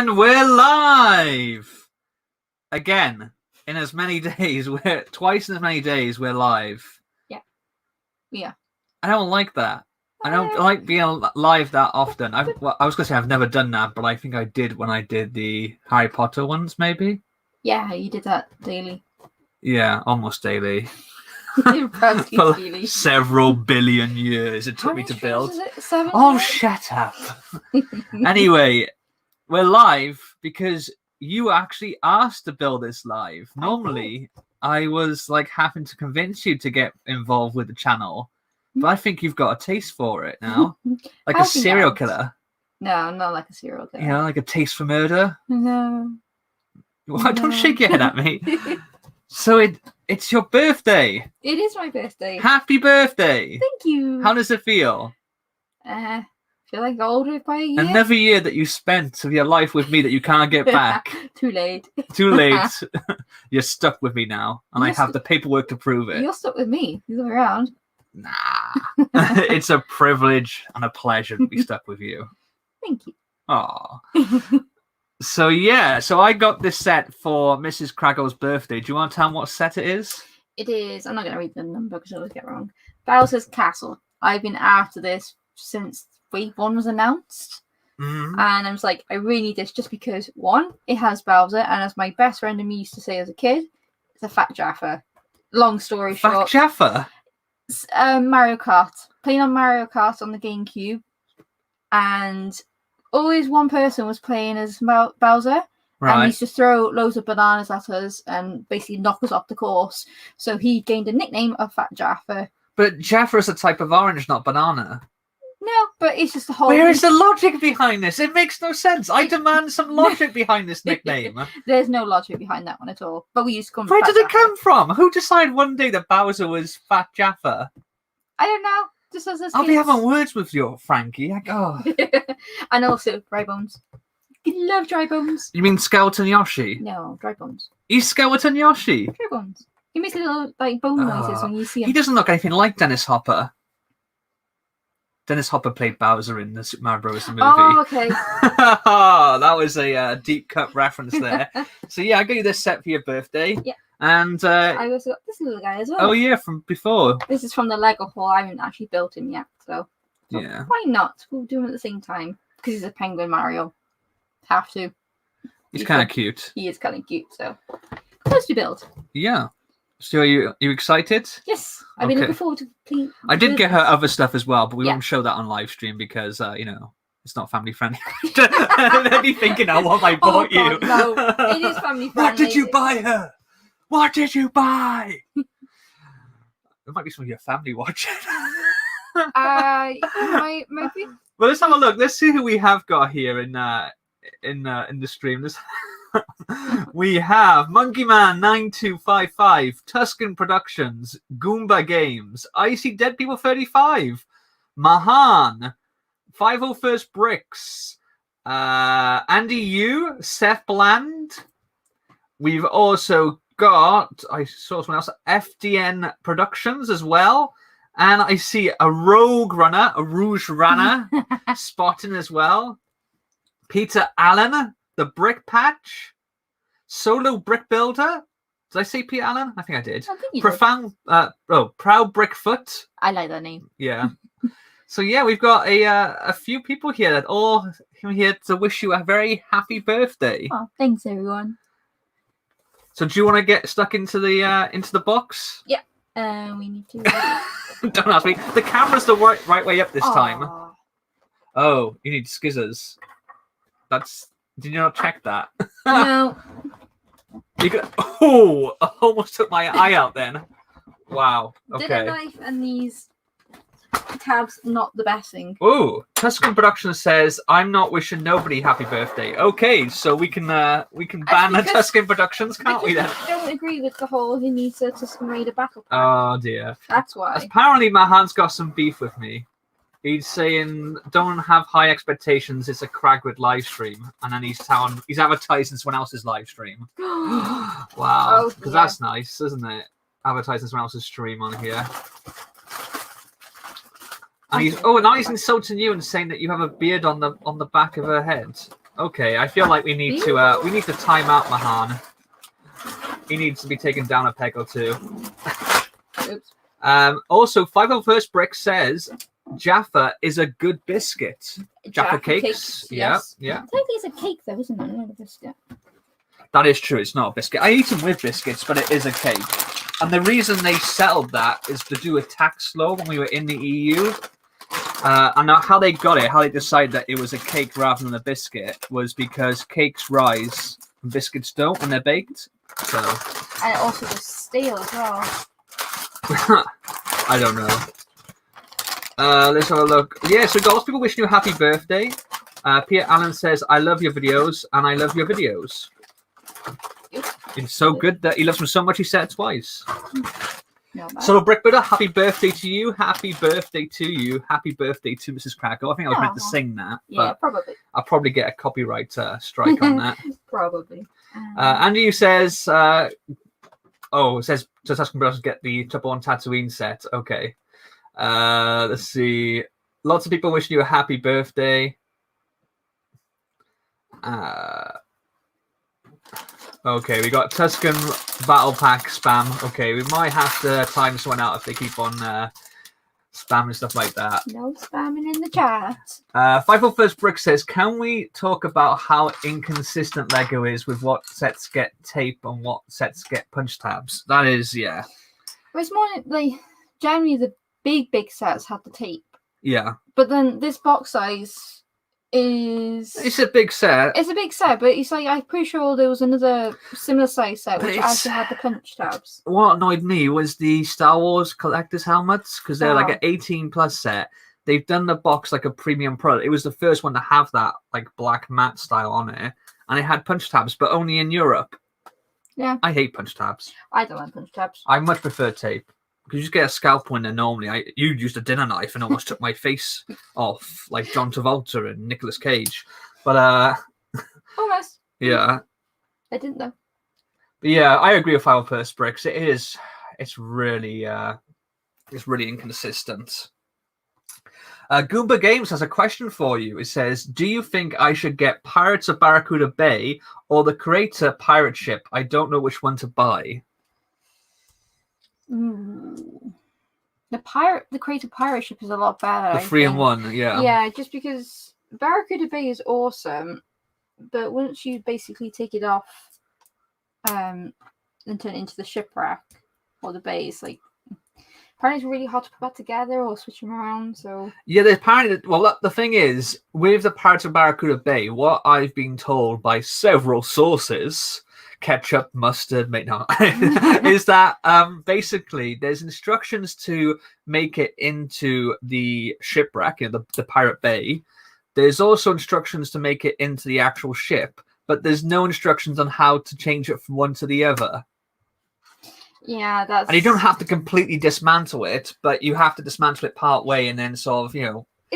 And we're live again in as many days. We're twice in as many days. We're live. Yeah. I don't like that. I don't like being live that often. I was gonna say I've never done that, but I think I did when I did the Harry Potter ones, maybe. Yeah, you did that daily. Yeah, almost daily. For daily. Several billion years it took me to build. Is it? 7 Oh, years? shut up. Anyway, we're live because you actually asked to build this live. Normally, I was like having to convince you to get involved with the channel, but I think you've got a taste for it now. Like a serial killer. No, not like a serial killer. You know, like a taste for murder. No. Why don't shake your head at me? So it's your birthday. It is my birthday. Happy birthday. Thank you. How does it feel? Feel like older by a year. Another year that you spent of your life with me that you can't get back. Too late. Too late. You're stuck with me now, and I have the paperwork to prove it. You're stuck with me. You look around. Nah. It's a privilege and a pleasure to be stuck with you. Thank you. Aww. So I got this set for Mrs. Kragle's birthday. Do you want to tell them what set it is? It is. I'm not going to read the number because I always get it wrong. Bowser's Castle. I've been after this since Wave 1 was announced. Mm-hmm. And I was like, I really need this just because, one, it has Bowser, and as my best friend and me used to say as a kid, it's a fat Jaffa. Long story short. Fat Jaffa? Mario Kart. Playing on Mario Kart on the GameCube. And always one person was playing as Bowser. Right. And he used to throw loads of bananas at us and basically knock us off the course. So he gained a nickname of Fat Jaffa. But Jaffa is a type of orange, not banana. No, but it's just a whole... Where is the logic behind this? It makes no sense. I demand some logic behind this nickname. There's no logic behind that one at all. But we used to call him Where Fat did it Jaffa. come from? Who decided one day that Bowser was Fat Jaffa? I don't know. Just as I'll be having words with you, Frankie. And also dry bones. I love dry bones. You mean Skeleton Yoshi? No, dry bones. He's Skeleton Yoshi. Dry bones. He makes little like bone noises when you see him. He doesn't look anything like Dennis Hopper. Dennis Hopper played Bowser in the Super Mario Bros. Movie. Oh, okay. That was a deep cut reference there. So yeah, I got you this set for your birthday. Yeah. And I also got this little guy as well. Oh yeah, from before. This is from the Lego haul. I haven't actually built him yet, so yeah. Why not? We'll do him at the same time because he's a penguin Mario. Have to. He's kind of cute. He is kind of cute, so close to build. Yeah. So are you excited? Yes, I've been looking forward to playing. I did get her other stuff as well, but we won't show that on live stream because it's not family friendly. They'll be thinking, "Oh, what have I bought you?" No, it is family friendly. What did you buy her? What did you buy? There might be some of your family watching. Maybe. Well, let's have a look. Let's see who we have got here in the stream. We have Monkey Man 9255, Tuscan Productions, Goomba Games, Icy Dead People 35, Mahan, 501st Bricks, Andy Yu, Seth Bland. We've also got, I saw someone else, FDN Productions as well. And I see a Rogue Runner, a Rouge Runner, spotting as well. Peter Allen, the Brick Patch, Solo Brick Builder. Did I say Peter Allen? I think I did. I think you Profound, Proud Brickfoot. I like that name. Yeah. So yeah, we've got a few people here that all here to wish you a very happy birthday. Oh, thanks everyone. So do you want to get stuck into the box? Yeah. We need to. Don't ask me. The camera's the right way up this time. Oh, you need skizzers. Did you not check that? No. Oh, I almost took my eye out then. Wow. Okay. Did a knife and these tabs not the best thing? Oh, Tuscan Productions says, "I'm not wishing nobody happy birthday." Okay, so we can ban the Tuscan Productions, can't we then? I don't agree with the whole he needs a Tuscan Raider battle pack. Oh dear. That's why. Apparently, Mahan's got some beef with me. He's saying, "Don't have high expectations. It's a Cragwood live stream," and then he's advertising someone else's live stream. Wow, because that's nice, isn't it? Advertising someone else's stream on here. And now he's insulting you and saying that you have a beard on the back of her head. Okay, I feel like we need to time out Mahan. He needs to be taken down a peg or two. Oops. Also, 501st Brick says Jaffa is a good biscuit. Jaffa cakes. Yes. Yeah. Technically, it's a cake, though, isn't it? Not a biscuit. That is true. It's not a biscuit. I eat them with biscuits, but it is a cake. And the reason they settled that is to do with tax law when we were in the EU. And how they got it, how they decided that it was a cake rather than a biscuit, was because cakes rise and biscuits don't when they're baked. So. And it also goes stale as well. I don't know. Let's have a look. Yeah, so we've got lots of people wishing you a happy birthday. Peter Allen says, I love your videos, and I love your videos. It's so good that he loves them so much he said it twice. So, Brick Buddha, happy birthday to you. Happy birthday to you. Happy birthday to Mrs Kragle. I think I was meant to sing that. Yeah, probably. I'll probably get a copyright strike on that. Probably. Andy says, it says, just asking brothers to get the Triple One Tatooine set. Okay. Let's see. Lots of people wishing you a happy birthday. Okay, we got Tuscan Battle Pack spam. Okay, we might have to time someone out if they keep on spamming stuff like that. No spamming in the chat. 501st Brick says, can we talk about how inconsistent Lego is with what sets get tape and what sets get punch tabs? That is, yeah. Well, it's more like, generally the big sets have the tape. Yeah. But then this box size is... It's a big set. It's a big set, but it's like, I'm pretty sure there was another similar size set which actually had the punch tabs. What annoyed me was the Star Wars collector's helmets, because they're like an 18+ set. They've done the box like a premium product. It was the first one to have that like black matte style on it, and it had punch tabs, but only in Europe. Yeah. I hate punch tabs. I don't like punch tabs. I much prefer tape. Because you just get a scalpel in there normally. You used a dinner knife and almost took my face off, like John Travolta and Nicolas Cage. But almost. Yeah. I didn't know. But yeah, I agree with 501st Bricks. It's really inconsistent. Goomba Games has a question for you. It says, do you think I should get Pirates of Barracuda Bay or the Creator pirate ship? I don't know which one to buy. The Creator pirate ship is a lot better. The 3-in-1, yeah. Yeah, just because Barracuda Bay is awesome, but once you basically take it off and turn it into the shipwreck or the base, like apparently it's really hard to put that together or switch them around. So yeah, the thing is, with the Pirates of Barracuda Bay, what I've been told by several sources, ketchup, mustard, is that basically there's instructions to make it into the shipwreck, the Pirate Bay. There's also instructions to make it into the actual ship, but there's no instructions on how to change it from one to the other. Yeah, that's... And you don't have to completely dismantle it, but you have to dismantle it part way and then sort of, Is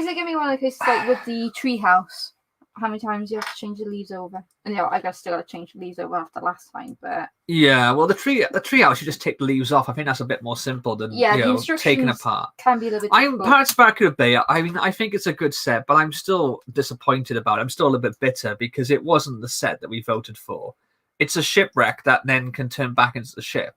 it going to be one of those like with the treehouse? How many times you have to change the leaves over? And I guess still got to change the leaves over after last time, but yeah. Well, the treehouse, you just take the leaves off. I think that's a bit more simple than taking apart. Can be a little bit difficult. Pirates of Barracuda Bay. I think it's a good set, but I'm still disappointed about it. I'm still a little bit bitter because it wasn't the set that we voted for. It's a shipwreck that then can turn back into the ship,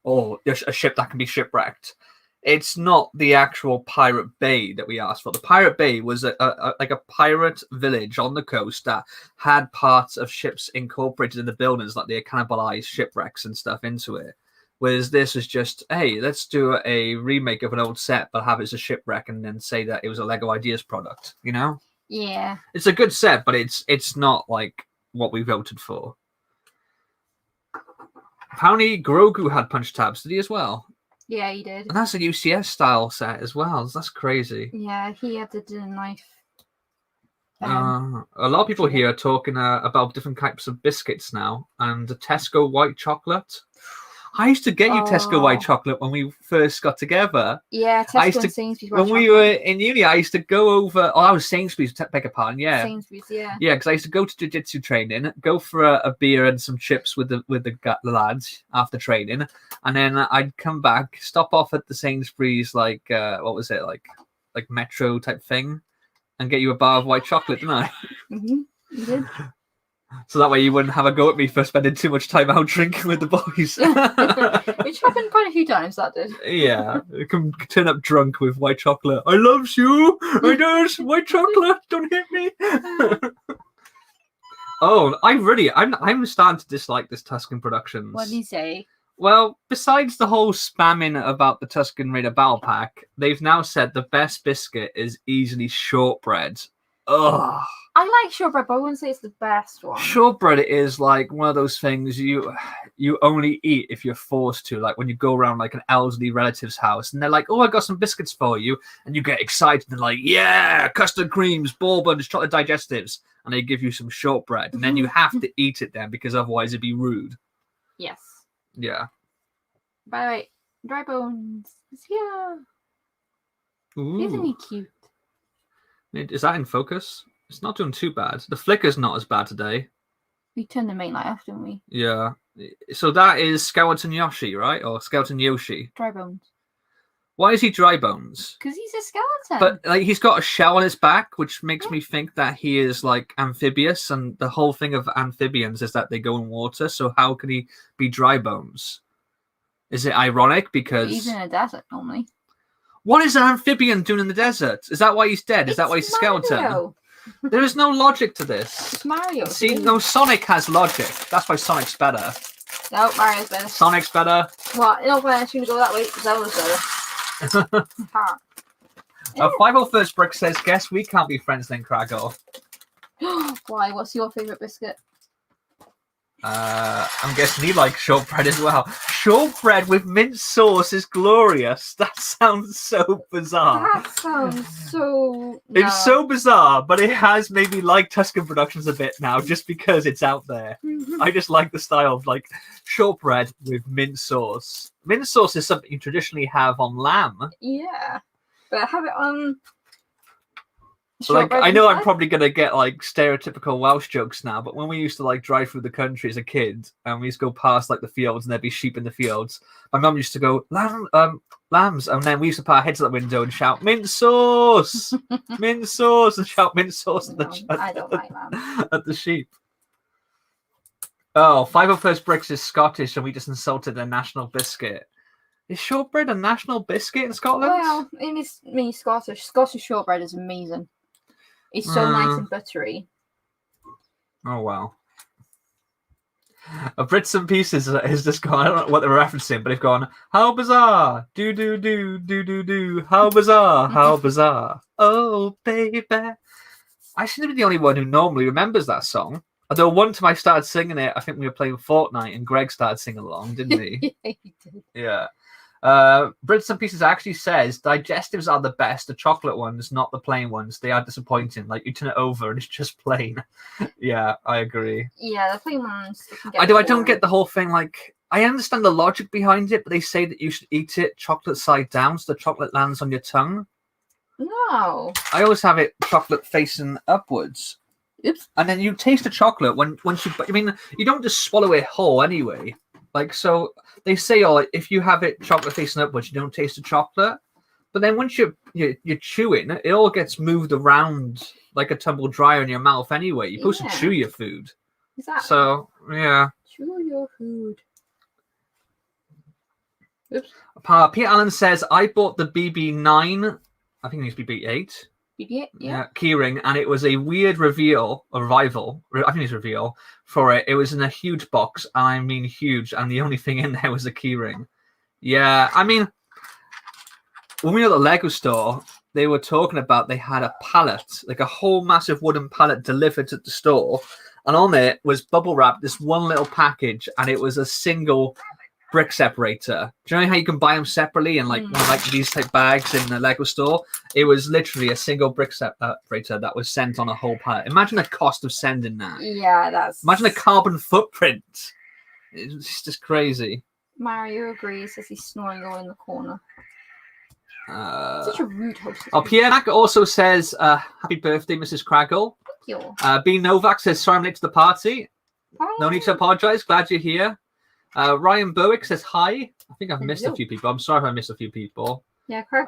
or a ship that can be shipwrecked. It's not the actual Pirate Bay that we asked for. The Pirate Bay was like a pirate village on the coast that had parts of ships incorporated in the buildings, like they cannibalized shipwrecks and stuff into it. Whereas this is just, hey, let's do a remake of an old set, but have it as a shipwreck and then say that it was a Lego Ideas product, Yeah. It's a good set, but it's not like what we voted for. Apparently, Grogu had punch tabs. Did he as well? Yeah, he did. And that's a UCS style set as well. That's crazy. Yeah, he had the dinner knife. A lot of people here are talking about different types of biscuits now, and the Tesco white chocolate. I used to get you Tesco white chocolate when we first got together. Yeah, Tesco and Sainsbury's white chocolate. When we were in uni, I used to go over... Oh, I was Sainsbury's, beg your pardon, yeah. Sainsbury's, yeah. Yeah, because I used to go to jiu-jitsu training, go for a beer and some chips with the lads after training, and then I'd come back, stop off at the Sainsbury's, like, what was it, like Metro type thing, and get you a bar of white chocolate, didn't I? Mm-hmm. You did. So that way you wouldn't have a go at me for spending too much time out drinking with the boys. Which happened quite a few times, that did. Yeah, you can turn up drunk with white chocolate. I loves you. I does. White chocolate. Don't hit me. Oh, I'm starting to dislike this Tuscan Productions. What did he say? Well, besides the whole spamming about the Tuscan Raider Battle Pack, they've now said the best biscuit is easily shortbread. Ugh. I like shortbread, but I wouldn't say it's the best one. Shortbread is like one of those things you only eat if you're forced to. Like when you go around like an elderly relative's house and they're like, "Oh, I got some biscuits for you," and you get excited and like, "Yeah, custard creams, bourbons, chocolate digestives," and they give you some shortbread, and then you have to eat it then because otherwise it'd be rude. Yes. Yeah. By the way, Dry Bones is here. Ooh. Isn't he cute? Is that in focus? It's not doing too bad. The flicker's not as bad today. We turned the main light off, didn't we? Yeah. So that is Skeleton Yoshi, right? Or Skeleton Yoshi. Dry Bones. Why is he Dry Bones? Because he's a skeleton. But like he's got a shell on his back, which makes me think that he is like amphibious, and the whole thing of amphibians is that they go in water. So how can he be Dry Bones? Is it ironic because he's in a desert normally? What is an amphibian doing in the desert? Is that why he's dead? Is that why he's a skeleton? Mario. There is no logic to this. It's Mario. See, no, Sonic has logic. That's why Sonic's better. No, Mario's better. Sonic's better. What? No, but I should go that way. Zelda's better. 501st Brick says, "Guess we can't be friends then, Kragle." Why? What's your favourite biscuit? I'm guessing he likes shortbread as well. Shortbread with mint sauce is glorious. That sounds so bizarre. That sounds so... It's so bizarre, but it has made me like Tuscan Productions a bit now, just because it's out there. I just like the style of like shortbread with mint sauce. Mint sauce is something you traditionally have on lamb. Yeah, but have it on... Like, I know I'm probably going to get like stereotypical Welsh jokes now, but when we used to like drive through the country as a kid and we used to go past like the fields and there'd be sheep in the fields, my mum used to go, lambs. And then we used to put our heads out the window and shout, "Mint sauce! Mint sauce!" and shout mint sauce I don't like lambs. at the sheep. Oh, 501st Bricks is Scottish and we just insulted their national biscuit. Is shortbread a national biscuit in Scotland? Well, it is Scottish. Scottish shortbread is amazing. It's so nice and buttery. Oh, wow. Brits and Pieces is just gone. I don't know what they're referencing, but they've gone, "How bizarre! Do, do, do, do, do, do. How bizarre! How bizarre! Oh, baby." I seem to be the only one who normally remembers that song. Although one time I started singing it, I think we were playing Fortnite and Greg started singing along, didn't he? Yeah, he did. Yeah. Brits and Pieces actually says digestives are the best, the chocolate ones, not the plain ones. They are disappointing. Like you turn it over and it's just plain. Yeah, I agree. Yeah, the plain ones. I don't get the whole thing. Like I understand the logic behind it, but they say that you should eat it chocolate side down so the chocolate lands on your tongue. No. I always have it chocolate facing upwards. Oops. And then you taste the chocolate once you. I mean, you don't just swallow it whole anyway. Like so. They say, "Oh, if you have it chocolate facing upwards, you don't taste the chocolate." But then once you're chewing, it all gets moved around like a tumble dryer in your mouth anyway. You're supposed to chew your food. Exactly. So, yeah. Chew your food. Oops. Peter Allen says, "I bought the BB9, I think it needs to be BB8. BB-8, yeah. Keyring, and it was a weird reveal, I think it's reveal for it. It was in a huge box, I mean huge, and the only thing in there was a keyring." Yeah, I mean, when we were at the Lego store, they were talking about they had a pallet, like a whole massive wooden pallet delivered to the store, and on it was bubble wrap, this one little package, and it was a single brick separator. Do you know how you can buy them separately in like these type bags in the Lego store? It was literally a single brick separator that was sent on a whole pallet. Imagine the cost of sending that. Yeah, that's... Imagine the carbon footprint. It's just crazy. Mario agrees as he's snoring away in the corner. Such a rude host. Oh, Pierre Mac also says, "Happy birthday, Mrs. Kragle." Thank you. B Novak says, "Sorry I'm late to the party." Bye. No need to apologize. Glad you're here. Ryan Berwick says hi. I think I've missed a few people. I'm sorry if I missed a few people. Yeah, correct.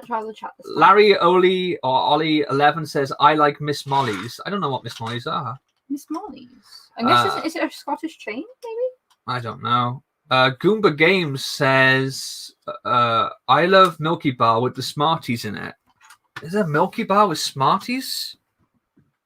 Try the chat this time. Larry Oli or Ollie11 says, "I like Miss Molly's." I don't know what Miss Molly's are. Miss Molly's. I guess is it a Scottish chain, maybe? I don't know. Goomba Games says, I love Milky Bar with the Smarties in it. Is there a Milky Bar with Smarties?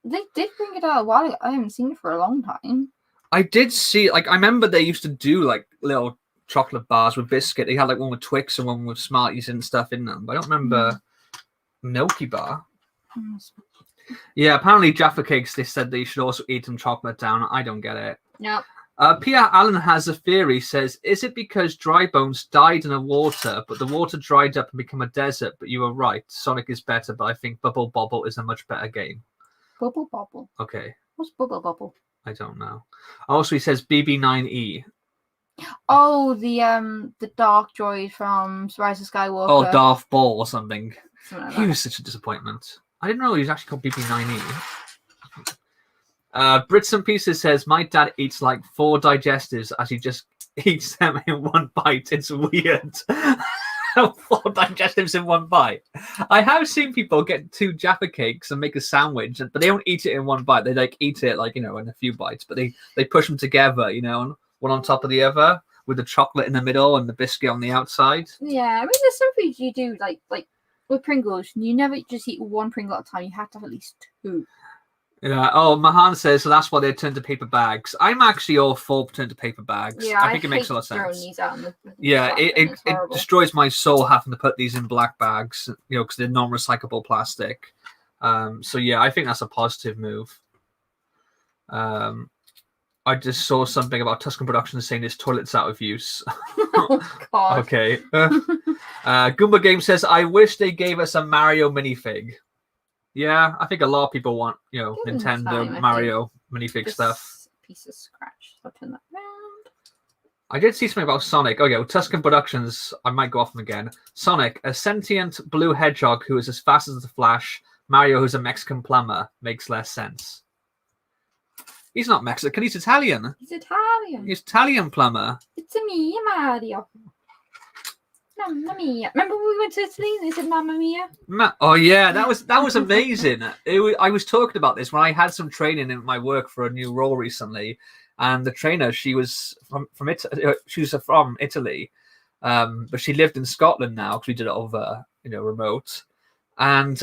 They did bring it out a while ago. I haven't seen it for a long time. I did see, like, I remember they used to do, like, little chocolate bars with biscuit. They had, like, one with Twix and one with Smarties and stuff in them. But I don't remember Milky Bar. Yeah, apparently Jaffa Cakes, they said they should also eat some chocolate down. I don't get it. No. Pierre Allen has a theory, says, is it because Dry Bones died in the water, but the water dried up and became a desert? But you were right. Sonic is better, but I think Bubble Bobble is a much better game. Bubble Bobble? Okay. What's Bubble Bobble? I don't know. Also, he says BB9E. Oh, the Dark Droid from Rise of Skywalker. Oh, Darth Ball or something. Like he was such a disappointment. I didn't know he was actually called BB9E. Brits and Pieces says, my dad eats like 4 digestives as he just eats them in one bite. It's weird. 4 digestives in one bite. I have seen people get 2 Jaffa Cakes and make a sandwich, but they don't eat it in one bite. They like eat it like, in a few bites, but they push them together, one on top of the other with the chocolate in the middle and the biscuit on the outside. Yeah, I mean, there's some foods you do like with Pringles. You never just eat one Pringle at a time. You have to have at least 2. Yeah. Oh, Mahan says, so that's why they turn to paper bags. I'm actually all for turn to paper bags. Yeah, I think it makes a lot of sense. These out in the it destroys my soul having to put these in black bags, because they're non-recyclable plastic. So yeah, I think that's a positive move. I just saw something about Tuscan Productions saying this toilet's out of use. Oh, God. Okay. Goomba Game says, I wish they gave us a Mario minifig. Yeah, I think a lot of people want, Nintendo Mario minifig stuff. Piece of scratch. I'll turn that around. I did see something about Sonic. Okay, well, Tuscan Productions, I might go off them again. Sonic, a sentient blue hedgehog who is as fast as the Flash. Mario, who's a Mexican plumber. Makes less sense. He's not Mexican, he's Italian. He's Italian. He's Italian plumber. It's me, Mario. Mamma mia. Remember when we went to Italy and they said Mamma mia? Oh yeah, that was amazing. I was talking about this when I had some training in my work for a new role recently, and the trainer, she was from Italy. She was from Italy, but she lived in Scotland now because we did it over remote. And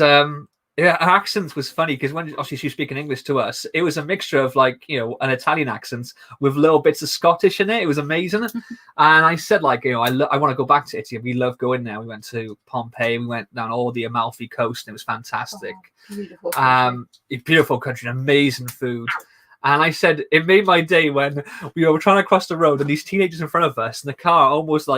yeah, her accent was funny because when obviously she was speaking English to us, it was a mixture of an Italian accent with little bits of Scottish in it. It was amazing. And I said I want to go back to Italy. We love going there. We went to Pompeii. We went down all the Amalfi Coast. And it was fantastic. Oh, beautiful country. Beautiful country, amazing food. And I said it made my day when we were trying to cross the road and these teenagers in front of us, and the car almost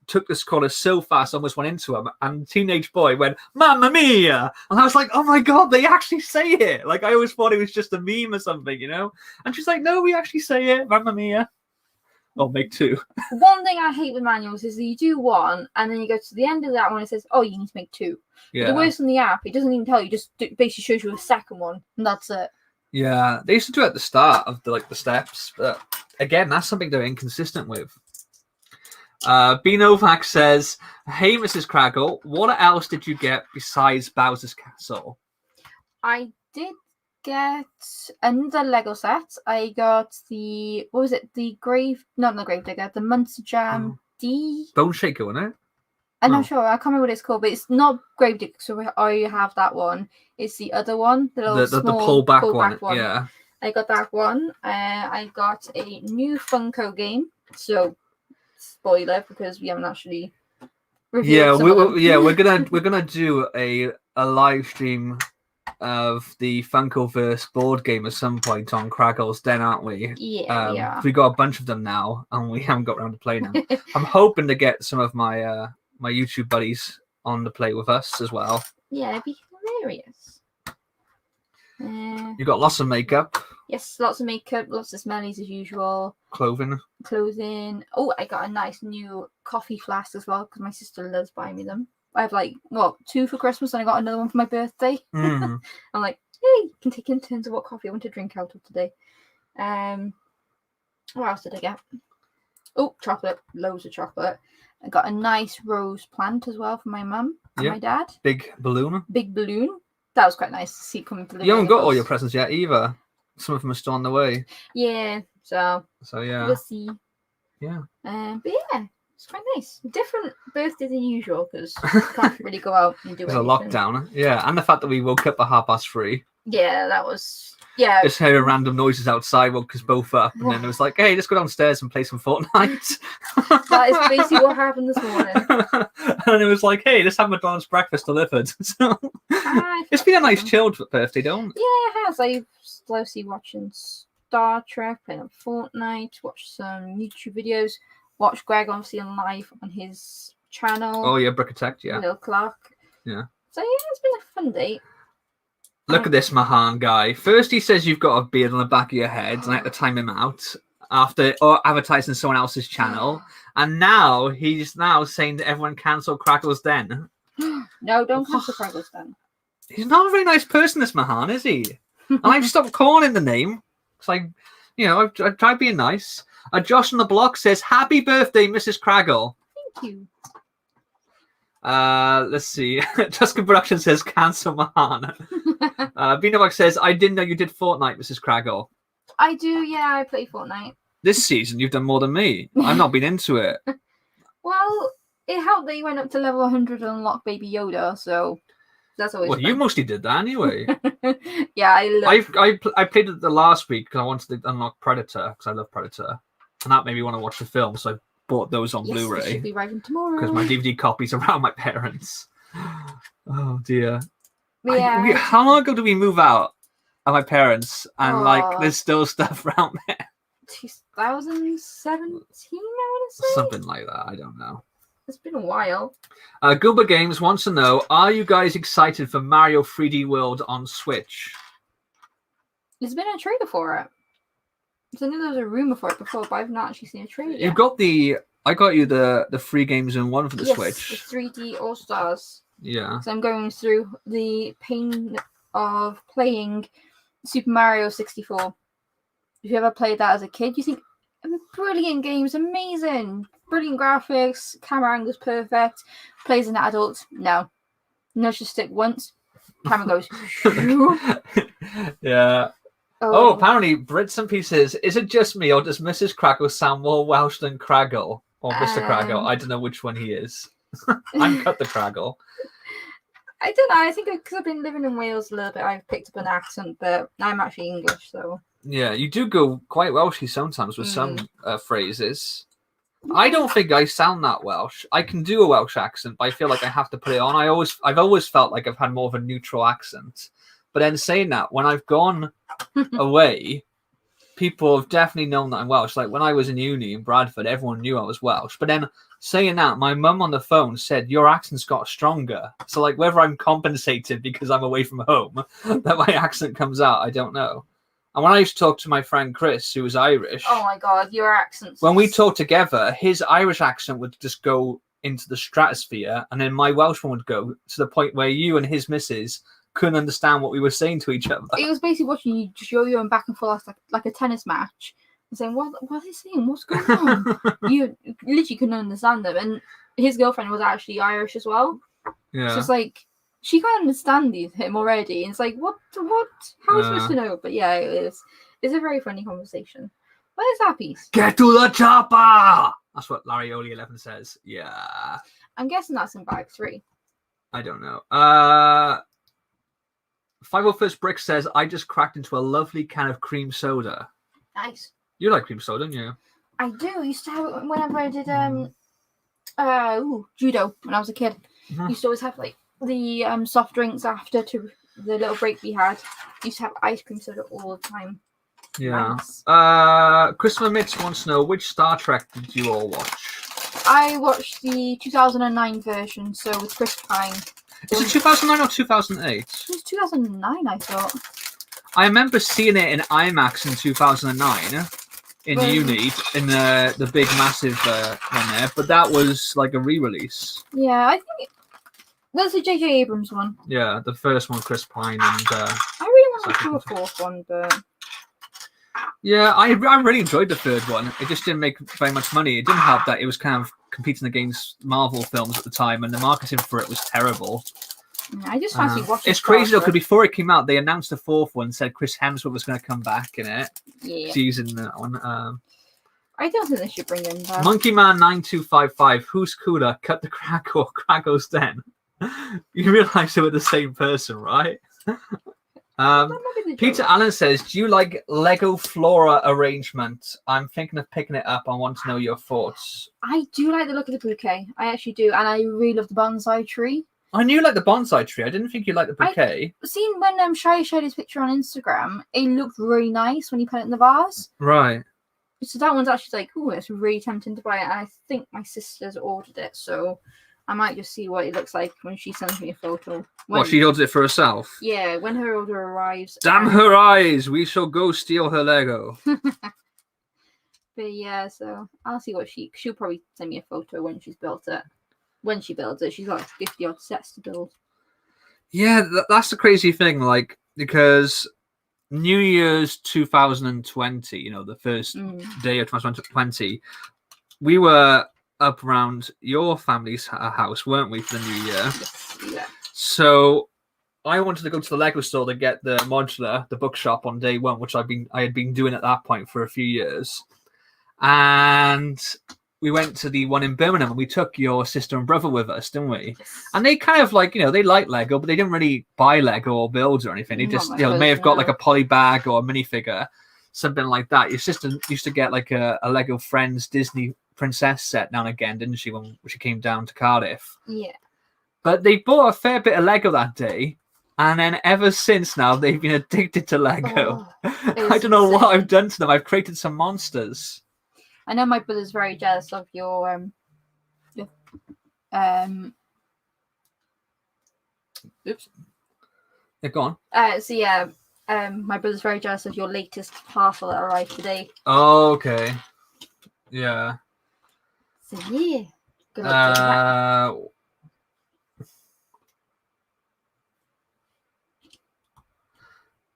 took this corner so fast, almost went into him, and the teenage boy went, Mamma mia! And I was like, oh my God, they actually say it. I always thought it was just a meme or something, And she's like, no, we actually say it, Mamma mia. I'll make 2. One thing I hate with manuals is that you do one, and then you go to the end of that one, and it says, oh, you need to make 2. Yeah. But the worst on the app, it doesn't even tell you, just basically shows you a second one, and that's it. Yeah, they used to do it at the start of the steps, but again, that's something they're inconsistent with. B. Novak says, hey, Mrs. Kragle, what else did you get besides Bowser's Castle? I did get another Lego set. I got the Munster Jam D. Bone Shaker, wasn't it? I'm not sure. I can't remember what it's called, but it's not Gravedigger, so I have that one. It's the other one, the pull back one. Yeah. I got that one. I got a new Funko game, so spoiler because we haven't actually reviewed. Yeah, we're gonna do a live stream of the Funkoverse board game at some point on Kraggle's Den, aren't we? Yeah. We got a bunch of them now, and we haven't got around to playing them. I'm hoping to get some of my my YouTube buddies on to play with us as well. Yeah, it'd be hilarious. You got lots of makeup. Yes, lots of makeup, lots of smellies as usual. Clothing. Oh, I got a nice new coffee flask as well because my sister loves buying me them. I have 2 for Christmas and I got another one for my birthday. I'm like, hey, can take in turns of what coffee I want to drink out of today. What else did I get? Oh, chocolate, loads of chocolate. I got a nice rose plant as well for my mum and my dad. Big balloon. That was quite nice to see coming to the. You haven't got all your presents yet either. some of them are still on the way. Yeah, so yeah. we'll see. Yeah. But yeah, it's quite nice. Different birthday than usual because can't really go out and do There's anything. a lockdown. Yeah, and the fact that we woke up at 3:30. Yeah, that was. Yeah. Just hearing random noises outside woke us both up, and then it was like, hey, let's go downstairs and play some Fortnite. That is basically what happened this morning. And it was like, hey, let's have McDonald's breakfast delivered. So it's been a nice chilled birthday, don't? Yeah, it has. I've closely watching Star Trek, playing on Fortnite, watched some YouTube videos, watched Greg obviously on live on his channel. Oh yeah, Brick Attack, yeah. Little clock. Yeah. So yeah, it's been a fun day. Look at this Mahan guy. First he says you've got a beard on the back of your head, and I had to time him out after advertising someone else's channel. And now he's saying that everyone cancel Kraggle's Den. No, don't cancel Kraggle's Den. He's not a very nice person, this Mahan, is he? And I've stopped calling him the name. It's like, I've tried being nice. Josh on the block says, happy birthday, Mrs. Kragle. Thank you. Let's see. Tuscan Production says, cancel Mahan. Beanobox says, I didn't know you did Fortnite, Mrs. Kragle. I do, yeah, I play Fortnite. This season, you've done more than me. I've not been into it. Well, it helped that you went up to level 100 and unlock Baby Yoda, so that's always Well, fun. you mostly did that anyway. Yeah, I played it the last week because I wanted to unlock Predator, because I love Predator. And that made me want to watch the film, so I bought those on Blu-ray. They should be arriving tomorrow. Because my DVD copies are around my parents. Oh, dear. Yeah. How long ago did we move out of my parents? And, there's still stuff around there. 2017, I want to say? Something like that. I don't know. It's been a while. Goober Games wants to know, are you guys excited for Mario 3D World on Switch? There's been a trailer for it. I know there was a rumor for it before, but I've not actually seen a trailer yet. You've got I got you the 3 games in one for the Switch. Yes, the 3D All-Stars. Yeah. So I'm going through the pain of playing Super Mario 64. If you ever played that as a kid, you think, brilliant games, amazing, brilliant graphics, camera angle's perfect. Plays an adult, no. Nudge the stick once, camera goes. Yeah. Oh, apparently, Brits and Pieces, is it just me, or does Mrs. Kragle sound more Welsh than Kragle? Or Mr. Kragle? I don't know which one he is. I'm Cut the Kragle. I don't know, I think because I've been living in Wales a little bit, I've picked up an accent, but I'm actually English, so... Yeah, you do go quite Welshy sometimes with some phrases. I don't think I sound that Welsh. I can do a Welsh accent, but I feel like I have to put it on. I've always felt like I've had more of a neutral accent. But then saying that, when I've gone away, people have definitely known that I'm Welsh. Like when I was in uni in Bradford, everyone knew I was Welsh. But then saying that, my mum on the phone said, your accent's got stronger. So like whether I'm compensated because I'm away from home, that my accent comes out, I don't know. And when I used to talk to my friend Chris, who was Irish... Oh my God, your accent. When we talked together, his Irish accent would just go into the stratosphere, and then my Welsh one would go to the point where you and his missus couldn't understand what we were saying to each other. It was basically watching you yo-yo and back and forth like a tennis match, and saying, what are they saying? What's going on? You literally couldn't understand them. And his girlfriend was actually Irish as well. Yeah. So it's like, she can't understand him already. And it's like, what? How are you supposed to know? But yeah, it's a very funny conversation. Where's that piece? Get to the chopper! That's what Larry Oli 11 says. Yeah. I'm guessing that's in bag 3. I don't know. 501st Brick says, I just cracked into a lovely can of cream soda. Nice. You like cream soda, don't you? I do. I used to have it whenever I did judo when I was a kid. Mm-hmm. Used to always have like the soft drinks after to the little break we had. Used to have ice cream soda all the time. Yeah. Nice. Christopher Mitz wants to know, which Star Trek did you all watch? I watched the 2009 version, so with Chris Pine. Is it 2009 or 2008? It was 2009, I thought. I remember seeing it in IMAX in 2009 in uni, in the big massive one there, but that was like a re-release. Yeah, I think that's a J.J. Abrams one. Yeah, the first one, Chris Pine, and I really want to do a fourth one, but yeah, I really enjoyed the third one. It just didn't make very much money. It didn't help that it was kind of competing against Marvel films at the time, and the marketing for it was terrible. I just fancy watching. It's crazy though, because before it came out, they announced the fourth one, said Chris Hemsworth was going to come back in it. Yeah. He's in that one. I don't think they should bring him back. Monkey Man 9255. Who's cooler? Cut the Crack or Kraggle's Den? You realise they were the same person, right? Peter Allen says, "Do you like Lego Flora arrangement? I'm thinking of picking it up. I want to know your thoughts." I do like the look of the bouquet. I actually do, and I really love the bonsai tree. I knew you liked the bonsai tree. I didn't think you liked the bouquet. Seen when Shai shared his picture on Instagram, it looked really nice when he put it in the vase. Right. So that one's actually like, oh, it's really tempting to buy it. And I think my sister's ordered it, so I might just see what it looks like when she sends me a photo. She orders it for herself? Yeah, when her order arrives. Damn her eyes! We shall go steal her Lego. But yeah, so I'll see what she'll probably send me a photo when she's built it. When she builds it, she's got like 50 odd sets to build. Yeah, that's the crazy thing, like, because New Year's 2020, the first day of 2020, we were up around your family's house, weren't we, for the New Year? Yes, yeah. So I wanted to go to the Lego store to get the modular, the bookshop on day one, which I had been doing at that point for a few years. And we went to the one in Birmingham, and we took your sister and brother with us, didn't we? Yes. And they kind of they like Lego, but they didn't really buy Lego or build or anything. They just, may have got like a poly bag or a minifigure, something like that. Your sister used to get like a Lego Friends Disney princess set now and again, didn't she, when she came down to Cardiff? Yeah. But they bought a fair bit of Lego that day, and then ever since now, they've been addicted to Lego. I don't know what I've done to them. I've created some monsters. I know my brother's very jealous of your oops. Yeah, go on. My brother's very jealous of your latest parcel that arrived today. Oh, okay. Yeah. So yeah. Good luck with that.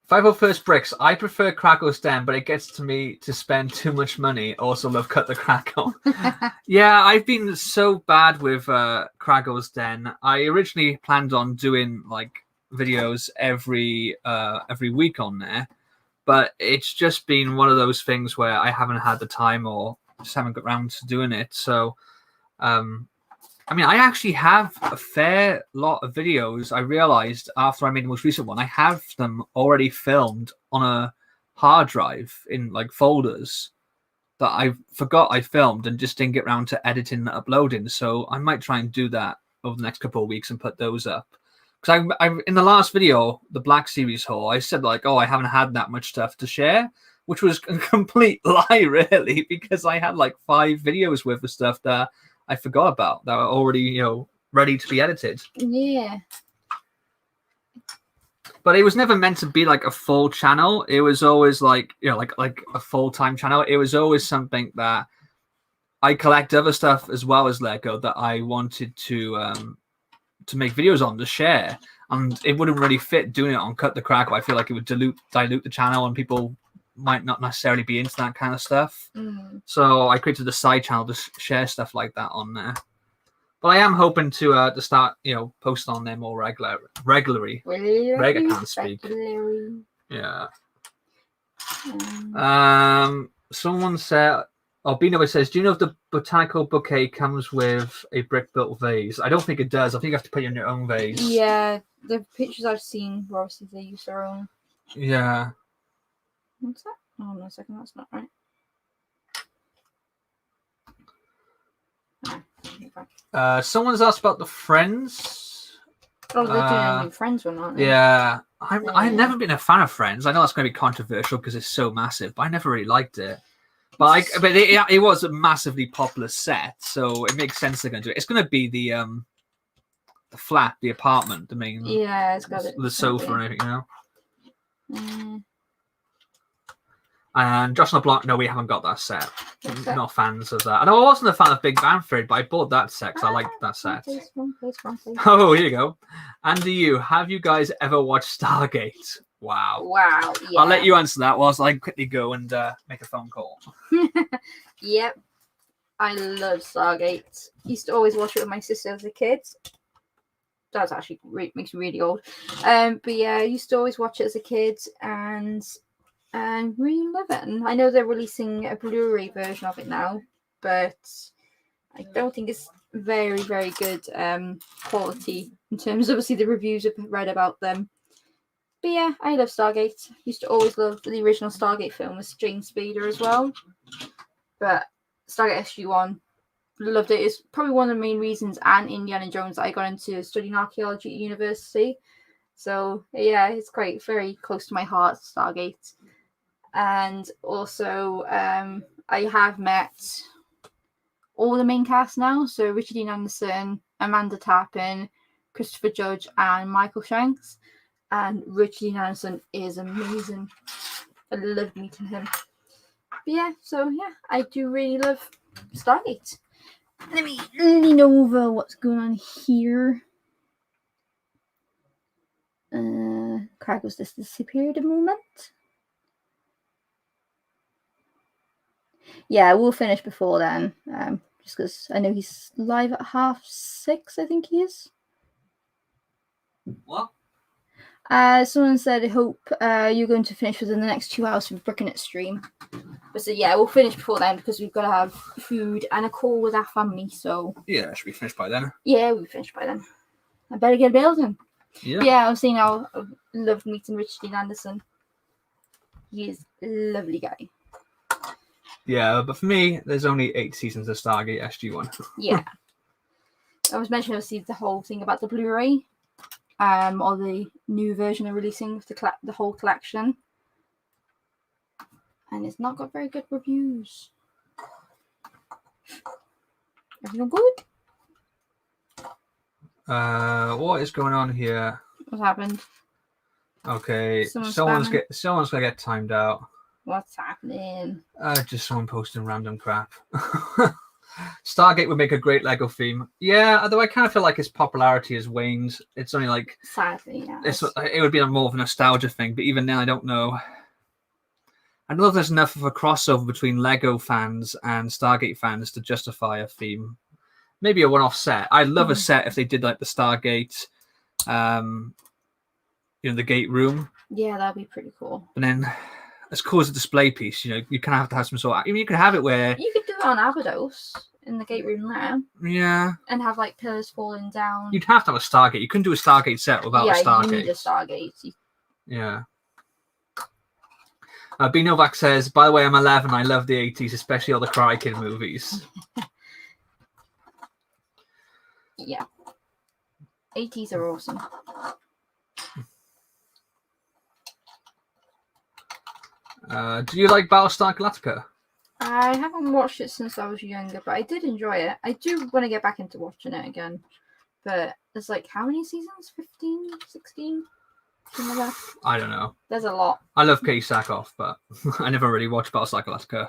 501st Bricks. I prefer Kraggle's Den, but it gets to me to spend too much money. Also love Cut the Kraggle. Yeah, I've been so bad with Kraggle's Den. I originally planned on doing like videos every week on there, but it's just been one of those things where I haven't had the time or just haven't got around to doing it. So I actually have a fair lot of videos. I realized after I made the most recent one, I have them already filmed on a hard drive in like folders that I forgot I filmed and just didn't get around to editing and uploading. So I might try and do that over the next couple of weeks and put those up. Because I in the last video, the Black Series haul, I said like, I haven't had that much stuff to share, which was a complete lie, really, because I had like 5 videos worth of stuff that I forgot about that were already, ready to be edited. Yeah. But it was never meant to be like a full channel. It was always like, like a full-time channel. It was always something that I collect other stuff as well as Lego that I wanted to make videos on to share. And it wouldn't really fit doing it on Cut the Crack. I feel like it would dilute the channel and people might not necessarily be into that kind of stuff. So I created a side channel to share stuff like that on there. But I am hoping to start, posting on there more regularly. I can't speak. Yeah. Someone said, Bino says, do you know if the botanical bouquet comes with a brick-built vase? I don't think it does. I think you have to put it in your own vase. Yeah, the pictures I've seen, obviously they use their own. Yeah. What's that? Oh, no, a second, that's not right. Someone's asked about the Friends. Oh, they're doing a new Friends one, aren't they? Yeah. I've never been a fan of Friends. I know that's going to be controversial because it's so massive, but I never really liked it. But it was a massively popular set, so it makes sense they're going to do it. It's going to be the flat, the apartment, the main. Yeah, it's got the sofa and everything, Mm. And Josh and LeBlanc, no, we haven't got that set. Not fans of that. And I wasn't a fan of Big Bang Theory, but I bought that set because I liked that set. Please. Oh, here you go. And have you guys ever watched Stargate? Wow. Yeah. I'll let you answer that whilst I quickly go and make a phone call. Yep. I love Stargate. Used to always watch it with my sister as a kid. That's actually makes me really old. But yeah, I used to always watch it as a kid and really love it. And I know they're releasing a Blu-ray version of it now, but I don't think it's very, very good quality in terms of obviously the reviews I've read about them. But yeah, I love Stargate. Used to always love the original Stargate film with James Spader as well. But Stargate SG-1, loved it. It's probably one of the main reasons, and Indiana Jones, that I got into studying archaeology at university. So yeah, it's quite very close to my heart, Stargate. And also, I have met all the main cast now. So Richard Dean Anderson, Amanda Tappin, Christopher Judge, and Michael Shanks. And Richard Dean Anderson is amazing. I loved meeting him. But yeah, so yeah, I do really love Stargate. Let me lean over what's going on here. Kragle's just disappeared a moment. Yeah, we'll finish before then. Just because I know he's live at 6:30, I think he is. What? Someone said, I hope you're going to finish within the next 2 hours for Brooking It stream. But so yeah, we'll finish before then because we've got to have food and a call with our family. So Yeah, should be finished by then. Yeah, we'll finish by then. I better get building. Yeah. Yeah, I was saying I loved meeting Richard Dean Anderson. He is a lovely guy. Yeah, but for me, there's only 8 seasons of Stargate SG-1. Yeah. I was mentioning obviously the whole thing about the Blu-ray, or the new version they're releasing with the whole collection. And it's not got very good reviews. Everything good? What is going on here? What happened? Okay, someone's gonna get timed out. What's happening? Just someone posting random crap. Stargate would make a great Lego theme. Yeah, although I kind of feel like its popularity has waned. It's only like sadly, yeah. It would be more of a nostalgia thing, but even now, I don't know. I don't know if there's enough of a crossover between Lego fans and Stargate fans to justify a theme. Maybe a one-off set. I'd love a set if they did like the Stargate, the gate room. Yeah, that'd be pretty cool. And then, as cool as a display piece, you kind of have to have some sort of. I mean, you could have it where you could do it on Abydos in the gate room there. Yeah. And have like pillars falling down. You'd have to have a Stargate. You couldn't do a Stargate set without a Stargate. You need a Stargate. Yeah. B Novak says, by the way, I'm 11. I love the 80s, especially all the Cry Kid movies. Yeah. 80s are awesome. Do you like Battlestar Galactica? I haven't watched it since I was younger, but I did enjoy it. I do want to get back into watching it again. But there's like, how many seasons? 15? 16? Something like that. I don't know. There's a lot. I love Kate Sackhoff, but I never really watched Battlestar Galactica.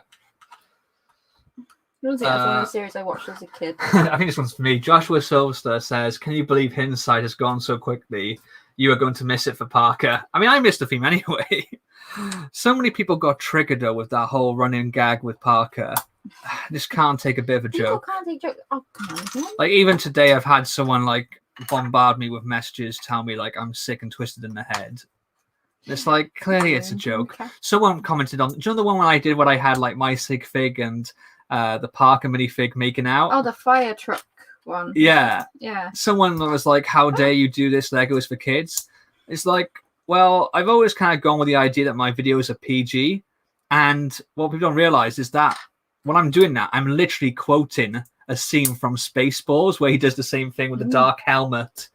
I don't think that's one of the series I watched as a kid. I think this one's for me. Joshua Silvester says, can you believe Hindsight has gone so quickly? You are going to miss it for Parker. I mean, I missed the theme anyway. So many people got triggered though with that whole running gag with Parker. I just can't take a bit of a joke. People can't take jokes. Oh, come on. Like, even today, I've had someone like bombard me with messages, tell me like I'm sick and twisted in the head. It's like, clearly it's a joke. Okay. Someone commented on, do you know the one when I did what I had like my sig fig and the Parker minifig making out? Oh, the fire truck one. Yeah. Yeah. Someone was like, how dare you do this? Legos for kids. It's like, well, I've always kind of gone with the idea that my videos are PG. And what people don't realize is that when I'm doing that, I'm literally quoting a scene from Spaceballs where he does the same thing with the dark helmet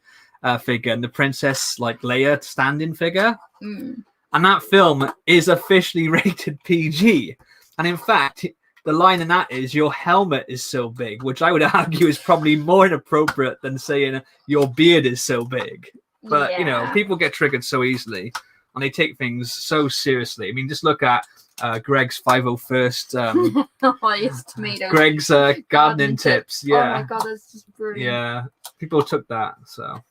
figure and the Princess like Leia stand-in figure. And that film is officially rated PG. And in fact, the line in that is, your helmet is so big, which I would argue is probably more inappropriate than saying your beard is so big. But, people get triggered so easily and they take things so seriously. I mean, just look at Greg's 501st. Tomatoes. Greg's gardening tips. Yeah. Oh my God, that's just brilliant. Yeah. People took that, so.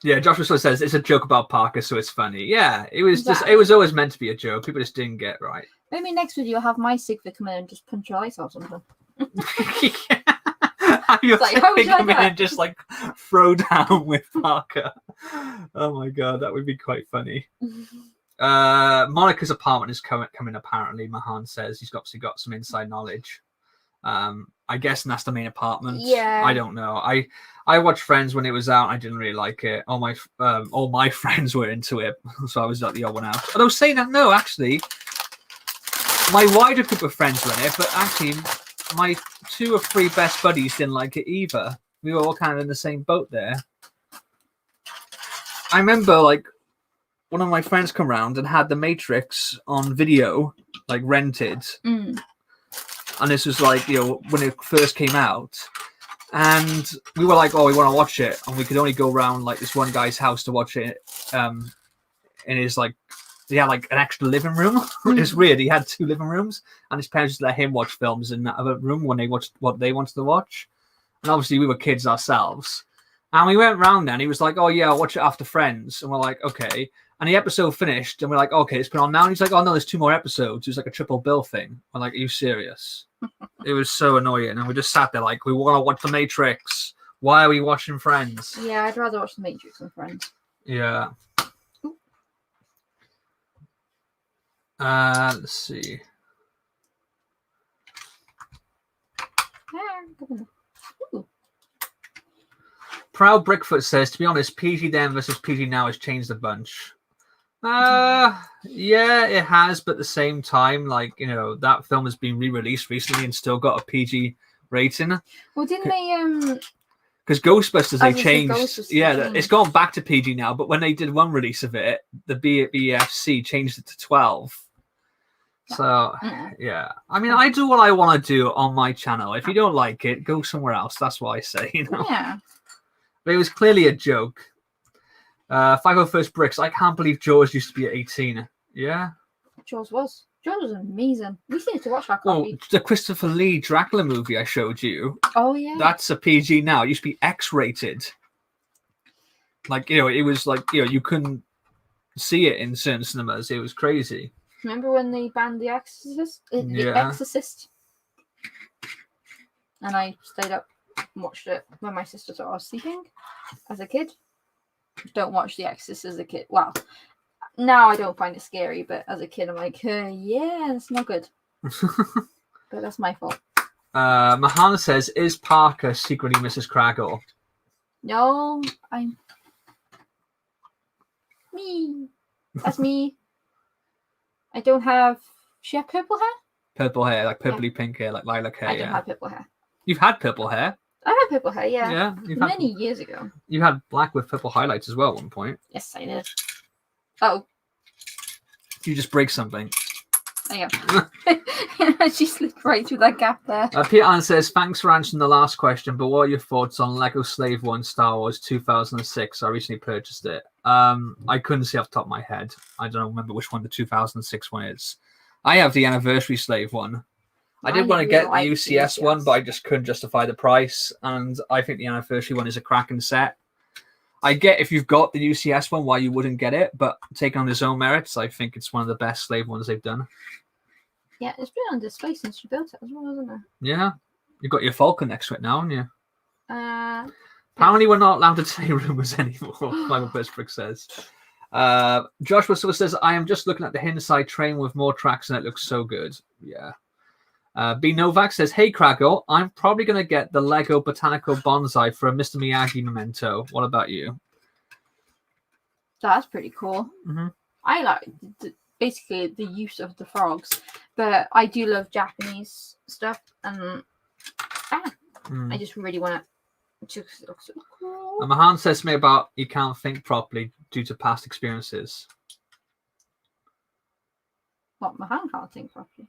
Yeah, Joshua sort of says it's a joke about Parker, so it's funny. Yeah, it was just, it was always meant to be a joke. People just didn't get right. Maybe next video I'll have my Sigva come in and just punch your lights out or something. I'm You're like, how would taking you him like in that? and just like throw down with Parker. Oh my god, that would be quite funny. Monica's apartment is coming apparently. Mahan says he's obviously got some inside knowledge. I guess that's the main apartment. Yeah. I don't know. I watched Friends when it was out. I didn't really like it. All my friends were into it, so I was like the odd one out. Although saying that, no, actually, my wider group of friends were in it, but actually, my 2 or 3 best buddies didn't like it either. We were all kind of in the same boat there. I remember like one of my friends come round and had The Matrix on video, like rented. Mm. And this was like, when it first came out. And we were like, oh, we want to watch it. And we could only go around like this one guy's house to watch it. In his like, he had like an extra living room. It's weird. He had 2 living rooms. And his parents just let him watch films in that other room when they watched what they wanted to watch. And obviously we were kids ourselves. And we went round there and he was like, oh yeah, I'll watch it after Friends. And we're like, okay. And the episode finished, and we're like, okay, it's been on now. And he's like, oh no, there's 2 more episodes. It was like a triple bill thing. I'm like, are you serious? It was so annoying. And we just sat there like, we want to watch The Matrix. Why are we watching Friends? Yeah, I'd rather watch The Matrix than Friends. Yeah. Let's see. Ooh. Proud Brickfoot says, to be honest, PG then versus PG now has changed a bunch. Yeah, it has, but at the same time, like, that film has been re-released recently and still got a PG rating. Well, didn't they because Ghostbusters they changed. Ghostbusters It's gone back to PG now, but when they did one release of it, the BFC changed it to 12. So yeah, I mean, I do what I want to do on my channel. If you don't like it, go somewhere else. That's what I say. Yeah. But it was clearly a joke. 501st Bricks. I can't believe Jaws used to be at 18. Yeah. Jaws was amazing. We need to watch that Well, copy. the Christopher Lee Dracula movie I showed you. Oh yeah. That's a PG now. It used to be X-rated. Like, it was like, you couldn't see it in certain cinemas. It was crazy. Remember when they banned The Exorcist? The Exorcist? And I stayed up and watched it when my sister thought I was sleeping as a kid. Don't watch The Exorcist as a kid. Well, now I don't find it scary, but as a kid I'm like, yeah, it's not good. But that's my fault. Mahana says, is Parker secretly Mrs. Kragle? No, I'm me. That's me. I don't have. She have purple hair? Purple hair, like purpley pink hair, like lilac hair. I don't have purple hair. You've had purple hair. I had purple hair, yeah. Yeah. Many years ago. You had black with purple highlights as well at one point. Yes, I did. Oh. You just break something. There you go. She slipped right through that gap there. Peter Allen says, thanks for answering the last question, but what are your thoughts on Lego Slave 1 Star Wars 2006? I recently purchased it. I couldn't see off the top of my head. I don't remember which one the 2006 one is. I have the Anniversary Slave one. I did want to get the UCS one, but I just couldn't justify the price. And I think the Anniversary one is a cracking set. I get if you've got the UCS one, why you wouldn't get it, but taking on its own merits, I think it's one of the best Slave ones they've done. Yeah, it's been on display since you built it as well, hasn't it? Yeah. You've got your Falcon next to it now, haven't you? Apparently we're not allowed to say rumours anymore, Michael Pittsburgh says. Joshua Silver says, I am just looking at the Hinside train with more tracks and it looks so good. Yeah. B Novak says, hey Kragle, I'm probably going to get the Lego Botanical Bonsai for a Mr. Miyagi memento. What about you? That's pretty cool. Mm-hmm. I like basically the use of the frogs, but I do love Japanese stuff, and I just really want it to look so cool. And Mahan says to me about you can't think properly due to past experiences. What, Mahan can't think properly?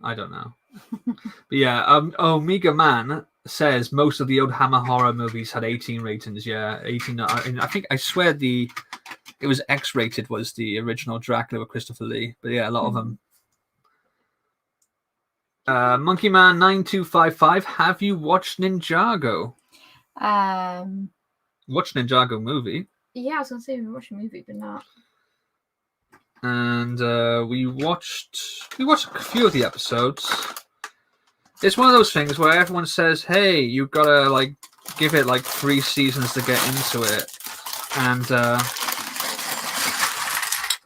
I don't know. But yeah, Omega Man says most of the old Hammer horror movies had 18 ratings. Yeah, 18. I think, I swear it was X-rated was the original Dracula with Christopher Lee. But yeah, a lot of them. Monkey Man 9255, have you watched Ninjago? Watched Ninjago movie. Yeah, I was gonna say we watched a movie, but not. And we watched a few of the episodes. It's one of those things where everyone says, "Hey, you've got to like give it like 3 seasons to get into it," and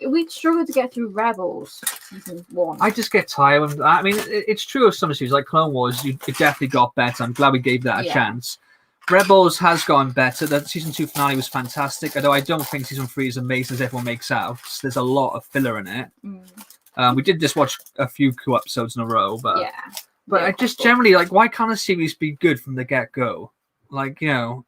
we struggled to get through Rebels season 1. I just get tired of that. I mean, it's true of some series like Clone Wars. It definitely got better. I'm glad we gave that a chance. Rebels has gotten better. The season 2 finale was fantastic, although I don't think season 3 is amazing as everyone makes out. There's a lot of filler in it. We did just watch a few cool episodes in a row, but I just generally like, why can't a series be good from the get-go? Like, you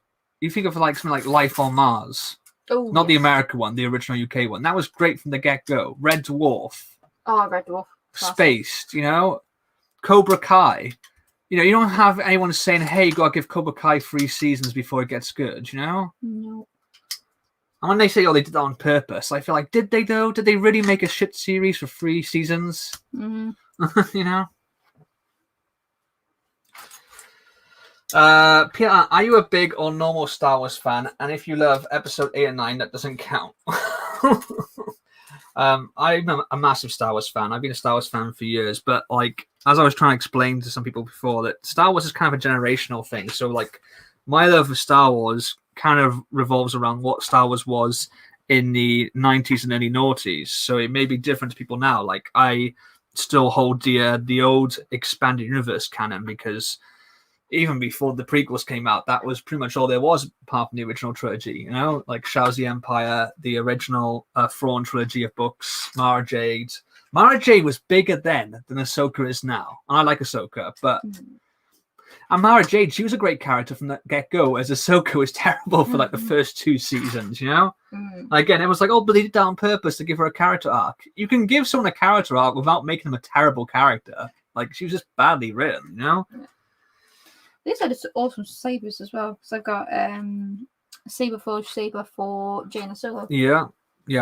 think of like something like Life on Mars. Not the American one, the original UK one. That was great from the get-go. Red Dwarf. Oh, Red Dwarf. Spaced, Cobra Kai. You don't have anyone saying, "Hey, you gotta give Cobra Kai 3 seasons before it gets good," No. And when they say, "Oh, they did that on purpose," I feel like, did they though? Did they really make a shit series for 3 seasons? Peter, are you a big or normal Star Wars fan? And if you love episode 8 and 9, that doesn't count. I'm a massive Star Wars fan. I've been a Star Wars fan for years, but like, as I was trying to explain to some people before, that Star Wars is kind of a generational thing. So like, my love for Star Wars kind of revolves around what Star Wars was in the 90s and early noughties. So it may be different to people now. Like, I still hold dear the old expanded universe canon, because even before the prequels came out, that was pretty much all there was apart from the original trilogy, like Shadows of the Empire, the original Thrawn trilogy of books, Mara Jade. Mara Jade was bigger then than Ahsoka is now. And I like Ahsoka, but... And Mara Jade, she was a great character from the get-go, as Ahsoka was terrible for like the first 2 seasons, Again, it was like, oh, but they did that on purpose to give her a character arc. You can give someone a character arc without making them a terrible character. Like, she was just badly written, These are just awesome sabers as well, because I've got a saber forged saber for Jaina Solo. Yeah,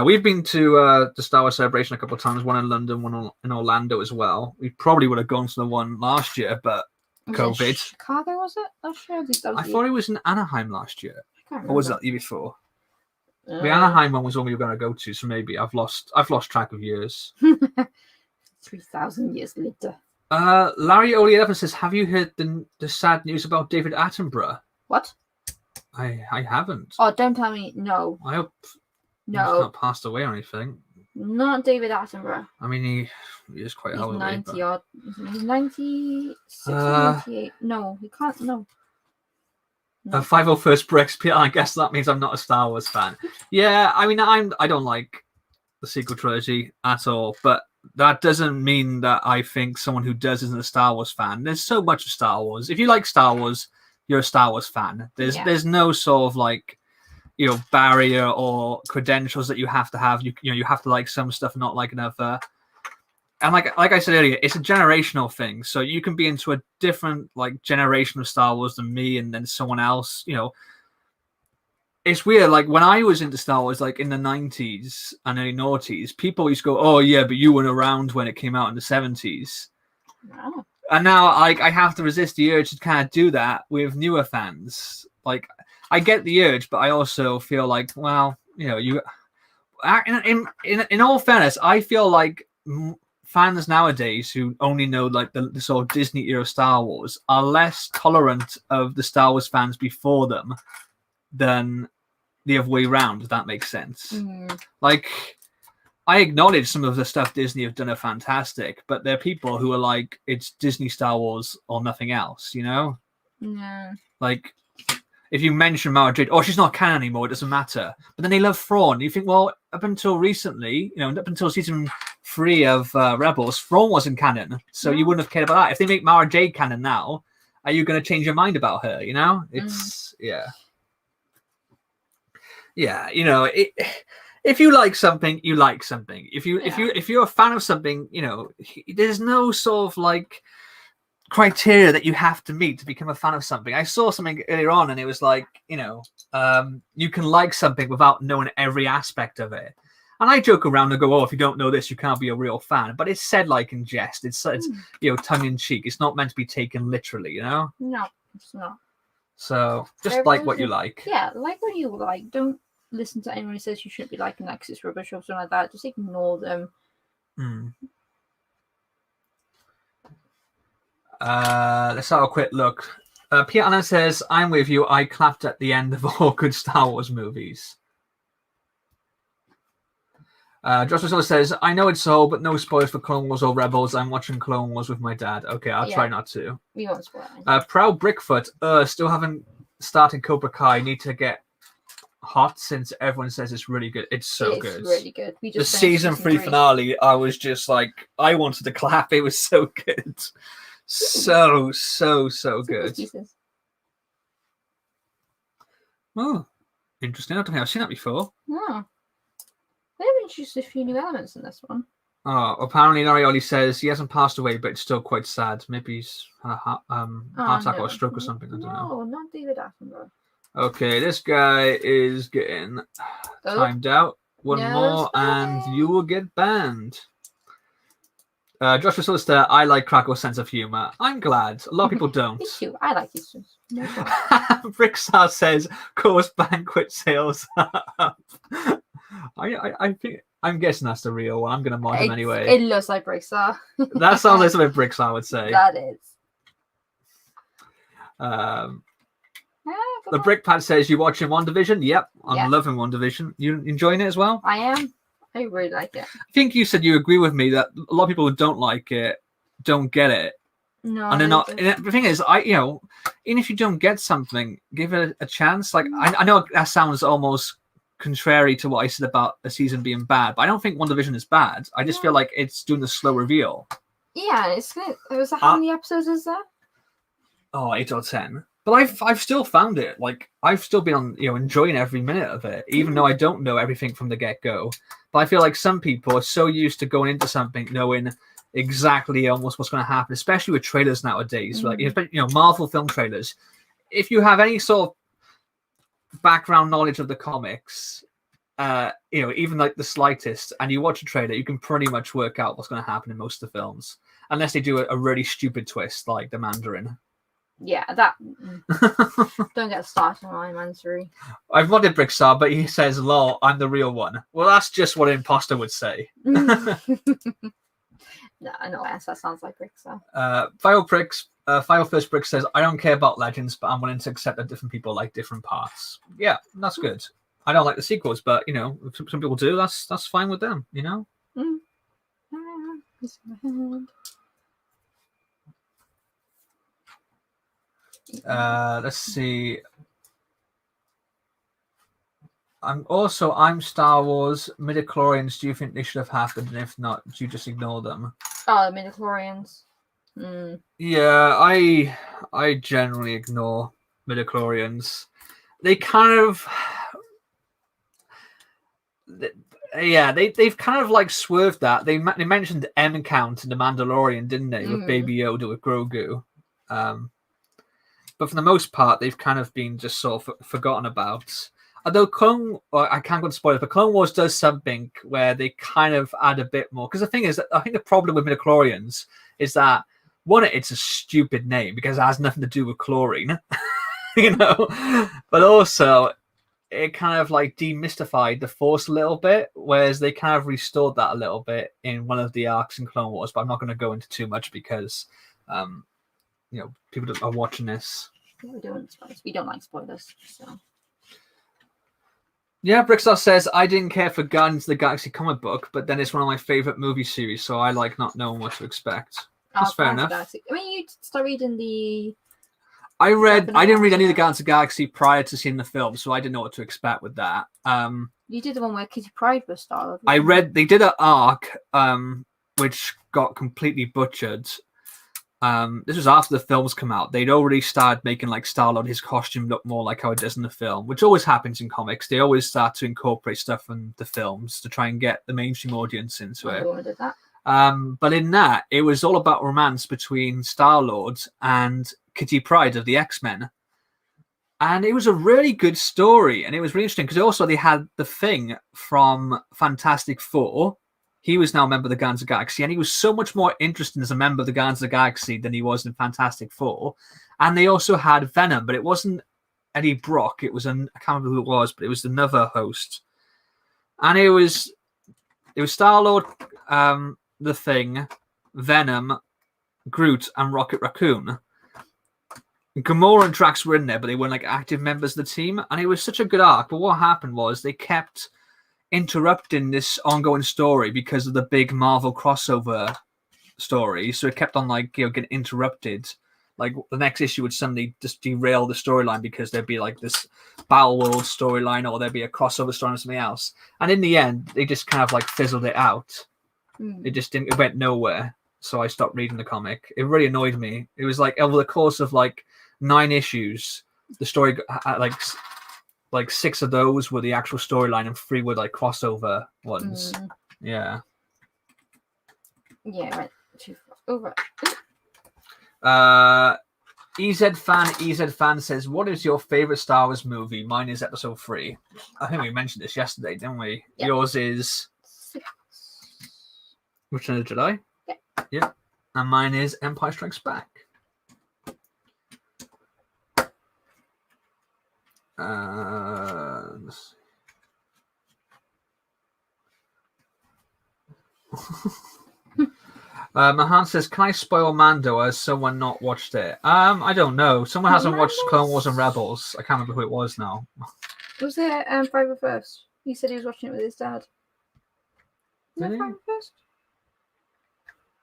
we've been to the Star Wars Celebration a couple of times, one in London, one in Orlando as well. We probably would have gone to the one last year, but COVID. Chicago, was it? Last year? I thought it was in Anaheim last year. I can't remember. Or was that the year before? The Anaheim one was one we were going to go to, so maybe I've lost track of years. 3,000 years later. Larry Oli 11 says, "Have you heard the sad news about David Attenborough?" What? I haven't. Oh, don't tell me. No. I hope he's No. not passed away or anything. Not David Attenborough. I mean, he is quite old. He's 90 odd. He's 96, 98. No, he can't. No. 501st Bricks. I guess that means I'm not a Star Wars fan. Yeah, I mean, I don't like the sequel trilogy at all, but that doesn't mean that I think someone who does isn't a Star Wars fan. There's so much of Star Wars. If you like Star Wars, you're a Star Wars fan. There's no sort of like, barrier or credentials that you have to have. You have to like some stuff, not like another. And like I said earlier, it's a generational thing. So you can be into a different like generation of Star Wars than me and then someone else. It's weird. Like when I was into Star Wars, like in the 90s and early noughties, people used to go, "Oh yeah, but you weren't around when it came out in the 70s." Wow. And now I have to resist the urge to kind of do that with newer fans. Like I get the urge, but I also feel like, well, in all fairness, I feel like fans nowadays who only know like the sort of Disney era Star Wars are less tolerant of the Star Wars fans before them than the other way around, if that makes sense. Like, I acknowledge some of the stuff Disney have done are fantastic, but there are people who are like, it's Disney Star Wars or nothing else, Yeah. Like, if you mention Mara Jade, she's not canon anymore, it doesn't matter. But then they love Thrawn. You think, well, up until recently, up until season 3 of Rebels, Thrawn wasn't canon, so you wouldn't have cared about that. If they make Mara Jade canon now, are you going to change your mind about her? It's if you like something, you like something. If you're a fan of something, there's no sort of like criteria that you have to meet to become a fan of something. I saw something earlier on, and it was like, you can like something without knowing every aspect of it. And I joke around and go, "Oh, if you don't know this, you can't be a real fan." But it's said like in jest. It's tongue in cheek. It's not meant to be taken literally, No, it's not. So just like what you like. Yeah, like what you like. Don't listen to anyone who says you shouldn't be liking that because it's rubbish or something like that. Just ignore them. Let's have a quick look. Peter Allen says, I'm with you. I clapped at the end of all good Star Wars movies. Joshua says, I know it's so, but no spoilers for Clone Wars or Rebels. I'm watching Clone Wars with my dad. Okay, I'll try not to. We won't spoil it. Proud Brickfoot, still haven't started Cobra Kai. Need to get hot since everyone says it's really good. It's so good. It's really good. We just the season 3 finale, I was just like, I wanted to clap. It was so good. So good. Oh, interesting. I don't think I've seen that before. No. They have introduced a few new elements in this one. Oh, apparently Norioli says he hasn't passed away, but it's still quite sad. Maybe he's had a heart attack or a stroke or something. I don't know. No, not David Attenborough. Okay, this guy is getting timed out. One more, and you will get banned. Joshua Solster, I like Krako's sense of humor. I'm glad. A lot of people don't. Me too. I like his sense. No Brickstar says, course banquet sales up. I think I'm guessing that's the real one. I'm gonna mod him anyway. It looks like Brickstar. That sounds like something Brickstar I would say. That is. The Brickpad says, you watching WandaVision? Yep, I'm loving WandaVision. You enjoying it as well? I am. I really like it. I think you said you agree with me that a lot of people who don't like it don't get it. No, and they're not. And the thing is, even if you don't get something, give it a chance. Like I know that sounds almost contrary to what I said about a season being bad, but I don't think WandaVision is bad. I just feel like it's doing the slow reveal. Yeah, it's good. How many episodes is there? Oh, 8 or 10. But I've still found it. Like I've still been on, enjoying every minute of it, even though I don't know everything from the get-go. But I feel like some people are so used to going into something knowing exactly almost what's going to happen, especially with trailers nowadays. Like Marvel film trailers. If you have any sort of background knowledge of the comics, even like the slightest, and you watch a trailer, you can pretty much work out what's going to happen in most of the films, unless they do a really stupid twist like the Mandarin. Yeah, that don't get started on my Mandarin. I've modded Brickstar, but he says, "Lol, I'm the real one." Well, that's just what an imposter would say. No, that sounds like Brickstar. File First Brick says, I don't care about Legends, but I'm willing to accept that different people like different parts. Yeah, that's good. I don't like the sequels, but if some people do, that's fine with them, Let's see. I'm Star Wars. Midichlorians, do you think they should have happened? And if not, do you just ignore them? Oh, the midichlorians. Yeah, I generally ignore midichlorians. They kind of they've kind of like swerved that. They mentioned M count in the Mandalorian, didn't they, with Baby Yoda with Grogu. But for the most part, they've kind of been just sort of forgotten about. Although I can't go into spoilers, but Clone Wars does something where they kind of add a bit more. Because the thing is, that I think the problem with midichlorians is that, one, it's a stupid name because it has nothing to do with chlorine, But also, it kind of like demystified the Force a little bit, whereas they kind of restored that a little bit in one of the arcs in Clone Wars. But I'm not going to go into too much because, people are watching this. We don't like spoilers, so. Yeah, Brickstar says, I didn't care for Guardians of the Galaxy comic book, but then it's one of my favorite movie series, so I like not knowing what to expect. That's fair enough. I mean, you start reading the... I didn't read any of the Guardians of the Galaxy prior to seeing the film, so I didn't know what to expect with that. You did the one where Kitty Pryde was starred. They did an arc, which got completely butchered. This was after the films come out. They'd already started making like Star-Lord, his costume look more like how it does in the film, which always happens in comics. They always start to incorporate stuff from the films to try and get the mainstream audience into it. Did that. But in that, it was all about romance between Star-Lord and Kitty Pryde of the X-Men. And it was a really good story, and it was really interesting because also they had the Thing from Fantastic Four. He was now a member of the Guardians of the Galaxy, and he was so much more interesting as a member of the Guardians of the Galaxy than he was in Fantastic Four. And they also had Venom, but it wasn't Eddie Brock. It was I can't remember who it was, but it was another host. And it was Star-Lord, the Thing, Venom, Groot, and Rocket Raccoon. Gamora and Drax were in there, but they weren't like active members of the team, and it was such a good arc. But what happened was they kept interrupting this ongoing story because of the big Marvel crossover story, so it kept on like getting interrupted. Like the next issue would suddenly just derail the storyline because there'd be like this Battle World storyline, or there'd be a crossover story or something else. And in the end, they just kind of like fizzled it out. It just didn't. It went nowhere. So I stopped reading the comic. It really annoyed me. It was like over the course of like 9 issues, the story like 6 of those were the actual storyline, and 3 were like crossover ones. Yeah. Yeah, right. Too over. EZ fan says, "What is your favorite Star Wars movie?" Mine is Episode 3. I think we mentioned this yesterday, didn't we? Yep. Yours is 6. Return of the Jedi. Yeah. And mine is Empire Strikes Back. Let's see. Mahan says, "Can I spoil Mando as someone not watched it?" I don't know. Someone hasn't watched Clone Wars and Rebels. I can't remember who it was now. Was it Friday First? He said he was watching it with his dad. Was it Friday First?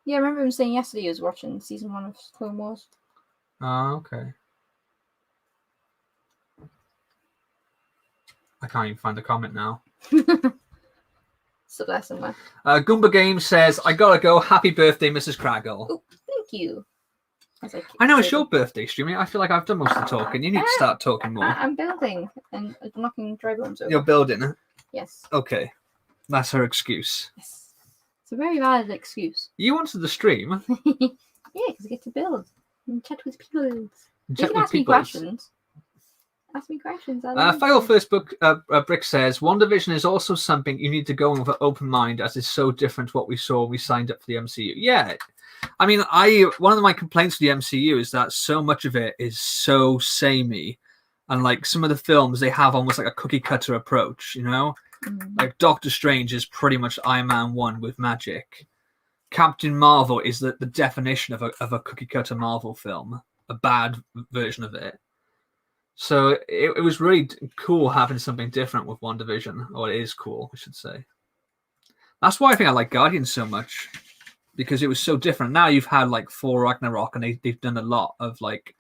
Yeah, I remember him saying yesterday he was watching season 1 of Clone Wars. Oh, okay. I can't even find the comment now. So there somewhere. Goomba Game says, "I gotta go. Happy birthday, Mrs. Kragle." Oh, thank you. I know it's your birthday, Streamy. I feel like I've done most of the talking. You need to start talking more. I'm building and knocking dry bones over. You're building? Yes. Okay. That's her excuse. Yes. It's a very valid excuse. You wanted the stream. Yeah, because I get to build and chat with people. You can ask me questions. Ask me questions. Final First Book Brick says, "WandaVision is also something you need to go in with an open mind, as it's so different to what we saw when we signed up for the MCU." Yeah. I mean, one of my complaints with the MCU is that so much of it is so samey. And like some of the films, they have almost like a cookie cutter approach, you know? Like Doctor Strange is pretty much Iron Man 1 with magic. Captain Marvel is the definition of a cookie cutter Marvel film, a bad version of it. So it was really cool having something different with WandaVision, or it is cool, I should say. That's why I think I like Guardians so much, because it was so different. Now you've had like Thor Ragnarok, and they've done a lot of like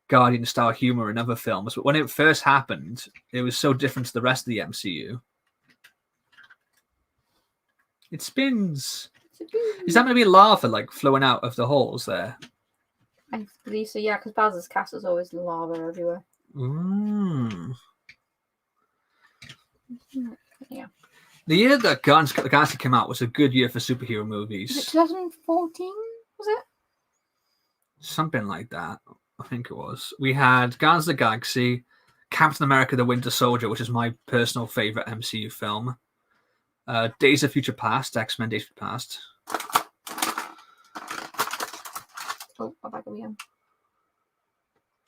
Guardian style humor in other films, but when it first happened, it was so different to the rest of the MCU. It spins. Is that maybe lava like flowing out of the holes there? I believe so, yeah, because Baz's castle is always lava everywhere. Yeah. The year that Guardians of the Galaxy came out was a good year for superhero movies. Was it 2014? Was it? Something like that, I think it was. We had Guardians of the Galaxy, Captain America: The Winter Soldier, which is my personal favorite MCU film. Days of Future Past, X-Men Days of Future Past. Oh, I'm back again.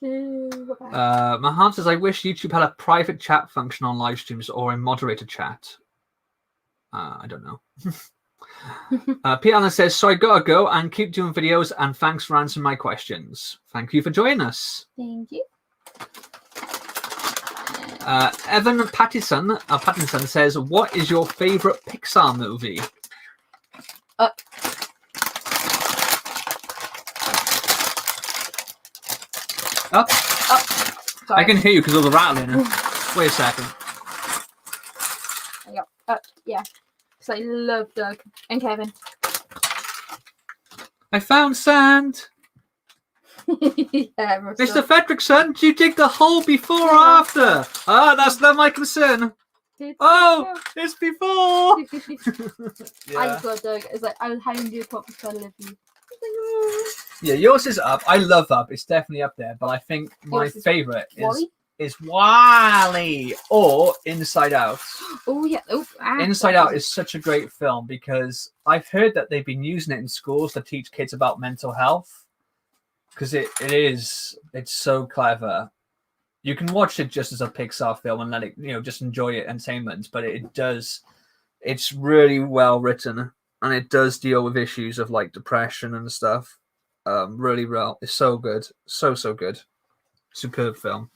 Mahan says, "I wish YouTube had a private chat function on live streams or a moderator chat." I don't know. Peter Allen says, "So I gotta go and keep doing videos, and thanks for answering my questions." Thank you for joining us. Thank you. Evan Pattinson says, "What is your favorite Pixar movie?" Up. Sorry. I can hear you because of the rattling. Wait a second. Yeah. Because I love Doug and Kevin. I found sand. Yeah, Mr. Fredrickson, did you dig the hole before or after? That's not my concern. It's before. Yeah. I just love Doug. It's like, I was having to do a pop because I love you. Yeah, yours is Up. I love Up. It's definitely up there. But I think my favourite is Wall-E or Inside Out. Oh, yeah. Inside Out is such a great film because I've heard that they've been using it in schools to teach kids about mental health. Because it's so clever. You can watch it just as a Pixar film and let it, just enjoy it, entertainment. But it's really well written. And it does deal with issues of like depression and stuff. really well. It's so good. So good. Superb film.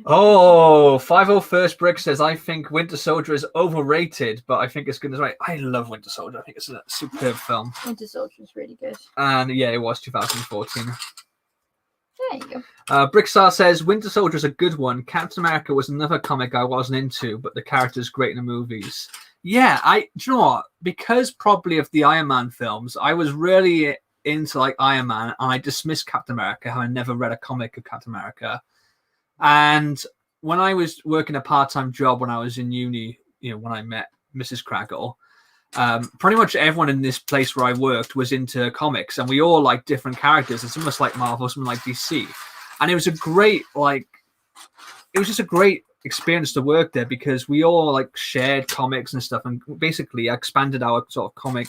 Oh, 501st Brick says, I think Winter Soldier is overrated, but I think it's good as right. I love Winter Soldier. I think it's a superb film. Winter Soldier is really good. And yeah, it was 2014. There you go. Brickstar says, Winter Soldier is a good one. Captain America was another comic I wasn't into, but the character's great in the movies. Yeah, do you know what? Because probably of the Iron Man films, I was really into like Iron Man, and I dismissed Captain America, having never read a comic of Captain America. And when I was working a part-time job when I was in uni, when I met Mrs Kragle, pretty much everyone in this place where I worked was into comics, and we all like different characters. It's almost like Marvel, something like DC, and it was just a great experience to work there because we all like shared comics and stuff, and basically expanded our sort of comic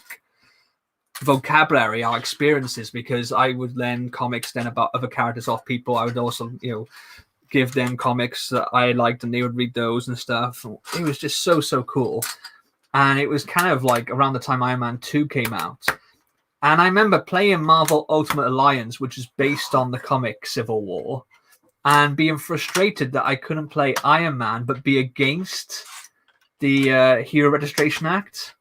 vocabulary, our experiences, because I would learn comics then about other characters off people. I would also, give them comics that I liked, and they would read those and stuff. It was just so cool. And it was kind of like around the time Iron Man 2 came out. And I remember playing Marvel Ultimate Alliance, which is based on the comic Civil War, and being frustrated that I couldn't play Iron Man but be against the Hero Registration Act.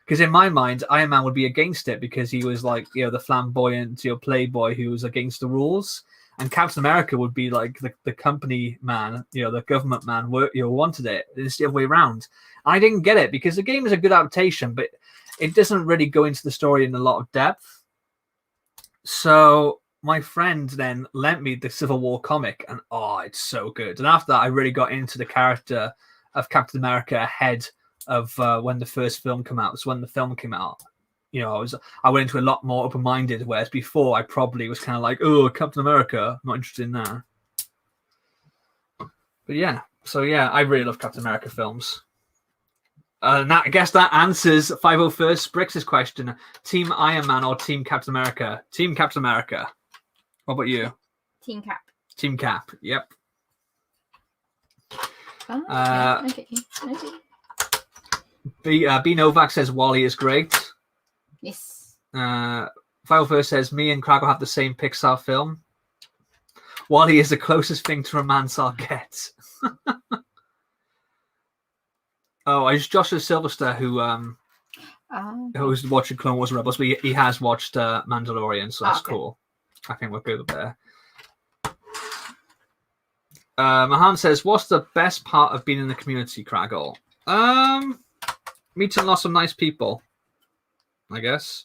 Because in my mind, Iron Man would be against it because he was like, the flamboyant, playboy who was against the rules. And Captain America would be like the company man, the government man, wanted it. It's the other way around. I didn't get it because the game is a good adaptation, but it doesn't really go into the story in a lot of depth. So my friend then lent me the Civil War comic, and it's so good. And after that, I really got into the character of Captain America ahead of when the first film came out. So when the film came out, I went into a lot more open-minded, whereas before I probably was kind of like, oh, Captain America, not interested in that. But yeah, I really love Captain America films. And I guess that answers 501st Bricks' question. Team Iron Man or Team Captain America? Team Captain America. What about you? Team Cap. Team Cap, yep. Okay. B Novak says Wally is great. Yes. 501st says, me and Kragle have the same Pixar film. Wally is the closest thing to romance I'll get. It's Joshua Silverster who's watching Clone Wars Rebels, but he has watched Mandalorian, so that's cool. I think we're good there. Mahan says, what's the best part of being in the community, Kragle? Meeting lots of nice people, I guess.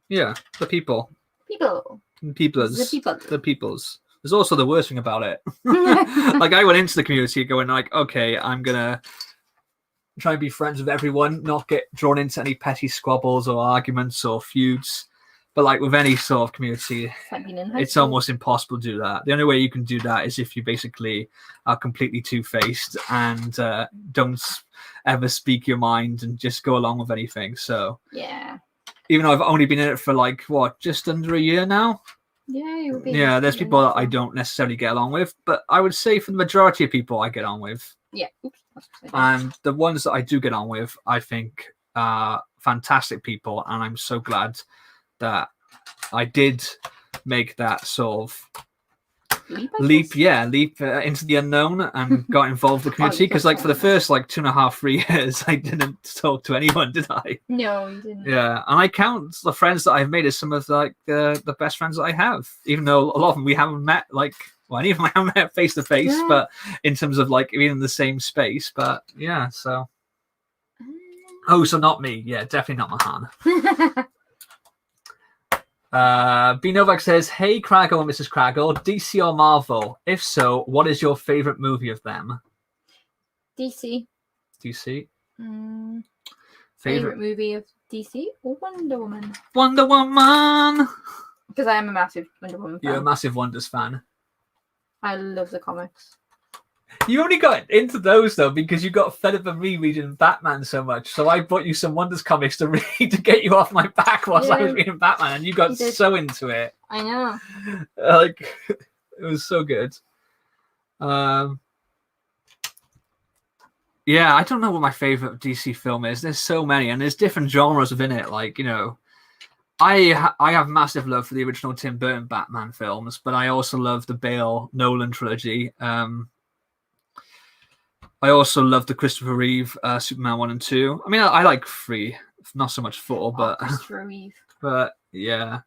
Yeah, the people. The peoples. There's also the worst thing about it. Like, I went into the community going like, okay, I'm going to try and be friends with everyone, not get drawn into any petty squabbles or arguments or feuds. But like with any sort of community, it's almost impossible to do that. The only way you can do that is if you basically are completely two-faced and don't ever speak your mind and just go along with anything. So yeah, even though I've only been in it for like just under a year now. Yeah, there's people that I don't necessarily get along with, but I would say for the majority of people I get on with. Yeah. And the ones that I do get on with, I think are fantastic people, and I'm so glad that I did make that sort of leap into the unknown and got involved with the community. Because like for the first 2.5-3 years, I didn't talk to anyone, did I? No, you didn't. Yeah, and I count the friends that I've made as some of the best friends that I have, even though a lot of them we haven't met any of them I haven't met face to face, but in terms of being in the same space. But yeah, so so not me. Yeah, definitely not Mahan. B Novak says, hey Kragle and Mrs Kragle, DC or Marvel? If so, what is your favorite movie of them? DC. Favorite movie of DC or Wonder Woman? Wonder Woman! Because I am a massive Wonder Woman fan. You're a massive Wonders fan. I love the comics. You only got into those though because you got fed up of me reading Batman so much. So I bought you some Wonders comics to read to get you off my back whilst I was reading Batman, and you got so into it. I know. It was so good. Yeah, I don't know what my favorite DC film is. There's so many, and there's different genres within it. I have massive love for the original Tim Burton Batman films, but I also love the Bale Nolan trilogy. I also love the Christopher Reeve Superman 1 and 2. I mean, I like 3, not so much 4, but Christopher Reeve. But yeah.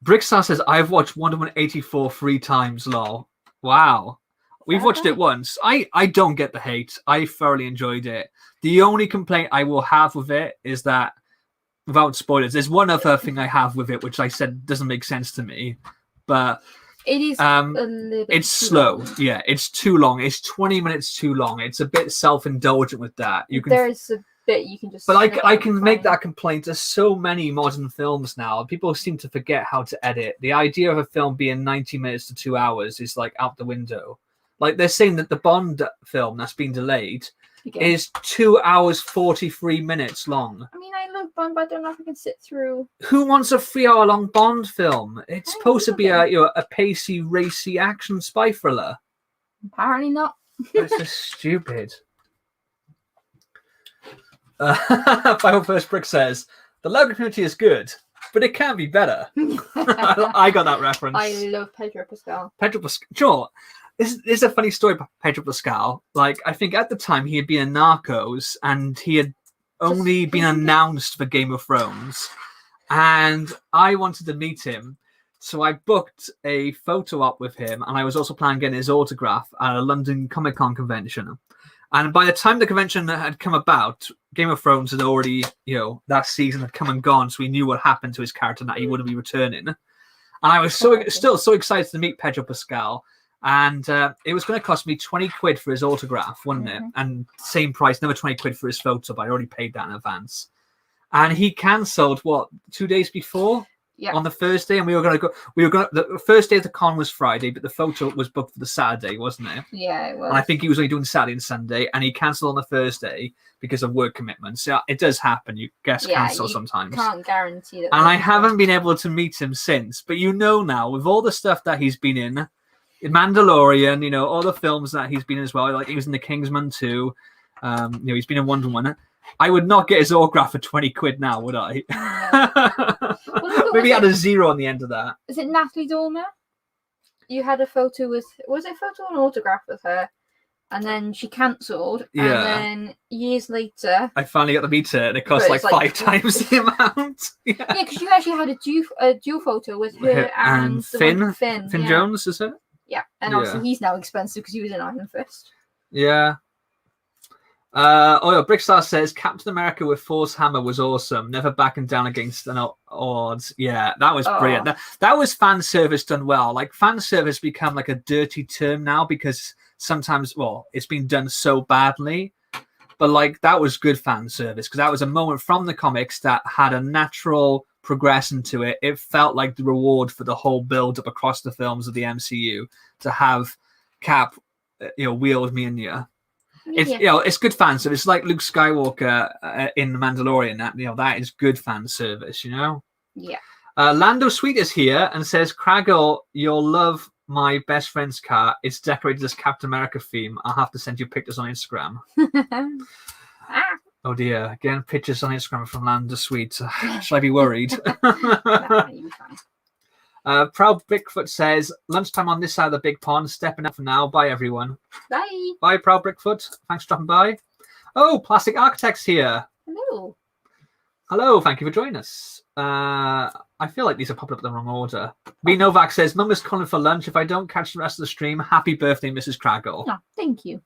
Brickstar says, I've watched Wonder Woman 84 3 times, lol. Wow. We've watched it once. I don't get the hate. I thoroughly enjoyed it. The only complaint I will have with it is that, without spoilers, there's one other thing I have with it, which I said doesn't make sense to me. But it is a little bit it's slow. Long. Yeah, it's too long. It's 20 minutes too long. It's a bit self-indulgent with that. There's a bit you can just... But I can make that complaint. There's so many modern films now. People seem to forget how to edit. The idea of a film being 90 minutes to 2 hours is like out the window. Like they're saying that the Bond film that's been delayed is 2 hours 43 minutes long. I mean, I love Bond, but I don't know if I can sit through. Who wants a 3-hour long Bond film? It's supposed to be a pacey, racy action spy thriller. Apparently not. That's just stupid. Final First Brick says the Lego community is good, but it can be better. I got that reference. I love Pedro Pascal. Pedro Pascal. Sure. This is a funny story about Pedro Pascal. Like, I think at the time he had been in Narcos and he had only been announced for Game of Thrones. And I wanted to meet him. So I booked a photo op with him. And I was also planning on getting his autograph at a London Comic-Con convention. And by the time the convention had come about, Game of Thrones had already, that season had come and gone. So we knew what happened to his character and that he wouldn't be returning. And I was still so excited to meet Pedro Pascal. And it was going to cost me 20 quid for his autograph, wasn't it? And same price, another 20 quid for his photo, but I already paid that in advance. And he cancelled, 2 days before? Yeah. On the Thursday, and we were going to go. The first day of the con was Friday, but the photo was booked for the Saturday, wasn't it? Yeah, it was. And I think he was only doing Saturday and Sunday, and he cancelled on the Thursday because of work commitments. Yeah, it does happen. You cancel sometimes. Can't guarantee that. And I haven't been able to meet him since. But now, with all the stuff that he's been in Mandalorian, all the films that he's been in as well. Like he was in The Kingsman too. He's been in Wonder Woman. I would not get his autograph for 20 quid now, would I? Well, maybe add a 0 on the end of that. Is it Natalie Dormer? You had a photo with... Was it a photo and autograph with her? And then she cancelled. Yeah. And then years later... I finally got to meet her and it cost like 5 times the amount. Yeah, because you actually had a dual photo with her and Finn. Finn Jones, is it? Yeah. And obviously he's now expensive because he was in Iron Fist. Yeah. Brickstar says Captain America with Force Hammer was awesome. Never backing down against an odds. Yeah, that was brilliant. That was fan service done well. Like fan service become like a dirty term now because sometimes, it's been done so badly. But like that was good fan service because that was a moment from the comics that had a natural progression to it. It felt like the reward for the whole build up across the films of the MCU to have Cap, wield Mjolnir. It's good fan service. It's like Luke Skywalker in The Mandalorian. That is good fan service. Yeah. Lando Sweet is here and says, Kragle, you'll love my best friend's car. It's decorated as Captain America theme. I'll have to send you pictures on Instagram. Oh dear, again pictures on Instagram from Lando Sweet. Should I be worried? Nah, you'll be fine. Proud Brickfoot says, lunchtime on this side of the big pond. Stepping up for now. Bye, everyone. Bye. Bye, Proud Brickfoot. Thanks for dropping by. Oh, Plastic Architect's here. Hello. Hello. Thank you for joining us. I feel like these are popping up in the wrong order. B. Novak says, Mum is calling for lunch. If I don't catch the rest of the stream, happy birthday, Mrs. Kragle. Oh, thank you.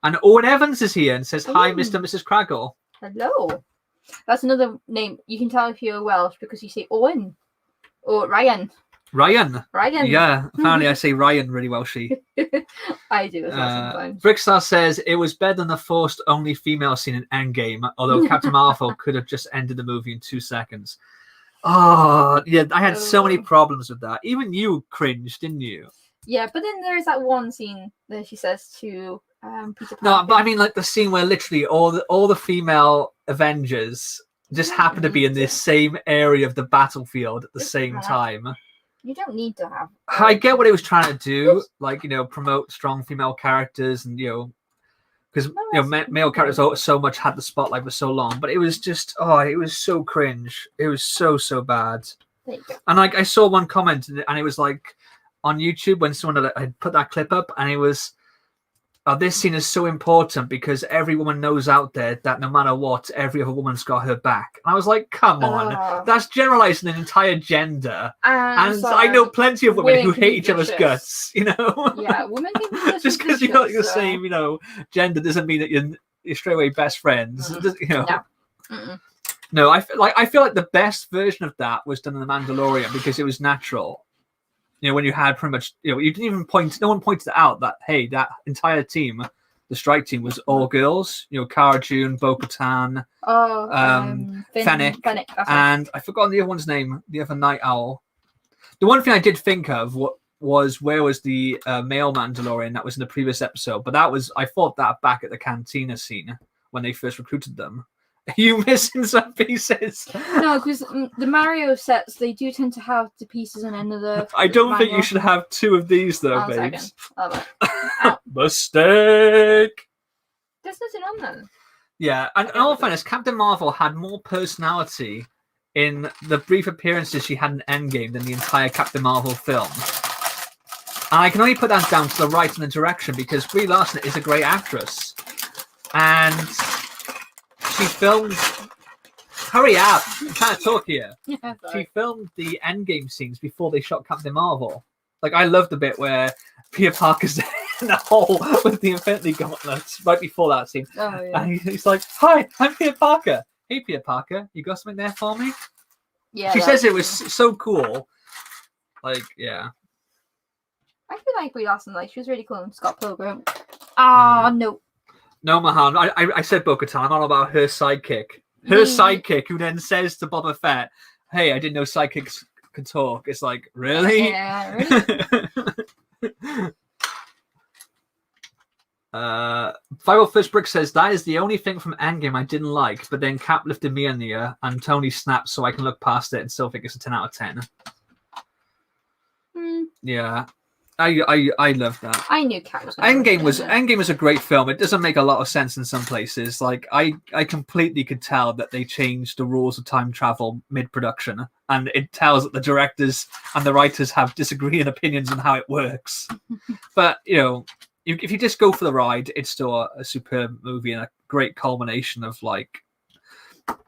And Owen Evans is here and says, hi, Mr. and Mrs. Kragle. Hello. That's another name. You can tell if you're Welsh because you say Owen. Or Ryan. Ryan. Yeah, apparently I say Ryan really well, I do as well sometimes. Brickstar says it was better than the forced only female scene in Endgame, although Captain Marvel could have just ended the movie in 2 seconds. Oh, yeah, I had so many problems with that. Even you cringed, didn't you? Yeah, but then there's that one scene that she says to Peter Parker. No, but I mean like the scene where literally all the female Avengers just happen to be in this same area of the battlefield at the same time. You don't need to have. I get what it was trying to do, like, promote strong female characters and, because male characters so much had the spotlight for so long, but it was just it was so cringe. It was so bad. There you go. And like I saw one comment, and it was like on YouTube when someone had put that clip up, and it was, this scene is so important because every woman knows out there that no matter what, every other woman's got her back. And I was like, come on, that's generalizing an entire gender. And I know plenty of women who hate each other's guts, you know? Yeah, women can be just because you're the same, gender doesn't mean that you're straight away best friends. You know? No. No, I feel like the best version of that was done in The Mandalorian because it was natural. When you had pretty much, you didn't even no one pointed out that, hey, that entire team, the strike team, was all girls. Cara June, Bo-Katan, Fennec, and I forgot the other one's name, the other Night Owl. The one thing I did think of was where was the male Mandalorian that was in the previous episode, but I thought that back at the cantina scene when they first recruited them. Are you missing some pieces? No, because the Mario sets, they do tend to have the pieces in another. I don't think you should have two of these, though, babes. Mistake! There's nothing on them. Yeah, and in all fairness, Captain Marvel had more personality in the brief appearances she had in Endgame than the entire Captain Marvel film. And I can only put that down to the writing and the direction because Brie Larson is a great actress. And she filmed... Hurry up! I'm trying to talk here. Yeah, she filmed the Endgame scenes before they shot Captain Marvel. Like, I loved the bit where Peter Parker's in the hole with the Infinity Gauntlets right before that scene. Oh, yeah. And he's like, "Hi, I'm Peter Parker. Hey, Peter Parker, you got something there for me?" Yeah. She says it was so cool. Like, yeah. I feel like Brie Larson, she was really cool in Scott Pilgrim. No. No, Mahan. I said Bo-Katan. I'm all about her sidekick. Her sidekick, who then says to Boba Fett, "Hey, I didn't know sidekicks could talk." It's like, really? Yeah, really? 501st Brick says, "That is the only thing from Endgame I didn't like, but then Cap lifted me in the ear and Tony snapped so I can look past it and still think it's a 10 out of 10. Yeah. I love that. I knew Cap was Endgame was a great film. It doesn't make a lot of sense in some places. Like I completely could tell that they changed the rules of time travel mid-production, and it tells that the directors and the writers have disagreeing opinions on how it works. But if you just go for the ride, it's still a superb movie and a great culmination of a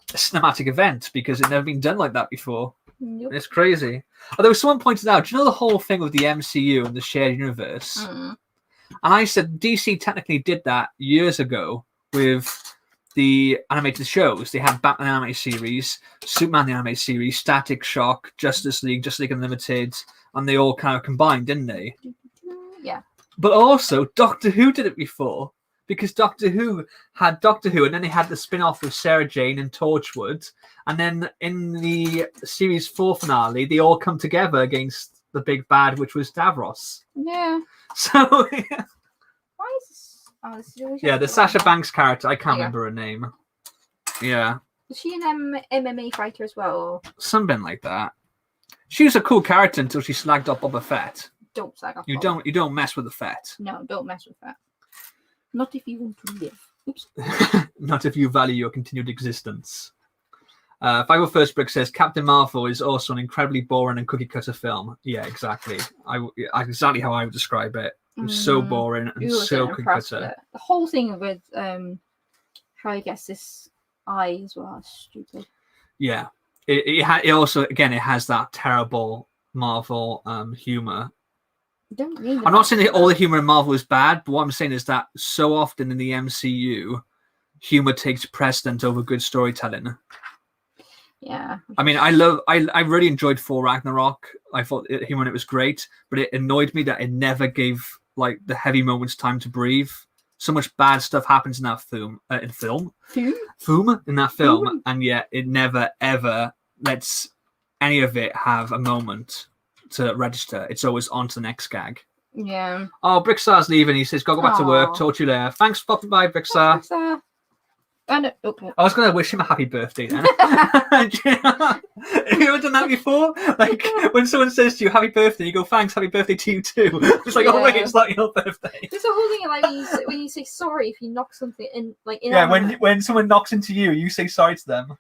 cinematic event because it's never been done like that before. Nope. It's crazy. Although someone pointed out, do you know the whole thing with the MCU and the shared universe? And I said DC technically did that years ago with the animated shows. They had Batman animated series, Superman the animated series, Static Shock, Justice League Unlimited, and they all kind of combined, didn't they? Yeah. But also, Doctor Who did it before. Because Doctor Who had Doctor Who, and then they had the spin-off with Sarah Jane and Torchwood. And then in the series 4 finale, they all come together against the big bad, which was Davros. Yeah. So, yeah. Why is this? The Sasha Banks character, I can't remember her name. Yeah. Is she an MMA fighter as well? Or? Something like that. She was a cool character until she slagged up Boba Fett. Don't slag up. You don't mess with the Fett. No, don't mess with that. Not if you want to live. Oops. Not if you value your continued existence. 501st Brick says, Captain Marvel is also an incredibly boring and cookie-cutter film. Yeah, exactly. Exactly how I would describe it. It was so boring and so cookie-cutter. The whole thing with how I guess this eye as well is stupid. Yeah. It also, again, it has that terrible Marvel humour. I'm not saying that all the humor in Marvel is bad, but what I'm saying is that so often in the MCU, humor takes precedent over good storytelling. Yeah. I mean, I really enjoyed Thor Ragnarok. I thought the humor in it was great, but it annoyed me that it never gave the heavy moments time to breathe. So much bad stuff happens in that film, and yet it never ever lets any of it have a moment to register. It's always on to the next gag. Yeah. Oh, Brickstar's leaving. He says, go back to work. Talk to you later. Thanks for popping by, Brickstar. Oh, no. Okay. I was going to wish him a happy birthday then. Have you ever done that before? Like, when someone says to you, happy birthday, you go, thanks, happy birthday to you too. It's like, oh wait, it's not your birthday. There's a whole thing like when you say sorry if you knock something in, like in. Yeah, when someone knocks into you, you say sorry to them.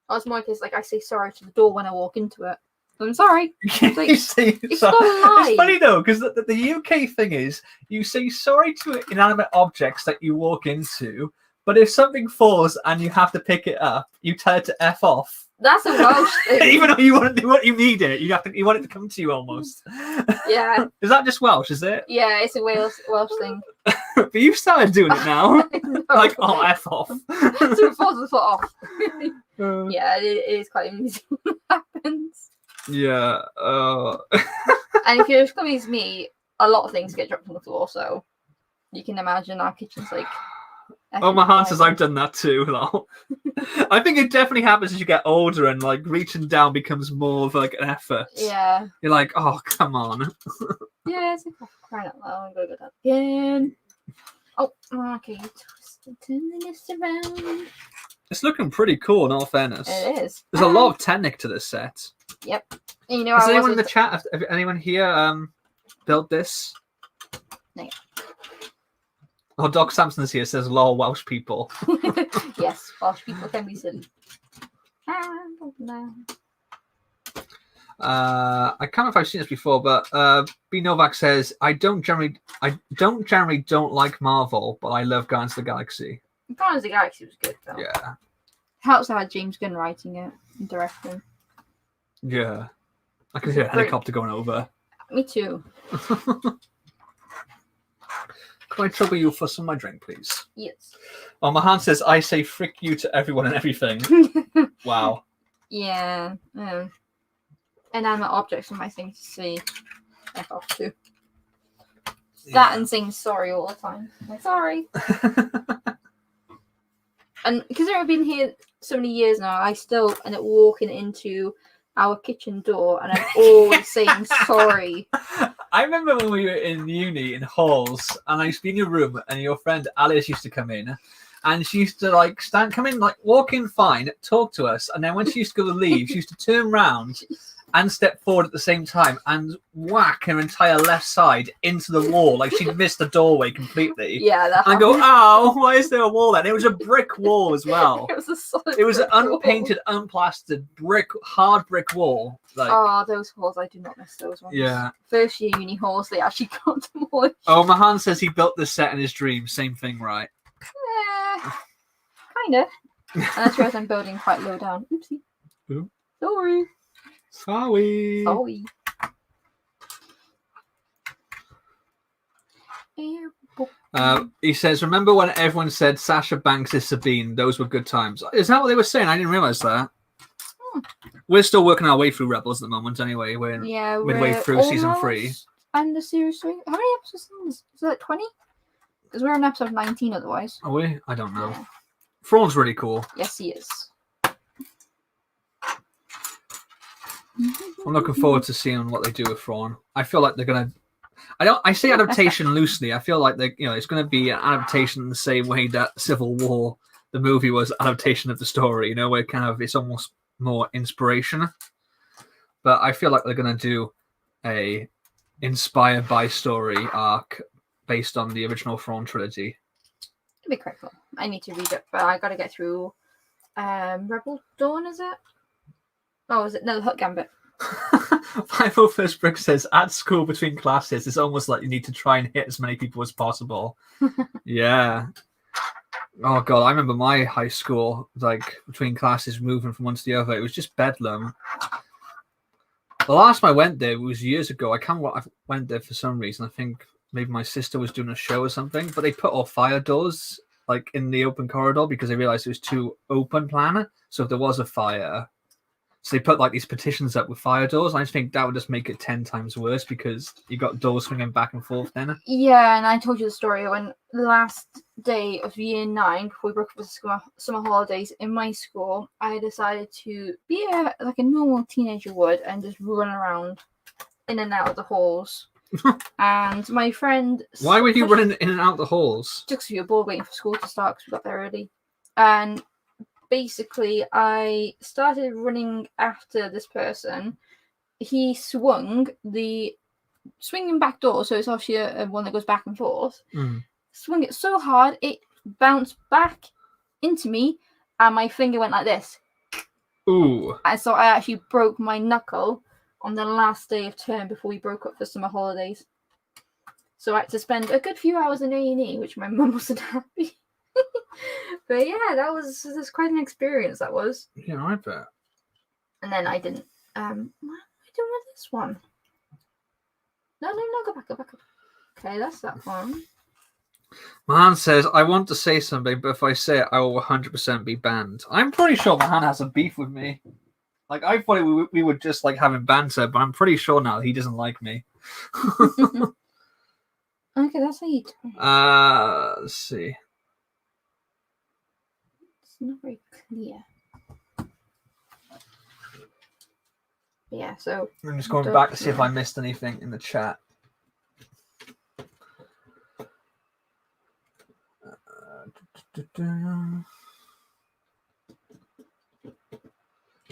Oh, it's more case like I say sorry to the door when I walk into it. I'm sorry. Like, you say it's sorry. not a lie. It's funny though, because the UK thing is, you say sorry to inanimate objects that you walk into, but if something falls and you have to pick it up, you tell it to F off. That's a Welsh thing. Even though you need it, you want it to come to you almost. Yeah. Is that just Welsh? Is it? Yeah, it's a Welsh thing. But you've started doing it now. No. Like, oh, F off. So it falls the foot off. Yeah, it is quite amusing when that happens. Yeah. And if you're as clumsy as me, a lot of things get dropped on the floor, so you can imagine our kitchen's like. Oh, my hand says I've done that too. Lol. I think it definitely happens as you get older and like reaching down becomes more of like an effort. Yeah. You're like, oh, come on. Yeah, it's like crying out loud. I'm gonna go down again. Oh, okay. Turn this around. It's looking pretty cool, in all fairness. It is. There's a lot of technic to this set. Yep. And you know, Has anyone in the chat, have anyone here built this? No. Oh, Doc Sampson's here, says lol Welsh people. Yes, Welsh people can be silly. I can't know if I've seen this before, but B Novak says I don't generally don't like Marvel, but I love Guardians of the Galaxy. Guardians of the Galaxy was good though. Yeah. Helps to have James Gunn writing it and directing. Yeah. I can hear a helicopter going over. Me too. Can I trouble you for some of my drink, please? Yes. Oh, Mahan says I say frick you to everyone and everything. Wow. Yeah. Inanimate objects are my thing to say F off to. Yeah. That and saying sorry all the time. I'm like, sorry. And because I've been here so many years now, I still end up walking into our kitchen door and I'm always saying sorry. I remember when we were in uni in halls and I used to be in your room and your friend Alice used to come in and she used to like come in, like walk in fine, talk to us, and then when she used to go to leave, she used to turn round and step forward at the same time and whack her entire left side into the wall, like she'd missed the doorway completely. Yeah, that and I go, oh, why is there a wall then? It was a brick wall as well. It was a solid. It was an brick unpainted, unplastered hard brick wall. Like, oh, those halls, I do not miss those ones. yeah. First year uni halls, they actually got demolished. Oh, Mahan says he built this set in his dream. Same thing, right? Kinda. And I suppose I'm building quite low down. Oopsie. Ooh. Sorry. Sorry. He says, remember when everyone said Sasha Banks is Sabine? Those were good times. Is that what they were saying? I didn't realise that. We're still working our way through Rebels at the moment anyway. We're midway through season 3. And the series 3. How many episodes is that? 20? Because we're on episode 19 otherwise. Are we? I don't know. Yeah. Thrawn's really cool. Yes, he is. I'm looking forward to seeing what they do with Thrawn. I feel like they're gonna. I say adaptation loosely. I feel like it's going to be an adaptation in the same way that Civil War, the movie, was adaptation of the story. Where it's almost more inspiration. But I feel like they're going to do a inspired by story arc based on the original Thrawn trilogy. It'd be quite cool. I need to read it, but I got to get through Rebel Dawn. Is it? Oh, is it? No, the Hutt Gambit. 501st Brick says, at school between classes, it's almost like you need to try and hit as many people as possible. Yeah. Oh, God, I remember my high school, like, between classes moving from one to the other. It was just bedlam. The last time I went there was years ago. I went there for some reason. I think maybe my sister was doing a show or something, but they put all fire doors, like, in the open corridor because they realized it was too open plan. So if there was a fire... So they put like these petitions up with fire doors. I just think that would just make it 10 times worse because you got doors swinging back and forth then. Yeah, and I told you the story when the last day of year 9, before we broke up for summer holidays in my school, I decided to be like a normal teenager would and just run around in and out of the halls. And my friend... Why were you running in and out the halls? Just because we were bored waiting for school to start because we got there early. And basically, I started running after this person. He swung the swinging back door, so it's obviously a one that goes back and forth. Swung it so hard, it bounced back into me, and my finger went like this. Ooh. And so I actually broke my knuckle on the last day of term before we broke up for summer holidays. So I had to spend a good few hours in A&E, which my mum wasn't happy. But yeah, that was quite an experience, that was. Yeah, I bet. And then I didn't. What am I doing with this one? No, go back. Okay, that's that one. Mahan says, I want to say something, but if I say it, I will 100% be banned. I'm pretty sure Mahan has a beef with me. Like, I thought we would just, like, having banter, but I'm pretty sure now he doesn't like me. Okay, that's how you do it. Let's see. It's not very clear. But yeah, so... I'm just going back to see if I missed anything in the chat.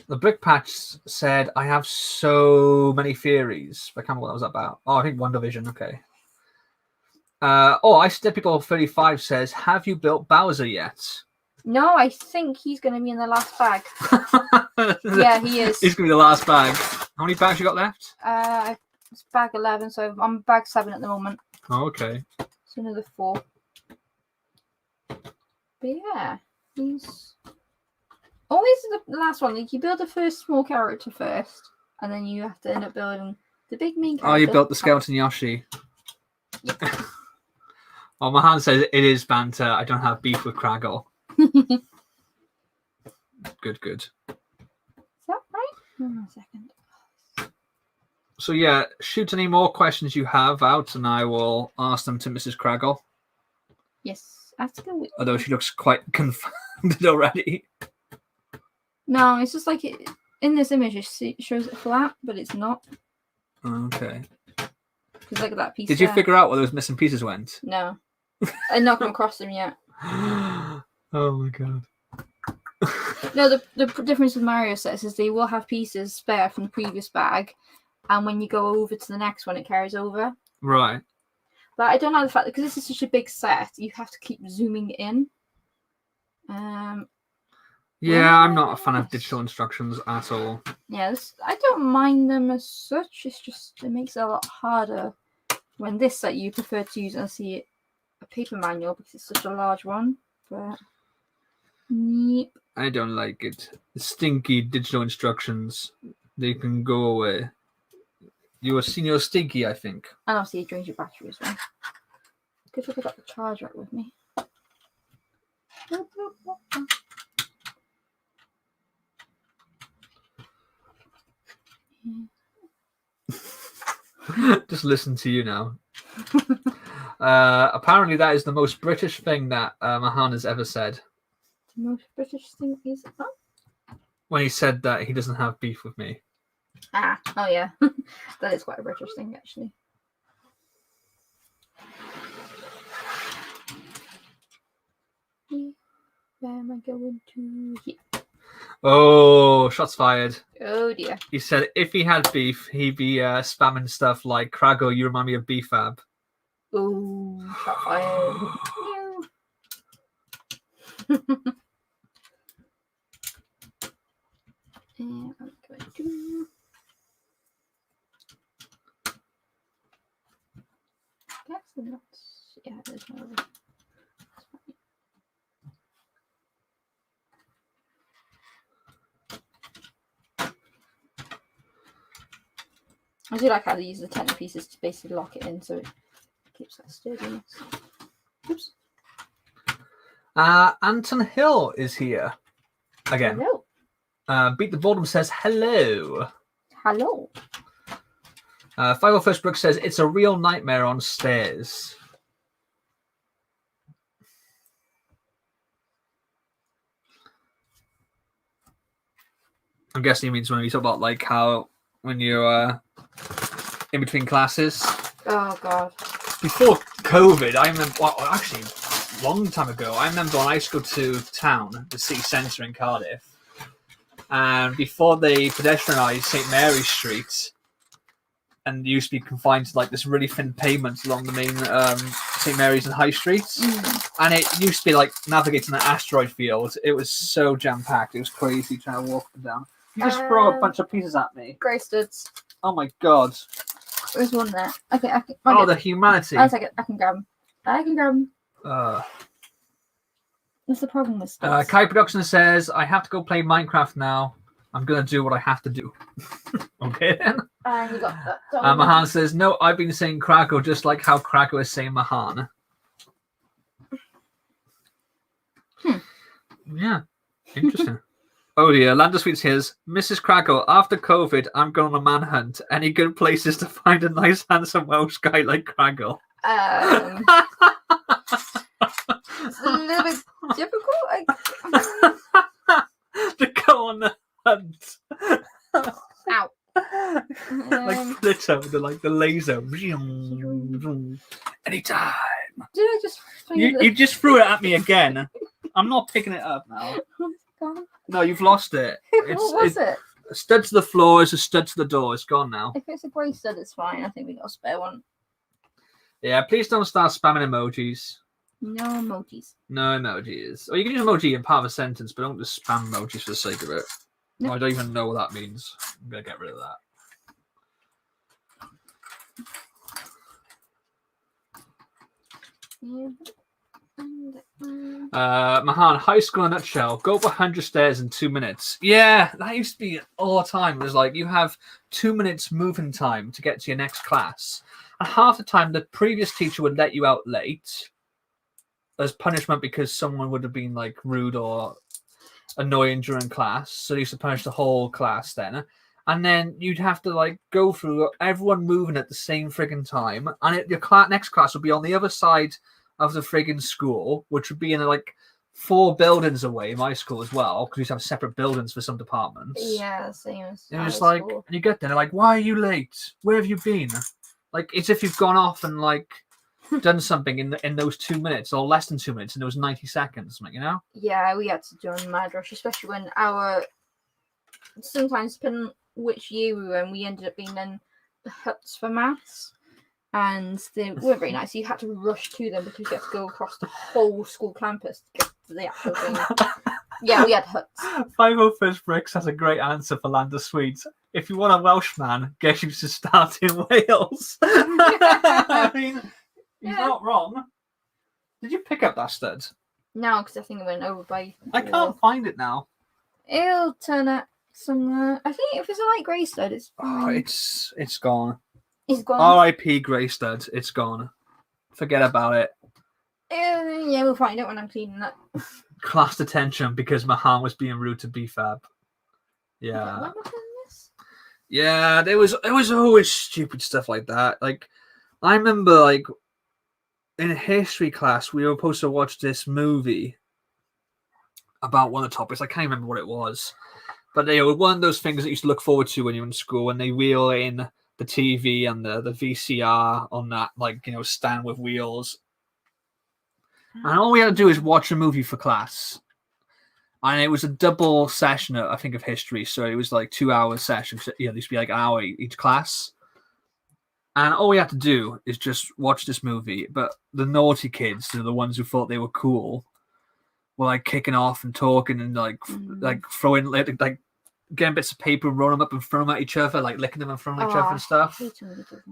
The Brick Patch said, I have so many theories. I can't remember what that was about. Oh, I think WandaVision, okay. I Step People 35 says, have you built Bowser yet? No, I think he's going to be in the last bag. Yeah, he is. He's going to be the last bag. How many bags you got left? It's bag 11, so I'm bag 7 at the moment. Oh, okay. So another 4. But yeah, he's always the last one. Like, you build the first small character first, and then you have to end up building the big main character. Oh, you built the skeleton Yoshi. Yep. Oh, Mahan says it is banter. I don't have beef with Kragle. Good. Is that right? Hold on a second. So yeah, shoot any more questions you have out, and I will ask them to Mrs. Kragle. Yes, ask her. Although she looks quite confounded already. No, it's just like in this image it shows it flat, but it's not. Okay. Because look at that piece. Did you figure out where those missing pieces went? No, I've not come across them yet. Oh my god. No, the difference with Mario sets is they will have pieces spare from the previous bag, and when you go over to the next one, it carries over. Right. But I don't like the fact that because this is such a big set, you have to keep zooming in. Yeah, I'm not a fan of digital instructions at all. Yeah, I don't mind them as such. It's just it makes it a lot harder when this set you prefer to use and see a paper manual because it's such a large one. But yep. I don't like it. The stinky digital instructions. They can go away. You are senior stinky, I think. And obviously it drains your battery as well. Good look, I got the charger with me. Just listen to you now. Apparently that is the most British thing that Mahan has ever said. The most British thing is when he said that he doesn't have beef with me. Oh yeah. That is quite a British thing, actually. Where am I going to? Here. Oh, shots fired. Oh dear. He said if he had beef, he'd be spamming stuff like, Kragle, you remind me of Beefab. Oh, shot fired. And I'm going to... That's the nuts. Yeah, there's no other. I do like how they use the tender pieces to basically lock it in so it keeps that sturdiness. Oops. Anton Hill is here again. Hello. Beat the Boredom says hello. Hello. 501st Brooks says it's a real nightmare on stairs. I'm guessing he means when we talk about like how when you're in between classes. Oh god. Before COVID, I remember. Well, actually, long time ago. I remember when I used to go to town, the city centre in Cardiff, and before they pedestrianised St Mary's Street, and used to be confined to like this really thin pavement along the main St Mary's and High Streets, and it used to be like navigating an asteroid field. It was so jam packed. It was crazy trying to walk them down. You just throw a bunch of pieces at me. Grey studs. Oh my god. There's one there. Okay, I can. Oh, the humanity. I'll take it. I can grab them. I can grab them. What's the problem with studs? Kai Production says, I have to go play Minecraft now. I'm going to do what I have to do. Okay, then. You got that. Mahan says, no, I've been saying Kragle just like how Kragle is saying Mahan. Yeah, interesting. Oh dear, Landa Sweets here's Mrs. Kragle, after COVID, I'm going on a manhunt. Any good places to find a nice, handsome Welsh guy like Kragle? It's a little bit difficult. To go on the hunt. Ow. Like Pluto, the laser. Anytime. Did I just? You just threw it at me again. I'm not picking it up now. Gone. No, you've lost it. What was it? A stud to the floor is a stud to the door. It's gone now. If it's a grey stud, it's fine. I think we got a spare one. Yeah, please don't start spamming emojis. No emojis. No emojis. Or you can use emoji in part of a sentence, but don't just spam emojis for the sake of it. No. I don't even know what that means. I'm going to get rid of that. Mahan, high school in a nutshell. Go up 100 stairs in 2 minutes. Yeah, that used to be all the time. It was like you have 2 minutes moving time to get to your next class. And half the time, the previous teacher would let you out late as punishment because someone would have been like rude or annoying during class. So they used to punish the whole class then. And then you'd have to like go through everyone moving at the same friggin' time. And your next class would be on the other side of the friggin' school, which would be in like 4 buildings away, my school as well, because we used to have separate buildings for some departments. Yeah, same as. And it's like, and you get there, they're like, why are you late? Where have you been? Like, it's if you've gone off and like done something in those 2 minutes or less than 2 minutes in those 90 seconds, like, you know? Yeah, we had to join Mad Rush, especially when sometimes depending which year we were in, we ended up being in the huts for maths. And they weren't very nice. You had to rush to them because you had to go across the whole school campus to get to the actual thing. Yeah, we had huts. 501st Bricks has a great answer for Land of Swedes. If you want a Welshman, guess you should start in Wales. I mean, he's not wrong. Did you pick up that stud? No, because I think it went over by. I can't find it now. It'll turn up somewhere. I think if it's a light grey stud, it's fine. Oh, it's gone. It's gone. R.I.P. Grey Stud. It's gone. Forget about it. Yeah, we'll find it when I'm cleaning up. Class detention because Mahan was being rude to BFAB. Yeah. Yeah, there was always stupid stuff like that. Like, I remember, like, in history class, we were supposed to watch this movie about one of the topics. I can't remember what it was. But they were one of those things that you used to look forward to when you were in school, when they wheel in the TV and the VCR on that, like, you know, stand with wheels. And all we had to do is watch a movie for class. And it was a double session, I think, of history. So it was like 2 hour sessions. You know, there used to be like an hour each class. And all we had to do is just watch this movie. But the naughty kids, the ones who thought they were cool, were like kicking off and talking and like throwing like getting bits of paper and rolling them up and throwing them at each other, like licking them and throwing them at each other and stuff.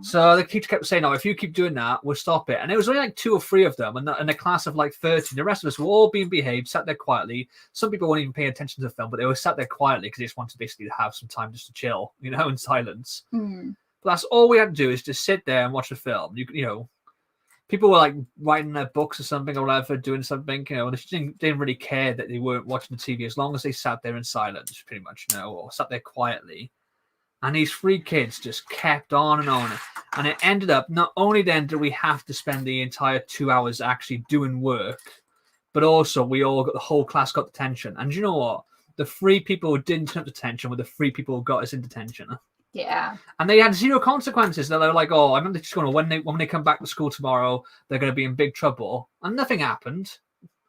So the teacher kept saying, "No, if you keep doing that, we'll stop it." And it was only like 2 or 3 of them, and in a class of like 13. The rest of us were all being behaved, sat there quietly. Some people weren't even paying attention to the film, but they were sat there quietly because they just wanted basically to have some time just to chill, you know, in silence. But that's all we had to do is just sit there and watch the film. You know, people were like writing their books or something or whatever, doing something, you know, and they didn't really care that they weren't watching the TV as long as they sat there in silence, pretty much, you know, or sat there quietly. And these 3 kids just kept on. And it ended up, not only then did we have to spend the entire 2 hours actually doing work, but also the whole class got detention. And you know what? The 3 people who didn't turn up detention were the 3 people who got us in detention. Yeah. And they had zero consequences. They were like, oh, I'm just going to, when they come back to school tomorrow, they're going to be in big trouble. And nothing happened.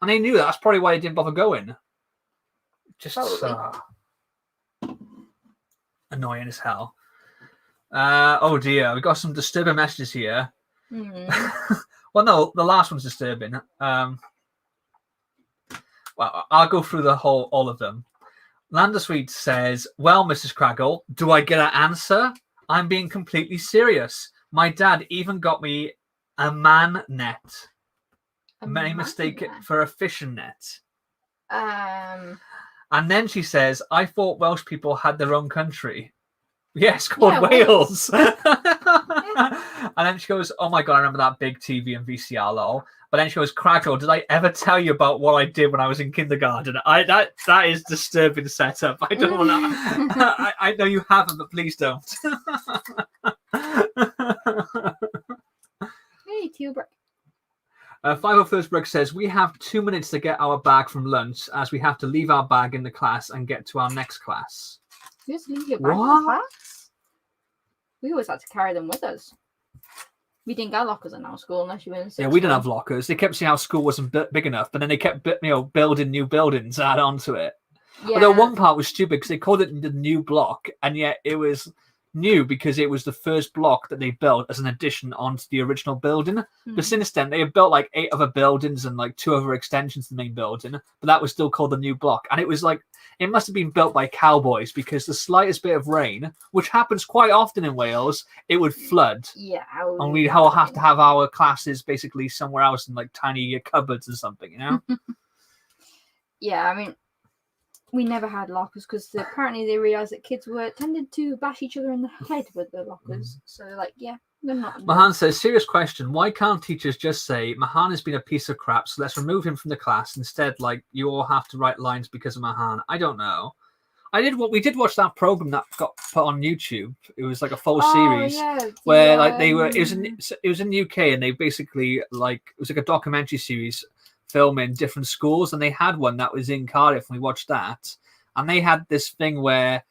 And they knew that. That's probably why they didn't bother going. Just annoying as hell. Oh dear, we got some disturbing messages here. Well, no, the last one's disturbing. Well, I'll go through all of them. Landersweet says, well, Mrs. Kragle, do I get an answer? I'm being completely serious. My dad even got me a man net. Many mistake it for a fishing net. And then she says, I thought Welsh people had their own country. Yes, called Wales. And then she goes, oh my God, I remember that big TV and VCR, lol. But then she goes, Kragle, did I ever tell you about what I did when I was in kindergarten? That is disturbing setup. I don't want to. I know you haven't, but please don't. Hey, Tilbrook. 501st Brooke says, we have 2 minutes to get our bag from lunch as we have to leave our bag in the class and get to our next class. You just leave your bag in the class? We always had to carry them with us. We didn't get lockers in our school unless you were in sixth. Yeah, we didn't have lockers. They kept saying our school wasn't big enough, but then they kept building new buildings to add on to it. Yeah. Although one part was stupid because they called it the new block, and yet it was new because it was the first block that they built as an addition onto the original building. But since then, they had built like 8 other buildings and like 2 other extensions to the main building, but that was still called the new block. And it was like, it must have been built by cowboys because the slightest bit of rain, which happens quite often in Wales, it would flood. Yeah. And we'd have to have our classes basically somewhere else in like tiny cupboards or something, you know? Yeah, I mean, we never had lockers because apparently they realised that kids tended to bash each other in the head with the lockers. So they're like, yeah, they're not. Mahan says, serious question. Why can't teachers just say, Mahan has been a piece of crap, so let's remove him from the class? Instead, like, you all have to write lines because of Mahan. I don't know. We did watch that program that got put on YouTube. It was like a full series where like they were. It was in the UK, and they basically like it was like a documentary series filming different schools, and they had one that was in Cardiff, and we watched that. And they had this thing where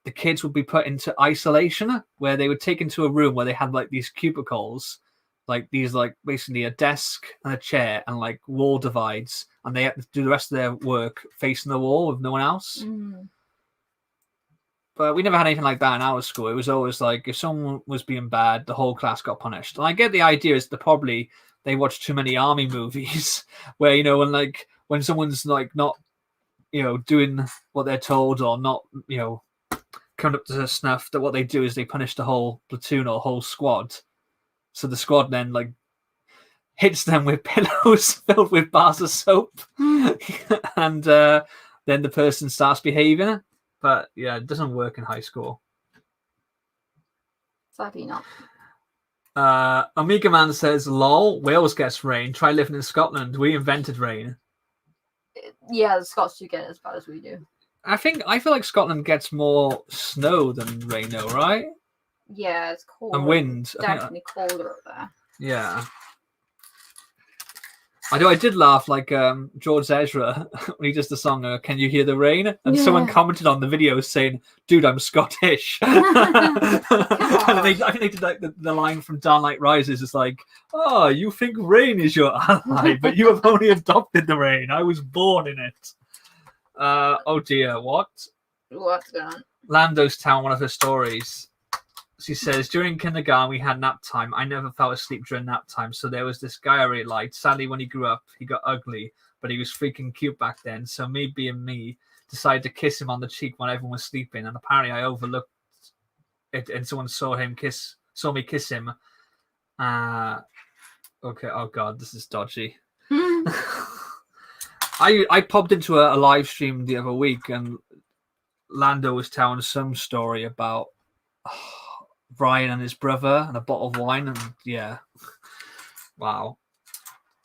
the kids would be put into isolation, where they would take into a room where they had like these cubicles, like these like basically a desk and a chair and like wall divides, and they had to do the rest of their work facing the wall with no one else. But we never had anything like that in our school. It was always like if someone was being bad, the whole class got punished. And I get the idea is that they watch too many army movies where, you know, when someone's like not, you know, doing what they're told or not, you know, coming up to snuff, that what they do is they punish the whole platoon or whole squad. So the squad then like hits them with pillows filled with bars of soap. And then the person starts behaving. But yeah, it doesn't work in high school. Sadly not. Omega Man says, lol, Wales gets rain. Try living in Scotland. We invented rain. Yeah, the Scots do get it as bad as we do. I feel like Scotland gets more snow than rain though, right? Yeah, it's colder. And wind. It's definitely colder up there. Yeah. I did laugh like George Ezra when he does the song Can You Hear the Rain? And someone commented on the video saying, dude, I'm Scottish. And I think they did like the line from Dark Knight Rises is like, oh, you think rain is your ally, but you have only adopted the rain. I was born in it. Oh dear, what? What's going on? Lando's telling one of her stories. She says, during kindergarten, we had nap time. I never fell asleep during nap time. So there was this guy I really liked. Sadly, when he grew up, he got ugly, but he was freaking cute back then. So me being me, decided to kiss him on the cheek when everyone was sleeping. And apparently I overlooked it and someone saw me kiss him. Okay. Oh God, this is dodgy. I popped into a live stream the other week and Lando was telling some story about Brian and his brother and a bottle of wine, and yeah, wow.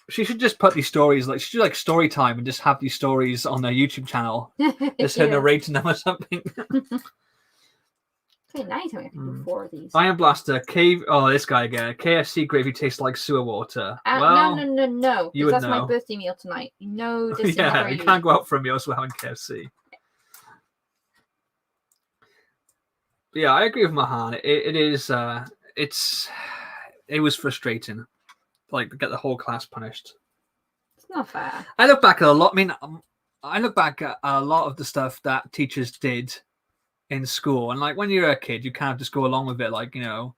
She should just put these stories she should do like story time and just have these stories on their YouTube channel, just her narrating them or something. Okay, now you tell me I can do 4 of these. Iron Blaster, this guy again. KFC gravy tastes like sewer water. No. You would that's know. My birthday meal tonight. No, this yeah, you can't go out for a meal, so we're having KFC. Yeah, I agree with Mahan. It is. It was frustrating, like to get the whole class punished. It's not fair. I look back at a lot. I mean, I look back at a lot of the stuff that teachers did in school, and like when you're a kid, you kind of just go along with it, like But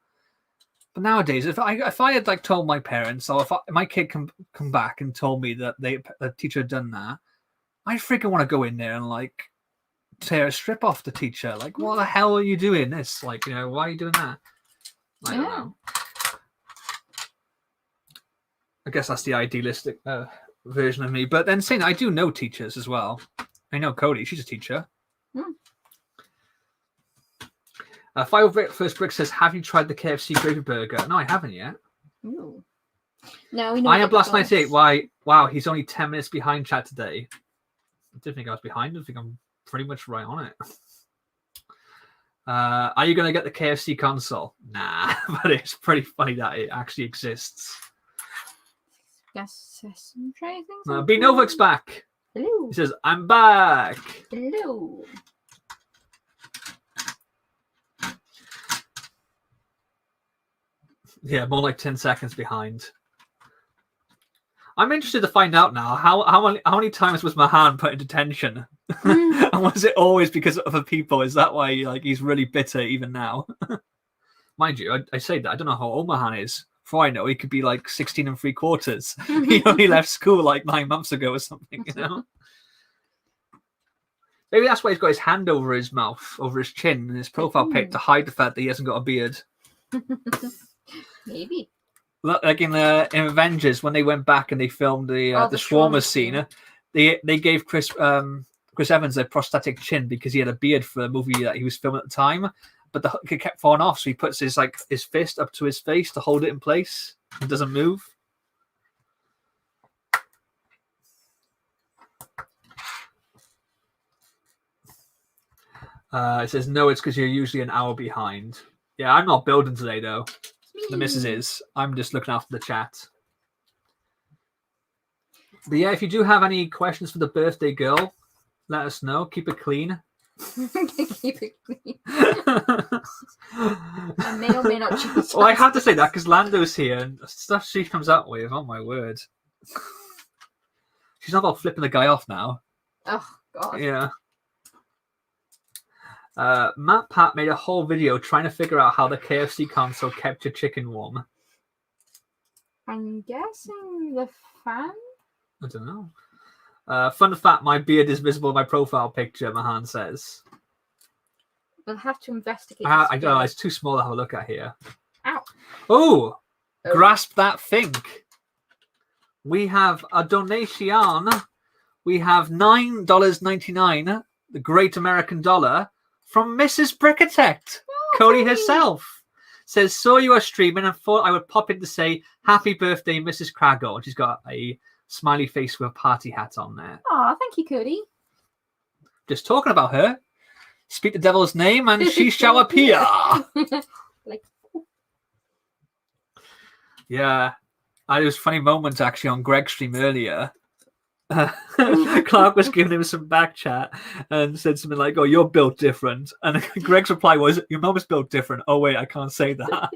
nowadays, if I had like told my parents, or if my kid come back and told me that the teacher had done that, I freaking want to go in there and like tear a strip off the teacher. Like, what the hell are you doing this? Like, why are you doing that? I don't know. I guess that's the idealistic version of me. But then saying that, I do know teachers as well. I know Cody, she's a teacher. First Brick says, have you tried the KFC gravy burger? No, I haven't yet. Ooh. No, we know. I am Blast 98. Why? Wow, he's only 10 minutes behind chat today. I didn't think I was behind. I think I'm pretty much right on it. Are you going to get the KFC console? Nah, but it's pretty funny that it actually exists. Yes, some try things. B Novak's back. Hello. He says, I'm back. Hello. Yeah, more like 10 seconds behind. I'm interested to find out now how many times was Mahan put into detention, and was it always because of other people? Is that why he's really bitter even now? Mind you, I say that I don't know how old Mahan is. For I know, he could be like 16 3/4. He only left school like 9 months ago or something. Maybe that's why he's got his hand over his mouth, over his chin, and his profile pic to hide the fact that he hasn't got a beard. Maybe. Like in Avengers, when they went back and they filmed the shawarma scene, they gave Chris Evans a prosthetic chin because he had a beard for the movie that he was filming at the time, but it kept falling off, so he puts his fist up to his face to hold it in place. It doesn't move. It says no, it's because you're usually an hour behind. Yeah, I'm not building today though. The missus is. I'm just looking after the chat. But yeah, if you do have any questions for the birthday girl, let us know. Keep it clean. Keep it clean. I may or may not choose. Well, I have to say that because Lando's here and stuff she comes out with. Oh my word. She's not about flipping the guy off now. Oh god. Yeah. Matt Pat made a whole video trying to figure out how the KFC console kept your chicken warm. I'm guessing the fan? I don't know. Fun fact, my beard is visible in my profile picture, Mahan says. We'll have to investigate. I don't know, it's too small to have a look at here. Ow. Oh! Grasp that think. We have a donation. We have $9.99, the great American dollar, from Mrs. Brickatect, Cody herself. Says, saw you are streaming and thought I would pop in to say happy birthday, Mrs. Kragle. And she's got a smiley face with a party hat on there. Oh, thank you, Cody. Just talking about her. Speak the devil's name and she shall appear. Yeah. There was a funny moment actually on Greg's stream earlier. Clark was giving him some back chat and said something like, oh, you're built different. And Greg's reply was, your mum is built different. Oh, wait, I can't say that.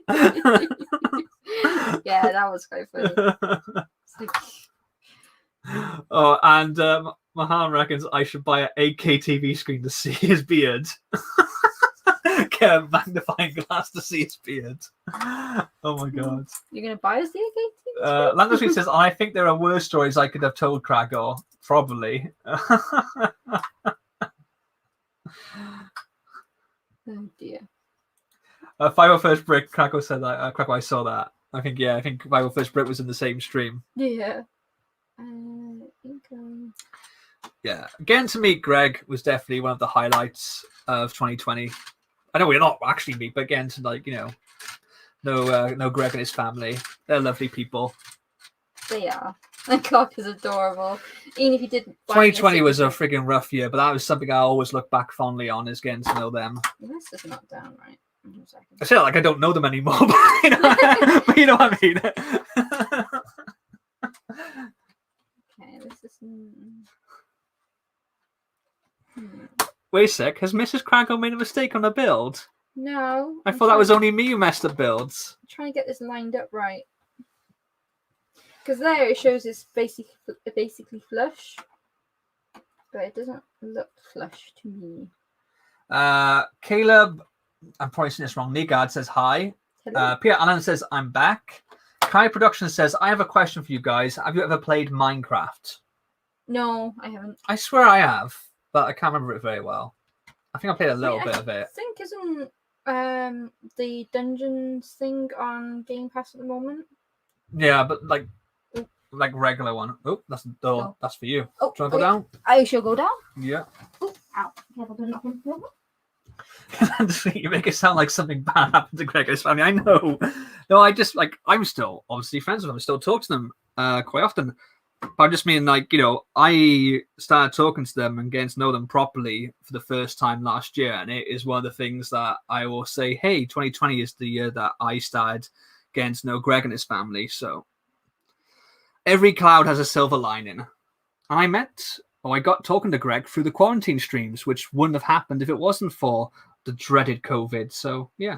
Yeah, that was quite funny. Oh, and Mahan reckons I should buy an 8K TV screen to see his beard. Get a magnifying glass to see his beard. Oh my god. You're going to buy us the 8K TV? Lando Sweet says, I think there are worse stories I could have told Kragle. Probably. Oh dear. 501st Brick, Kragle said that. Kragle, I saw that. I think 501st Brick was in the same stream. Yeah. Yeah. Getting to meet Greg was definitely one of the highlights of 2020. I know we're not actually meet, but getting to know Greg and his family. They're lovely people. They are. And Clark is adorable. Even if you didn't. 2020 was a friggin' rough year, but that was something I always look back fondly on, is getting to know them. This is not down right. I feel like I don't know them anymore, but you know what I mean. Okay, this is. Wait a sec, has Mrs. Kragle made a mistake on the build? No. I thought that was only me who messed up builds. I'm trying to get this lined up right. Because there it shows it's basically flush. But it doesn't look flush to me. Caleb, I'm probably saying this wrong. Nigard says hi. Hello? Peter Allen says, I'm back. Kai Productions says, I have a question for you guys. Have you ever played Minecraft? No, I haven't. I swear I have, but I can't remember it very well. I think I played a little bit of it. I think isn't the dungeons thing on Game Pass at the moment? Yeah, but like regular one. Oh, that's the door. Oh. That's for you. Oh, Do you want to go down? I shall go down. Yeah. Oh, ow. Careful, do not hit me. You make it sound like something bad happened to Gregor's family. I know. No, I just I'm still obviously friends with them. I still talk to them quite often. But I just mean I started talking to them and getting to know them properly for the first time last year, and it is one of the things that I will say. Hey, 2020 is the year that I started getting to know Greg and his family. So every cloud has a silver lining. I got talking to Greg through the quarantine streams, which wouldn't have happened if it wasn't for the dreaded COVID. So yeah.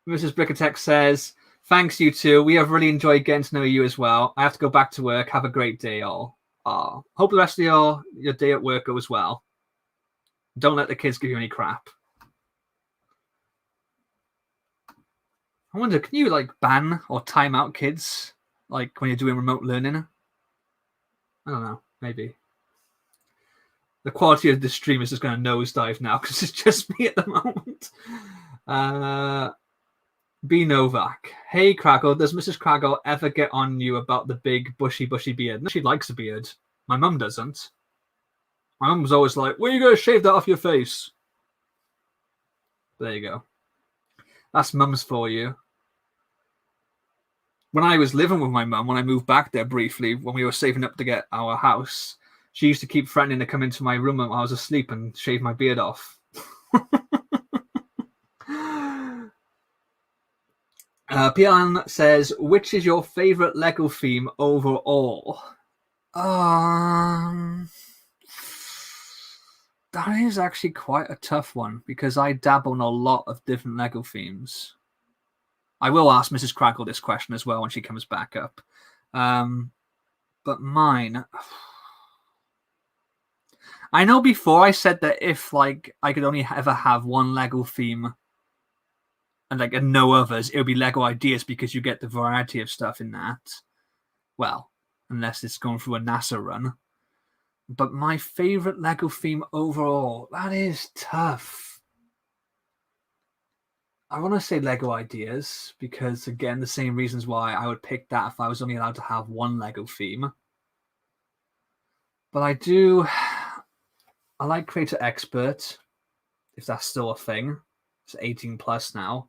Mrs. Brickatex says, thanks you two. We have really enjoyed getting to know you as well. I have to go back to work. Have a great day all. Hope the rest of your day at work goes well. Don't let the kids give you any crap. I wonder, can you ban or time out kids when you're doing remote learning? I don't know, maybe. The quality of the stream is just going to nosedive now because it's just me at the moment. B Novak. Hey Kragle, does Mrs. Kragle ever get on you about the big bushy beard? No, she likes a beard. My mum doesn't. My mum was always like, when are you going to shave that off your face? There you go. That's mums for you. When I was living with my mum, when I moved back there briefly, when we were saving up to get our house, she used to keep threatening to come into my room when I was asleep and shave my beard off. Pian says, which is your favourite Lego theme overall? That is actually quite a tough one because I dabble in a lot of different Lego themes. I will ask Mrs. Kragle this question as well when she comes back up. But mine... I know before I said that if I could only ever have one Lego theme and no others, it would be Lego Ideas because you get the variety of stuff in that. Well, unless it's going through a NASA run. But my favourite Lego theme overall, that is tough. I want to say Lego Ideas because, again, the same reasons why I would pick that if I was only allowed to have one Lego theme. But I like Creator Expert, if that's still a thing. It's 18 plus now.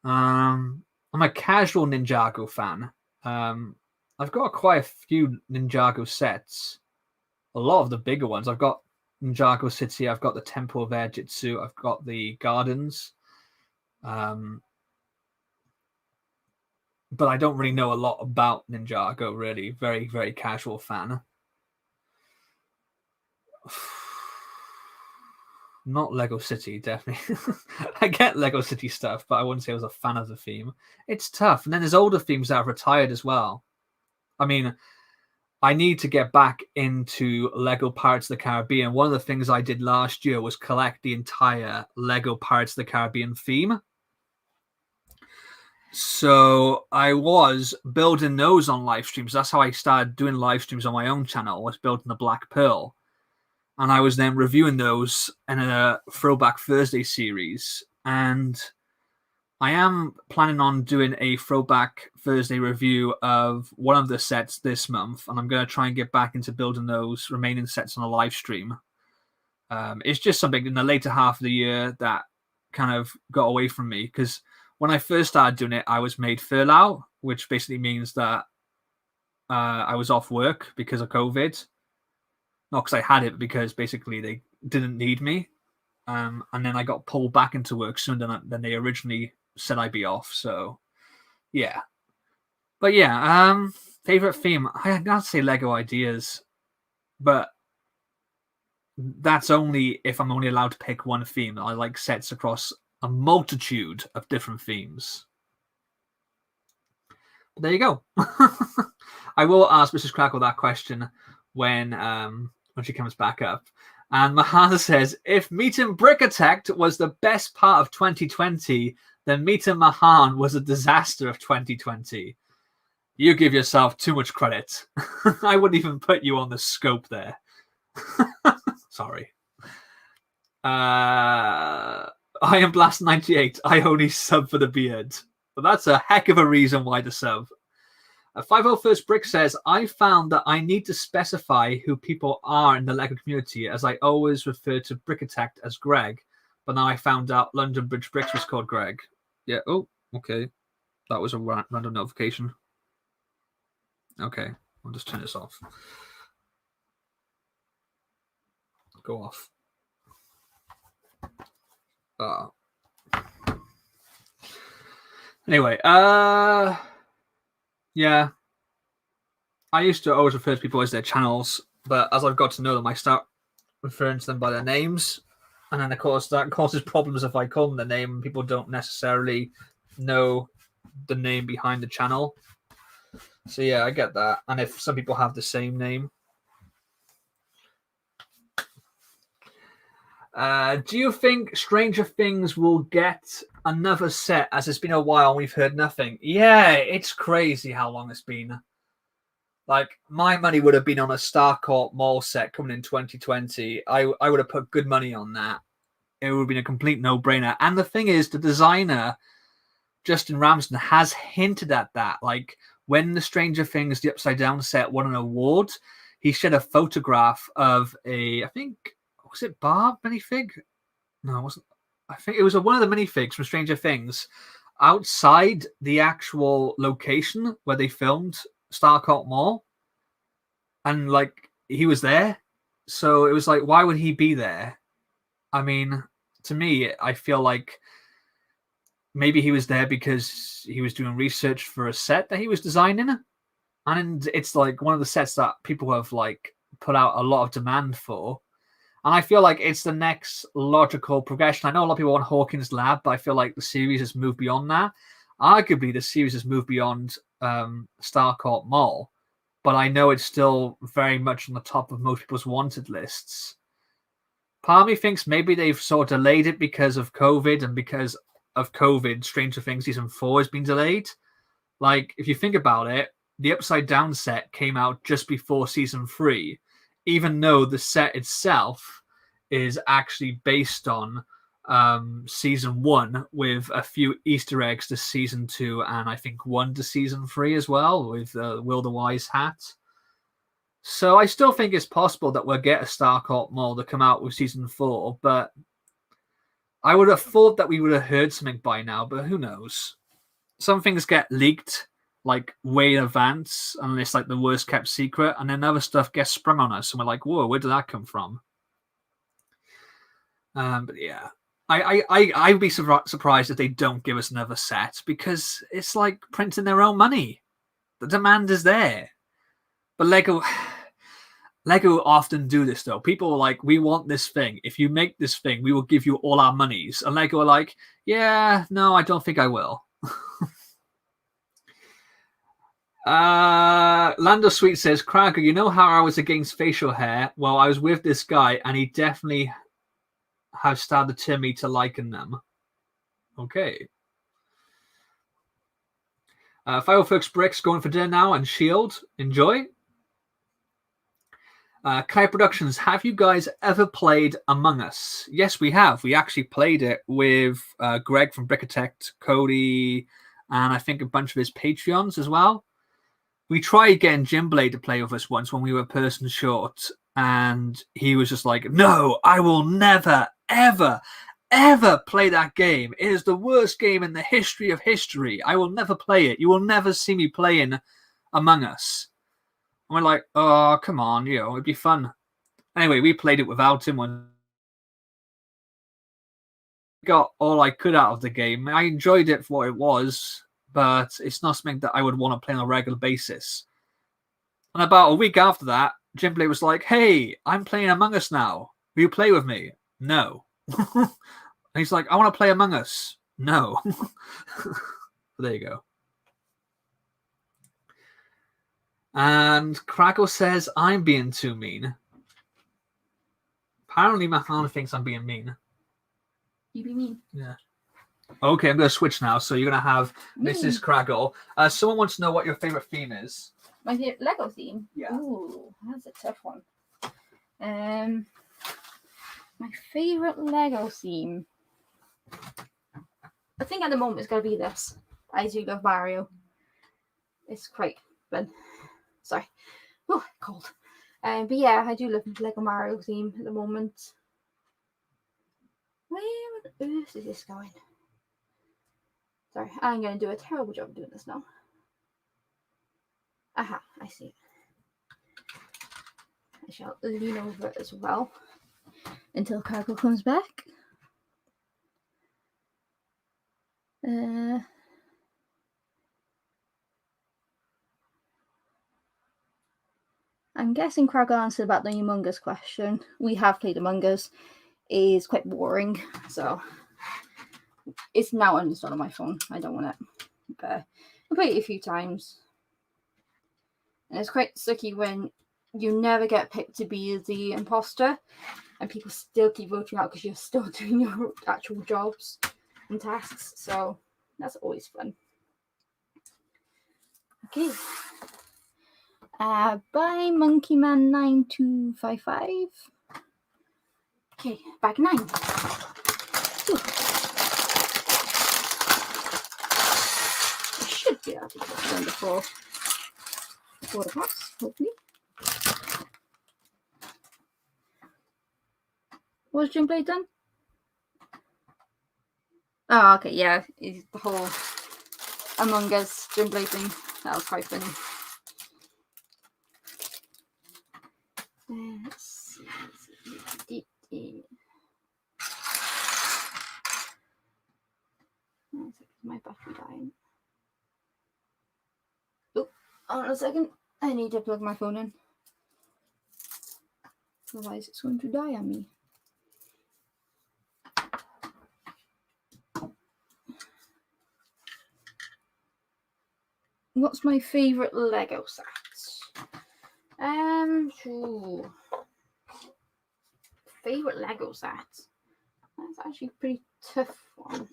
I'm a casual Ninjago fan. I've got quite a few Ninjago sets. A lot of the bigger ones. I've got Ninjago City. I've got the Temple of Air Jitsu. I've got the Gardens. But I don't really know a lot about Ninjago, really. Very, very casual fan. Not Lego City, definitely. I get Lego City stuff, but I wouldn't say I was a fan of the theme. It's tough. And then there's older themes that have retired as well. I mean, I need to get back into Lego Pirates of the Caribbean. One of the things I did last year was collect the entire Lego Pirates of the Caribbean theme. So I was building those on live streams. That's how I started doing live streams on my own channel. I was building the Black Pearl. And I was then reviewing those in a Throwback Thursday series. And I am planning on doing a Throwback Thursday review of one of the sets this month. And I'm going to try and get back into building those remaining sets on a live stream. It's just something in the later half of the year that kind of got away from me. Because when I first started doing it, I was made furlough, which basically means that I was off work because of COVID. Not because I had it, but because basically they didn't need me. And then I got pulled back into work sooner than they originally said I'd be off. So, yeah. But yeah, favorite theme, I gotta say Lego Ideas. but that's only if I'm only allowed to pick one theme. I like sets across a multitude of different themes. But there you go. I will ask Mrs. Kragle that question when she comes back up. And Mahana says, if meeting Brick Attack was the best part of 2020, then meeting Mahan was a disaster of 2020. You give yourself too much credit. I wouldn't even put you on the scope there. Sorry. I am Blast 98. I only sub for the beard. But that's a heck of a reason why to sub. 501st Brick says, I found that I need to specify who people are in the LEGO community, as I always refer to Brick Attack as Greg, but now I found out London Bridge Bricks was called Greg. Yeah, oh, okay. That was a random notification. Okay, I'll just turn this off. Go off. Anyway, yeah. I used to always refer to people as their channels, but as I've got to know them, I start referring to them by their names. And then, of course, that causes problems if I call them the name and people don't necessarily know the name behind the channel. So, yeah, I get that. And if some people have the same name. Do you think Stranger Things will get another set, as it's been a while and we've heard nothing? Yeah, it's crazy how long it's been. Like, my money would have been on a Starcourt Mall set coming in 2020. I would have put good money on that. It would have been a complete no-brainer. And the thing is, the designer, Justin Ramsden, has hinted at that. Like, when the Stranger Things, the Upside Down set won an award, he shared a photograph of I think, was it Barb minifig? No, it wasn't. I think it was one of the minifigs from Stranger Things outside the actual location where they filmed Starcourt Mall. And, like, he was there. So it was like, why would he be there? I mean, to me, I feel like maybe he was there because he was doing research for a set that he was designing. And it's, like, one of the sets that people have, like, put out a lot of demand for. And I feel like it's the next logical progression. I know a lot of people want Hawkins Lab, but I feel like the series has moved beyond that. Arguably, the series has moved beyond Starcourt Mall, but I know it's still very much on the top of most people's wanted lists. Part of me thinks maybe they've sort of delayed it because of COVID, and because of COVID, Stranger Things Season 4 has been delayed. Like, if you think about it, the Upside Down set came out just before Season 3, even though the set itself is actually based on Season 1 with a few Easter eggs to Season 2 and I think 1 to Season 3 as well with Will the Wise hat. So I still think it's possible that we'll get a Starcourt Mall to come out with Season 4, but I would have thought that we would have heard something by now, but who knows? Some things get leaked like way in advance, and it's like the worst kept secret, and then other stuff gets sprung on us, and we're like, whoa, where did that come from? But yeah, I'd be surprised if they don't give us another set, because it's like printing their own money. The demand is there. But Lego often do this though. People are like, we want this thing. If you make this thing, we will give you all our monies. And Lego are like, yeah, no, I don't think I will. Lando Sweet says, Kragle, you know how I was against facial hair? Well, I was with this guy and he definitely has started to turn me to liking them. Okay. Firefox Bricks going for dinner now, and Shield. Enjoy. Kai Productions, have you guys ever played Among Us? Yes, we have. We actually played it with Greg from Brickatect, Cody, and I think a bunch of his Patreons as well. We tried getting Jim Blade to play with us once when we were a person short, and he was just like, no, I will never, ever, ever play that game. It is the worst game in the history of history. I will never play it. You will never see me playing Among Us. And we're like, oh, come on, it'd be fun. Anyway, we played it without him. When got all I could out of the game. I enjoyed it for what it was, but it's not something that I would want to play on a regular basis. And about a week after that, Jimbley was like, "Hey, I'm playing Among Us now. Will you play with me?" No. And he's like, "I want to play Among Us." No. There you go. And Kragle says, "I'm being too mean." Apparently, Mahana thinks I'm being mean. You be mean. Yeah. Okay, I'm going to switch now. So you're going to have Mrs. Kragle. Someone wants to know what your favorite theme is. My favorite Lego theme? Yeah. Ooh, that's a tough one. My favorite Lego theme. I think at the moment it's going to be this. I do love Mario. It's quite fun. Sorry. Oh, cold. But yeah, I do love the Lego Mario theme at the moment. Where on earth is this going? Sorry, I'm going to do a terrible job doing this now. Aha, I see it. I shall lean over it as well until Kragle comes back. I'm guessing Kragle answered about the Among Us question. We have played Among Us. It is quite boring, so it's now uninstalled on my phone. I don't want it. But I played it a few times. And it's quite sucky when you never get picked to be the imposter and people still keep voting out because you're still doing your actual jobs and tasks. So that's always fun. Okay. Bye, Monkey Man 9255. Okay, bag 9. Ooh. I should be able to get this done before the class, hopefully. Was Jim Blade done? Oh, okay, yeah. It's the whole Among Us Jim Blade thing. That was quite funny. Let's see. My battery dying. Oh, hold on a second. I need to plug my phone in. Otherwise it's going to die on me. What's my favourite Lego set? Favourite Lego set? That's actually a pretty tough one.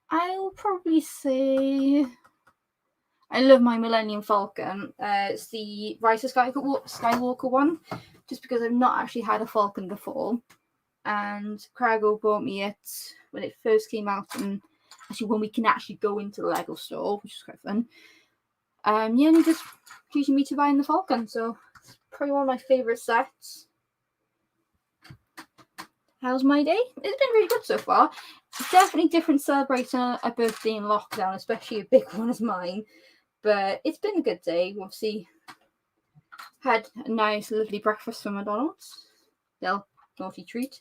I'll probably say I love my Millennium Falcon. It's the Rise of Skywalker one, just because I've not actually had a Falcon before. And Kragle bought me it when it first came out, and actually when we can actually go into the Lego store, which is quite fun. Yeah, and he just teaching me to buy in the Falcon, so it's probably one of my favourite sets. How's my day? It's been really good so far. It's definitely different celebrating a birthday in lockdown, especially a big one as mine. But it's been a good day. Obviously, had a nice, lovely breakfast from McDonald's. Still, naughty treat.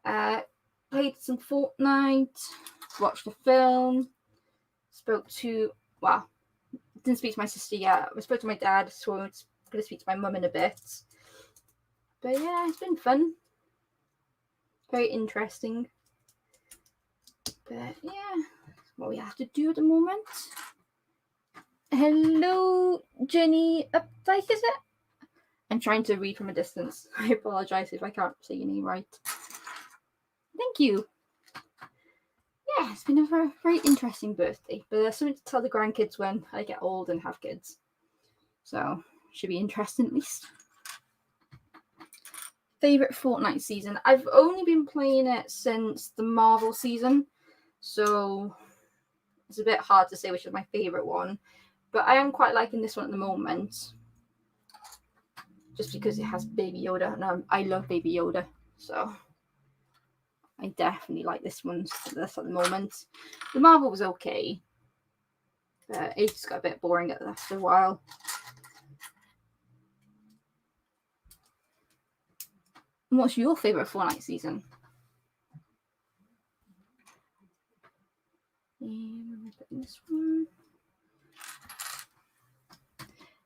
Played some Fortnite, watched a film, didn't speak to my sister yet. I spoke to my dad, so I'm going to speak to my mum in a bit. But yeah, it's been fun. Very interesting. But yeah, that's what we have to do at the moment. Hello, Jenny Updike, is it? I'm trying to read from a distance. I apologise if I can't say your name right. Thank you. Yeah, it's been a very, very interesting birthday. But there's something to tell the grandkids when I get old and have kids. So, should be interesting at least. Favourite Fortnite season? I've only been playing it since the Marvel season. So, it's a bit hard to say which is my favourite one. But I am quite liking this one at the moment. Just because it has Baby Yoda. And I love Baby Yoda. So, I definitely like this one at the moment. The Marvel was okay. But it just got a bit boring after a while. And what's your favourite Fortnite season? And this one.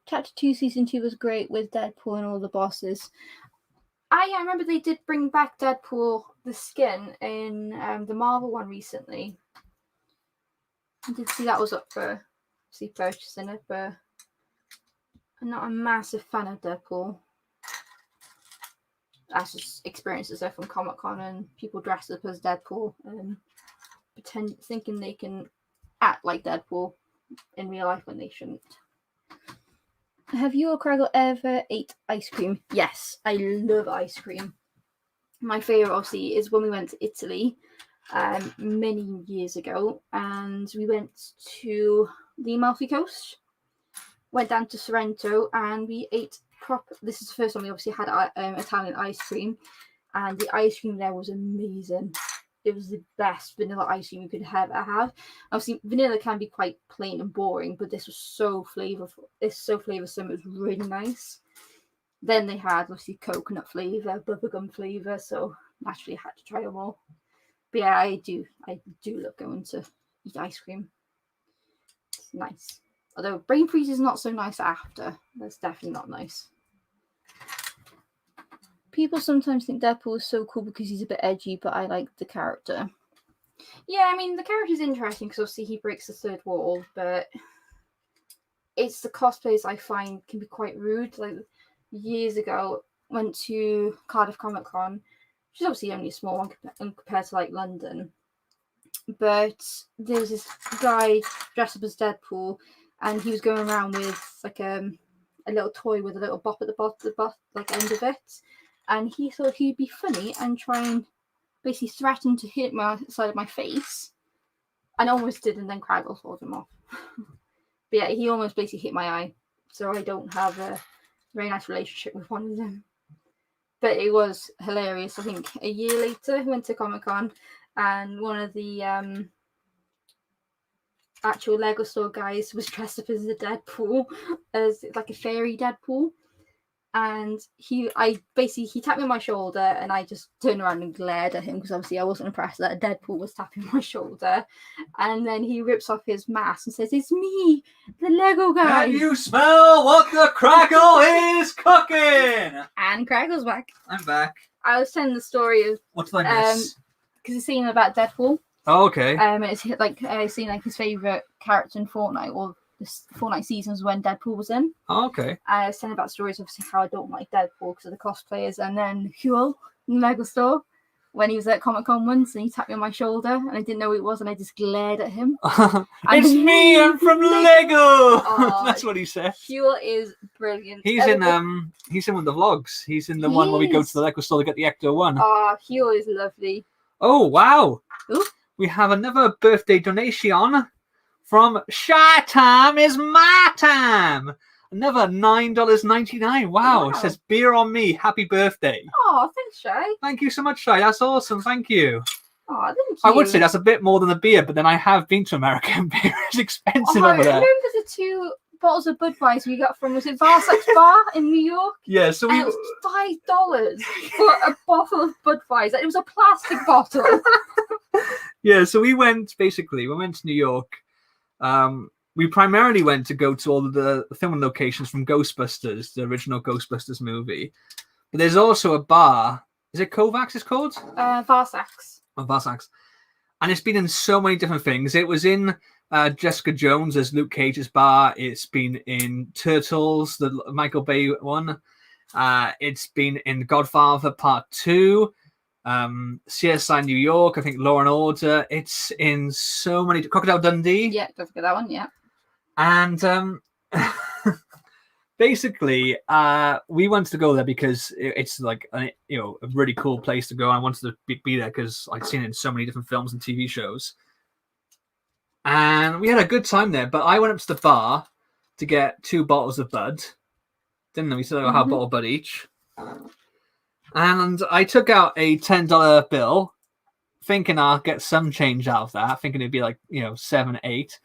Chapter 2, Season 2 was great with Deadpool and all the bosses. I remember they did bring back Deadpool, the skin, in the Marvel one recently. I did see that was up for purchasing it, but I'm not a massive fan of Deadpool. That's just experiences there from Comic-Con and people dressed up as Deadpool and thinking they can act like Deadpool in real life when they shouldn't. Have you or Kragle ever ate ice cream? Yes, I love ice cream. My favourite, obviously, is when we went to Italy many years ago, and we went to the Amalfi Coast, went down to Sorrento, and we ate this is the first time we obviously had Italian ice cream, and the ice cream there was amazing. It was the best vanilla ice cream you could ever have. Obviously, vanilla can be quite plain and boring, but this was so flavorful. It's so flavoursome. It was really nice. Then they had obviously coconut flavour, bubblegum flavour, so naturally I had to try them all. But yeah, I do love going to eat ice cream. It's nice. Although brain freeze is not so nice after. That's definitely not nice. People sometimes think Deadpool is so cool because he's a bit edgy, but I like the character. Yeah, I mean, the character's interesting because obviously he breaks the third wall, but it's the cosplays I find can be quite rude. Like, years ago, went to Cardiff Comic Con, which is obviously only a small one compared to, like, London. But there was this guy dressed up as Deadpool, and he was going around with, like, a little toy with a little bop at the bottom, like, end of it. And he thought he'd be funny and try and basically threaten to hit my side of my face. And almost did, and then Kragle fought him off. But yeah, he almost basically hit my eye. So I don't have a very nice relationship with one of them. But it was hilarious. I think a year later, I went to Comic-Con, and one of the actual Lego store guys was dressed up as a Deadpool, as like a fairy Deadpool. And he tapped me on my shoulder, and I just turned around and glared at him because obviously I wasn't impressed that a Deadpool was tapping my shoulder. And then he rips off his mask and says, "It's me, the Lego guy. Can you smell what the Kragle is cooking?" And Kragle's back. I'm back. I was telling the story of What did I miss? because it's saying about Deadpool. Oh, okay. It's like saying like his favorite character in Fortnite, or this Fortnite seasons when Deadpool was in. Oh, okay. I was telling about stories, obviously, how I don't like Deadpool because of the cosplayers. And then Huel in the Lego store, when he was at Comic-Con once, and he tapped me on my shoulder, and I didn't know who it was, and I just glared at him. It's me, I'm from Lego! That's what he said. Huel is brilliant. He's in one of the vlogs. He's in the one where we go to the Lego store to get the Ecto one. Oh, Huel is lovely. Oh, wow. Ooh. We have another birthday donation from Shy Time is my time. Another $9.99. Wow. It says beer on me. Happy birthday. Oh, thanks, Shy. Thank you so much, Shy. That's awesome. Thank you. Oh, thank you. I would say that's a bit more than a beer, but then I have been to America and beer is expensive over there. I remember the 2 bottles of Budweiser we got from, was it Varsak's Bar in New York? Yeah, so it was $5 for a bottle of Budweiser. It was a plastic bottle. Yeah, so we went to New York. We primarily went to go to all of the filming locations from Ghostbusters, the original Ghostbusters movie. But there's also a bar. Is it Kovacs it's called? Varsak's. Oh, Varsak's. And it's been in so many different things. It was in Jessica Jones as Luke Cage's bar. It's been in Turtles, the Michael Bay one. It's been in Godfather Part 2. CSI New York, I think Law and Order. It's in so many. Crocodile Dundee. Yeah, don't forget that one. Yeah. And basically, we wanted to go there because it's like a really cool place to go. I wanted to be there because I'd seen it in so many different films and TV shows. And we had a good time there. But I went up to the bar to get 2 bottles of Bud. Didn't know we said I had a bottle of Bud each. And I took out a $10 bill, thinking I'll get some change out of that, thinking it'd be like, 7, 8.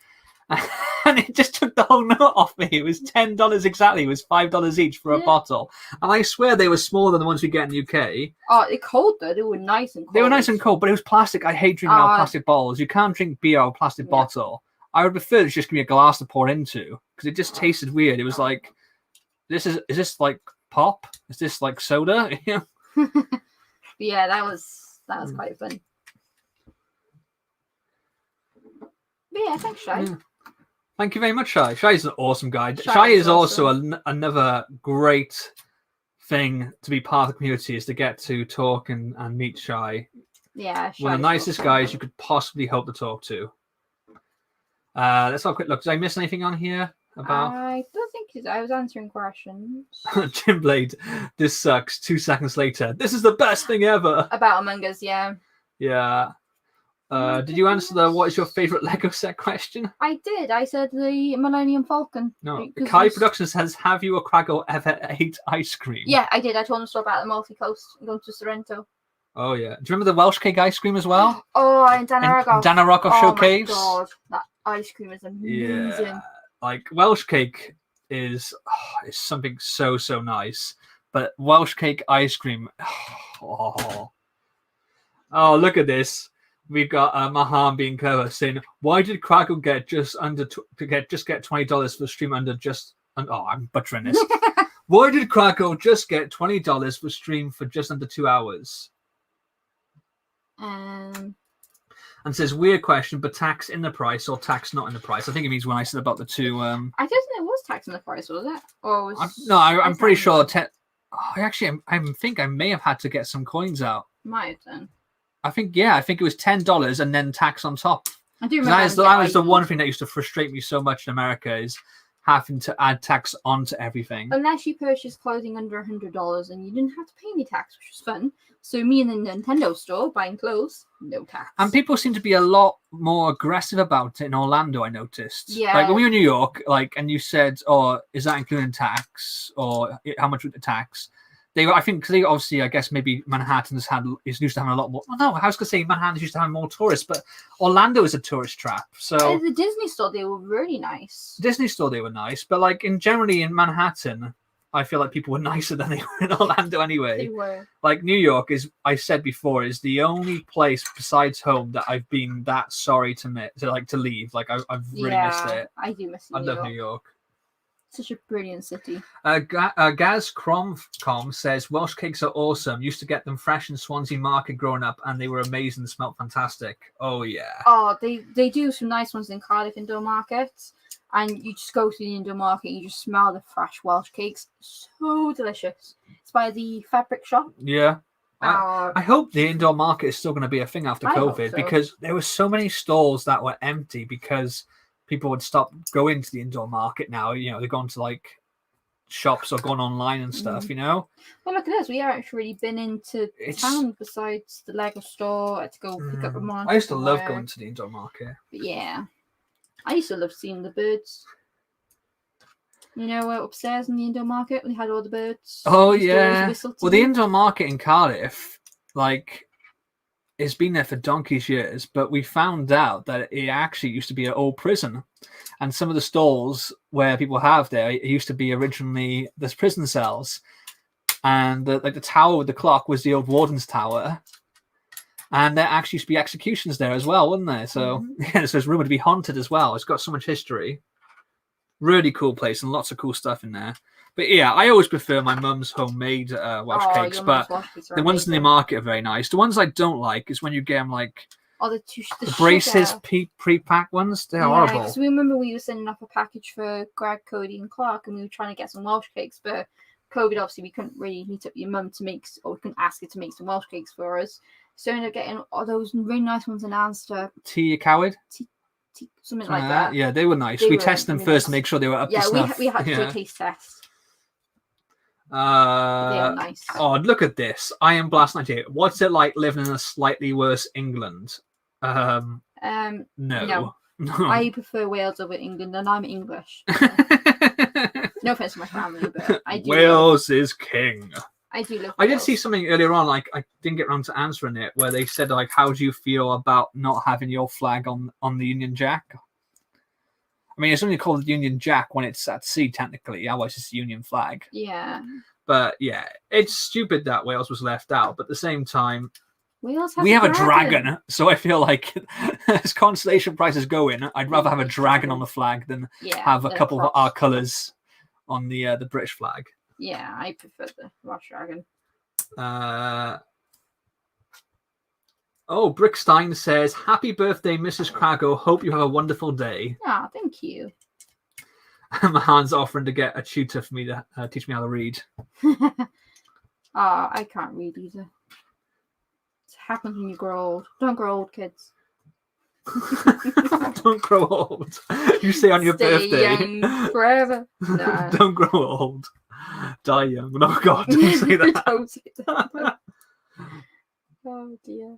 And and it just took the whole note off me. It was $10 exactly. It was $5 each for a bottle, and I swear they were smaller than the ones we get in the UK. Oh, they're cold though. They were nice and cold. They were nice and cold, but it was plastic. I hate drinking out of plastic bottles. You can't drink beer out of a plastic bottle. I would prefer to just give me a glass to pour into, because it just tasted weird. It was like, is this like pop? Is this like soda? Yeah, that was quite fun. But yeah, thanks, Shy. Yeah. Thank you very much, Shy. Shy is an awesome guy. Shy Shy is is also another great thing to be part of the community, is to get to talk and meet Shy. Yeah, Shy's one of the nicest awesome. guys you could possibly hope to talk to. Let's have a quick look. Did I miss anything on here about? I don't think I was answering questions. Jim Blade, this sucks. 2 seconds later, this is the best thing ever. About Among Us, yeah. Yeah. Did you answer the what is your favorite Lego set question? I did. I said the Millennium Falcon. No. Kai Production says, have you or Kragle ever ate ice cream? Yeah, I did. I told him to stop at the Amalfi Coast and go to Sorrento. Oh, yeah. Do you remember the Welsh cake ice cream as well? Oh, and Danaragos. Danaragos Showcase? Oh, my God. That ice cream is amazing. Yeah. Like, Welsh cake is something so, so nice. But Welsh cake ice cream... Oh, look at this. We've got Mahan being clever, saying, "Why did Kragle get just get $20 for stream under just?" Oh, I'm butchering this. Why did Kragle just get $20 for stream for just under 2 hours? And says, weird question, but tax in the price or tax not in the price? I think it means when I said about the two. I don't think it was tax in the price, was it? Or was I'm pretty sure. I think I may have had to get some coins out. Might have done. I think it was $10 and then tax on top. I do remember that was the one thing that used to frustrate me so much in America, is having to add tax onto everything. Unless you purchased clothing under $100 and you didn't have to pay any tax, which was fun. So me in the Nintendo store buying clothes, no tax. And people seem to be a lot more aggressive about it in Orlando, I noticed. Yeah. Like when we were in New York, and you said, "Oh, is that including tax, or how much would the tax?" I think, because they obviously, I guess maybe Manhattan is used to having a lot more. Well, no, I was going to say Manhattan's used to having more tourists, but Orlando is a tourist trap. So the Disney store, they were really nice. Disney store, they were nice, but generally in Manhattan, I feel like people were nicer than they were in Orlando anyway. They were. Like New York I said before, is the only place besides home that I've been that sorry to leave. Like I've really missed it. I do miss New York. I love New York. Such a brilliant city. Gaz Cromcom says, Welsh cakes are awesome. Used to get them fresh in Swansea Market growing up, and they were amazing and smelled fantastic. Oh, yeah. Oh, they do some nice ones in Cardiff Indoor Market. And you just go to the indoor market and you just smell the fresh Welsh cakes. So delicious. It's by the fabric shop. Yeah. I hope the indoor market is still going to be a thing after COVID, because there were so many stalls that were empty because people would stop going to the indoor market now. They're going to shops or going online and stuff, Well, look at us. We haven't really been into town besides the Lego store to go pick up a market. I used to love going to the indoor market. But yeah. I used to love seeing the birds. Upstairs in the indoor market, we had all the birds. Oh, yeah. Well, the indoor market in Cardiff, it's been there for donkey's years, but we found out that it actually used to be an old prison. And some of the stalls where people have there, it used to be originally the prison cells. And the tower with the clock was the old warden's tower. And there actually used to be executions there as well, wasn't there? So, so it's rumored to be haunted as well. It's got so much history. Really cool place and lots of cool stuff in there. But yeah, I always prefer my mum's homemade Welsh cakes. But the ones in the market are very nice. The ones I don't like is when you get them the braces pre-packed ones. They're horrible. Because we remember we were sending off a package for Greg, Cody, and Clark, and we were trying to get some Welsh cakes. But COVID, obviously, we couldn't really meet up your mum to make, or we couldn't ask her to make some Welsh cakes for us. So we ended up getting all those really nice ones in Anster. Tea, you coward? Something like that. Yeah, they were nice. We tested them first to make sure they were up to snuff. We had to do a taste test. They are nice. Oh, look at this. I am Blast 98. What's it like living in a slightly worse England? No. I prefer Wales over England, and I'm English. No offense to my family, but I do. Wales is king. I do love Wales. I did see something earlier on, I didn't get around to answering it, where they said, how do you feel about not having your flag on the Union Jack? I mean, it's only called Union Jack when it's at sea, technically. Otherwise, it's the Union flag. Yeah. But yeah, it's stupid that Wales was left out. But at the same time, Wales we have a dragon. So I feel like as constellation prices go in, I'd rather have a dragon on the flag than have a couple of our colours on the British flag. Yeah, I prefer the Welsh dragon. Brickstein says, "Happy birthday, Mrs. Kragle. Hope you have a wonderful day." Ah, thank you. Mahan's offering to get a tutor for me to teach me how to read. I can't read either. It happens when you grow old. Don't grow old, kids. Don't grow old. You say on your birthday. Young forever. Nah. Don't grow old. Die young. Oh God, don't say that. Don't say that. Oh dear.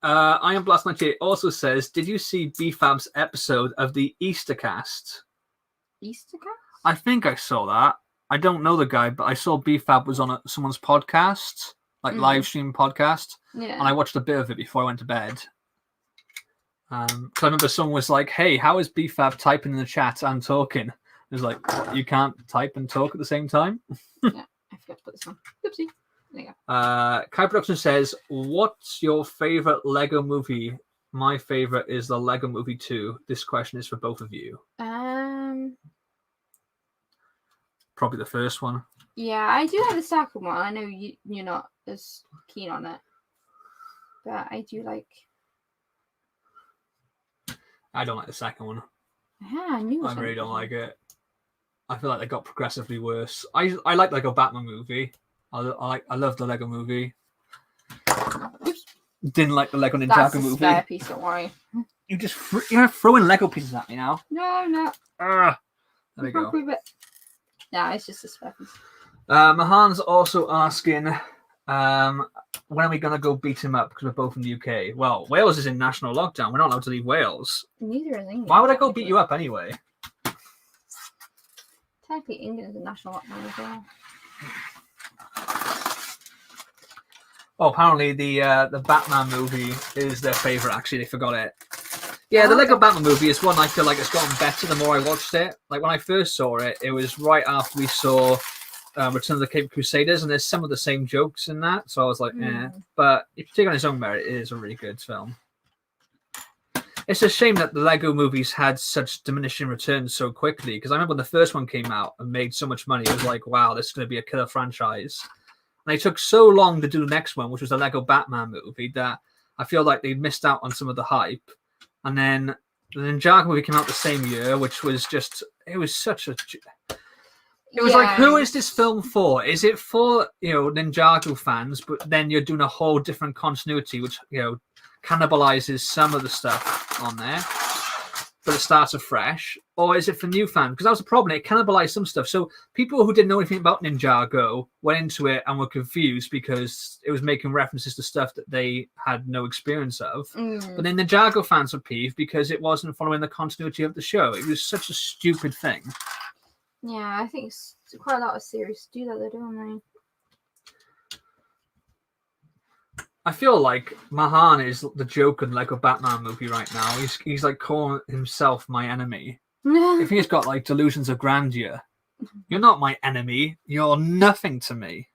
Iron Blast 98 also says, "Did you see BFAB's episode of the Easter Cast?" Easter Cast? I think I saw that. I don't know the guy, but I saw BFAB was on someone's podcast, like live stream podcast, Yeah. and I watched a bit of it before I went to bed. Because I remember someone was like, "Hey, how is BFAB typing in the chat and talking?" It was like, "What, you can't type and talk at the same time?" Yeah, I forgot to put this on. Oopsie. There you go. Kai Production says, "What's your favorite Lego movie?" My favorite is the Lego Movie 2. This question is for both of you. Probably the first one. Yeah, I do have the second one. I know you're not as keen on it, but I do like. I don't like the second one. Yeah, I knew. I really don't like it. I feel like they got progressively worse. I like Lego Batman movie. I love the Lego movie. Oops. Didn't like the Lego Ninjago That's a movie. spare piece, don't worry. You're throwing Lego pieces at me now. No. There we go. No, it's just a spare piece. Mahan's also asking, when are we going to go beat him up? Because we're both in the UK. Well, Wales is in national lockdown. We're not allowed to leave Wales. Neither is England. Why would I go beat you up anyway? Technically, England is a national lockdown as well. Oh, apparently the Batman movie is their favourite. Actually, they forgot it. Yeah, the Lego Batman movie is one I feel like it's gotten better the more I watched it. Like when I first saw it, it was right after we saw Return of the Cape Crusaders, and there's some of the same jokes in that. So I was like, But if you take on its own merit, it is a really good film. It's a shame that the Lego movies had such diminishing returns so quickly, because I remember when the first one came out and made so much money, it was like, wow, this is going to be a killer franchise. And they took so long to do the next one, which was the Lego Batman movie, that I feel like they missed out on some of the hype. And then the Ninjago movie came out the same year, which was just, it was such a... It was like, who is this film for? Is it for, Ninjago fans, but then you're doing a whole different continuity, which, cannibalizes some of the stuff on there, but it starts afresh? Or is it for new fans? Because that was the problem. It cannibalized some stuff. So people who didn't know anything about Ninjago went into it and were confused because it was making references to stuff that they had no experience of. But then Ninjago fans were peeved because it wasn't following the continuity of the show. It was such a stupid thing. Yeah, I think quite a lot of series do that, though, don't they? I feel like Mahan is the Joker in Lego Batman movie right now. He's like calling himself my enemy. If he's got like delusions of grandeur, you're not my enemy. You're nothing to me.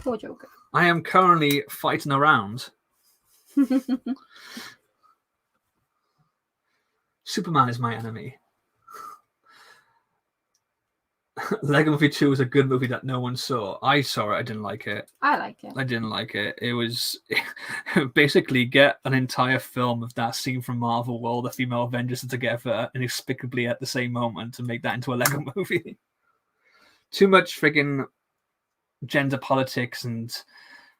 Poor Joker. I am currently fighting around. Superman is my enemy. Lego Movie 2 was a good movie that no one saw. I saw it. I didn't like it. I liked it. I didn't like it. It was basically get an entire film of that scene from Marvel where all the female Avengers are together inexplicably at the same moment to make that into a Lego movie. Too much friggin' gender politics and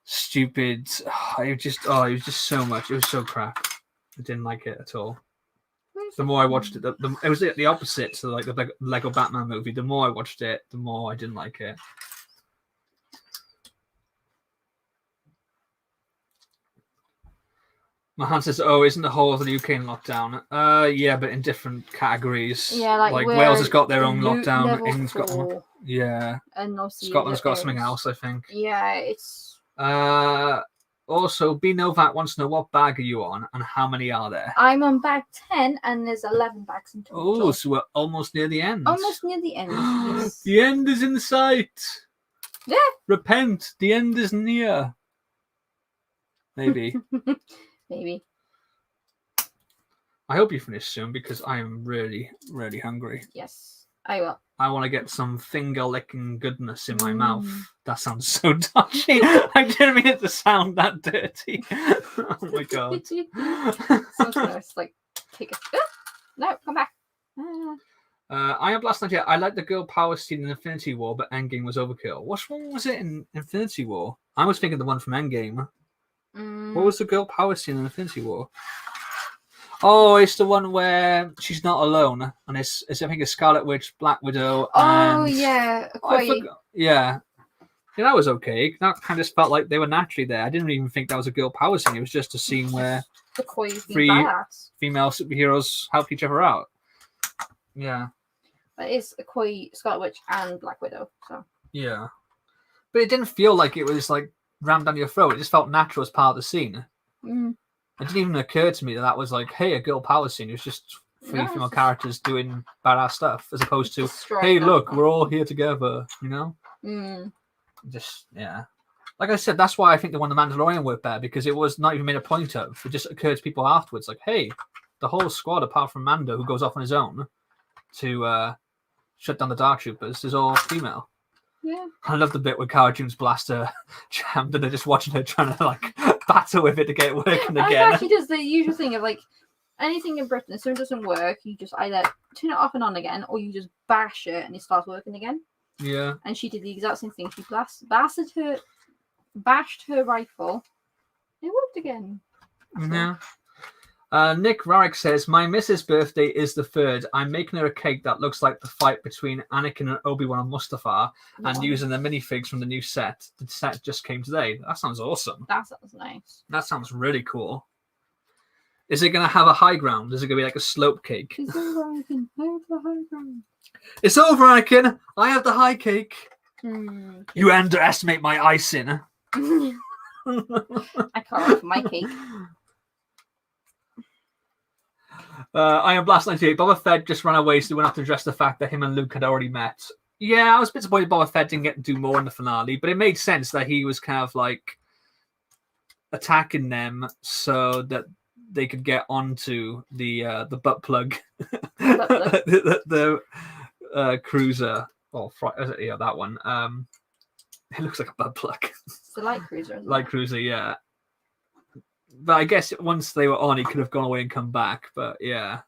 stupid. It was just so much. It was so crap. I didn't like it at all. The more I watched it, it was the opposite to like the Lego Batman movie. The more I watched it, the more I didn't like it. Mahan says, "Oh, isn't the whole of the UK in lockdown?" Yeah, but in different categories. Yeah, like Wales has got their own lockdown. England's got one. Yeah, and Scotland's got something else, I think. Yeah, it's. Also, B Novak wants to know what bag are you on and how many are there? I'm on bag 10 and there's 11 bags in total. Oh, so we're almost near the end. Almost near the end. Yes. The end is in sight. Yeah. Repent, the end is near. Maybe. Maybe. I hope you finish soon because I am really, really hungry. Yes, I will. I want to get some finger-licking goodness in my mouth. That sounds so dodgy. I didn't mean it to sound that dirty. Oh my god. Sometimes like take a no, come back. I am Blast 98. I like the girl power scene in Infinity War, but Endgame was overkill. Which one was it in Infinity War? I was thinking the one from Endgame. What was the girl power scene in Infinity War? Oh, it's the one where she's not alone, and it's I think it's Scarlet Witch, Black Widow. Oh yeah, yeah, that was okay. That kind of felt like they were naturally there. I didn't even think that was a girl power scene. It was just a scene where three female superheroes help each other out. Yeah, but it's Okoye, Scarlet Witch, and Black Widow. So yeah, but it didn't feel like it was like rammed down your throat. It just felt natural as part of the scene. It didn't even occur to me that was like, hey, a girl power scene. It was just three female characters doing badass stuff, as opposed to, hey, look, we're all here together, you know? Just, yeah. Like I said, that's why I think the one The Mandalorian worked better, because it was not even made a point of. It just occurred to people afterwards, like, hey, the whole squad, apart from Mando, who goes off on his own to shut down the Dark Troopers, is all female. Yeah. I love the bit where Cara Dune's blaster jammed and they're just watching her trying to like battle with it to get it working again. She does the usual thing of like anything in Britain, if something doesn't work, you just either turn it off and on again, or you just bash it and it starts working again. Yeah. And she did the exact same thing. She bashed her rifle. It worked again. Yeah. Nick Rarick says, my missus' birthday is the 3rd. I'm making her a cake that looks like the fight between Anakin and Obi-Wan and Mustafar, and using the minifigs from the new set. The set just came today. That sounds awesome. That sounds nice. That sounds really cool. Is it going to have a high ground? Is it going to be like a slope cake? It's over, Anakin. I have the high ground. It's over, Anakin. I have the high cake. You underestimate my icing. I can't wait for my cake. I am Blast 98. Boba Fett just ran away, so they wouldn't have to address the fact that him and Luke had already met. Yeah, I was a bit disappointed Boba Fett didn't get to do more in the finale, but it made sense that he was kind of like attacking them so that they could get onto the butt plug, the cruiser. Oh, yeah, that one. It looks like a butt plug. It's the light cruiser. Light cruiser, yeah. But I guess once they were on, he could have gone away and come back. But yeah,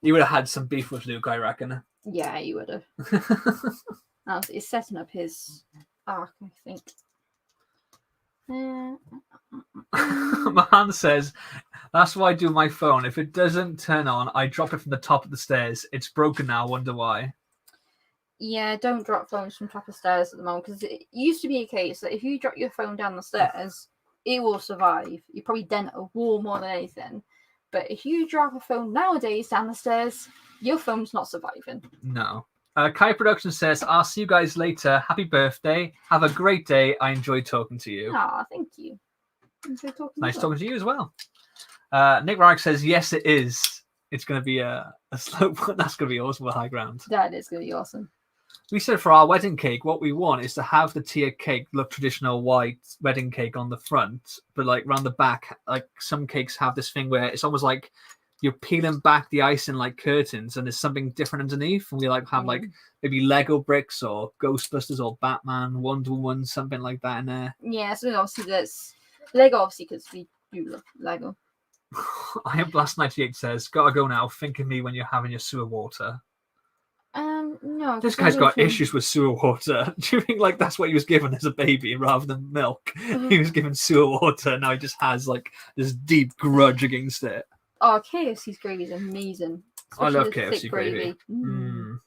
he would have had some beef with Luke, I reckon. Yeah, he would have. It's setting up his arc, I think. Mahan says, that's why I do my phone. If it doesn't turn on, I drop it from the top of the stairs. It's broken now. Wonder why. Yeah, don't drop phones from top of stairs at the moment, because it used to be a case that if you drop your phone down the stairs, it will survive. You probably dent a wall more than anything. But if you drop a phone nowadays down the stairs, your phone's not surviving. No. Kai Production says, I'll see you guys later. Happy birthday. Have a great day. I enjoyed talking to you. Ah, thank you. Nice talking to you as well. Nick Rarick says, yes, it is. It's going to be a slope. That's going to be awesome with high ground. That is going to be awesome. We said for our wedding cake, what we want is to have the tier cake look traditional white wedding cake on the front, but like around the back, like some cakes have this thing where it's almost like you're peeling back the icing like curtains, and there's something different underneath. And we like have like maybe Lego bricks or Ghostbusters or Batman, Wonder Woman, something like that in there. Yeah, so obviously there's Lego, obviously, because we do love Lego. I am Blast 98 says, gotta go now. Think of me when you're having your sewer water. No. This guy's got issues with sewer water. Do you think like that's what he was given as a baby rather than milk? He was given sewer water, now he just has like this deep grudge against it. Oh, KFC's gravy is amazing. I love KFC gravy. Looking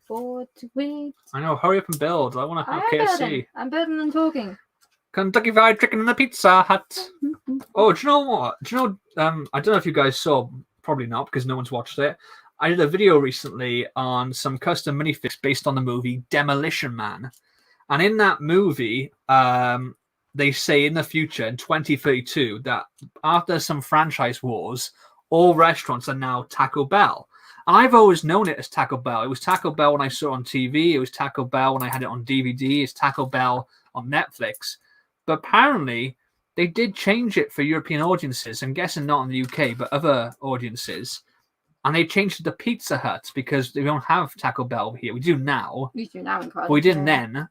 forward to it. I know, hurry up and build. I want to have KFC. I'm building and talking. Kentucky Fried Chicken and the Pizza Hut. Oh, do you know what? I don't know if you guys saw, probably not because no one's watched it. I did a video recently on some custom minifigs based on the movie Demolition Man. And in that movie, they say in the future, in 2032, that after some franchise wars, all restaurants are now Taco Bell. And I've always known it as Taco Bell. It was Taco Bell when I saw it on TV. It was Taco Bell when I had it on DVD. It's Taco Bell on Netflix. But apparently, they did change it for European audiences. I'm guessing not in the UK, but other audiences. And they changed it to Pizza Hut because we don't have Taco Bell here. We do now. We do now in Cardiff, But we didn't then.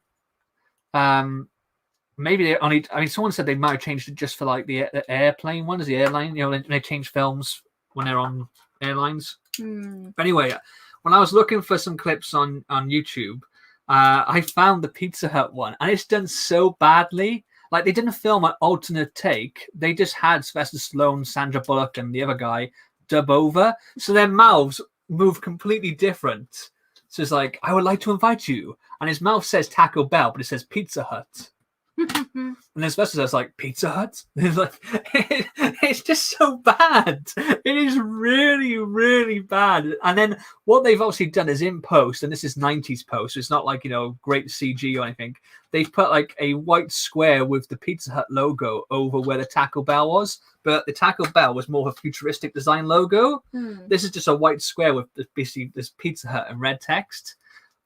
Maybe they only. I mean, someone said they might have changed it just for like the airplane ones, the airline. You know, they change films when they're on airlines. But anyway, when I was looking for some clips on YouTube, I found the Pizza Hut one, and it's done so badly. Like, they didn't film an alternate take. They just had Sylvester Stallone, Sandra Bullock, and the other guy dub over. So their mouths move completely different. So it's like, I would like to invite you. And his mouth says Taco Bell, but it says Pizza Hut. And then Sylvester says, like, Pizza Hut? It's like, it's just so bad. It is really, really bad. And then what they've obviously done is in post, and this is 90s post, so it's not like, you know, great CG or anything. They've put like a white square with the Pizza Hut logo over where the Taco Bell was, but the Taco Bell was more of a futuristic design logo. This is just a white square with basically this Pizza Hut and red text.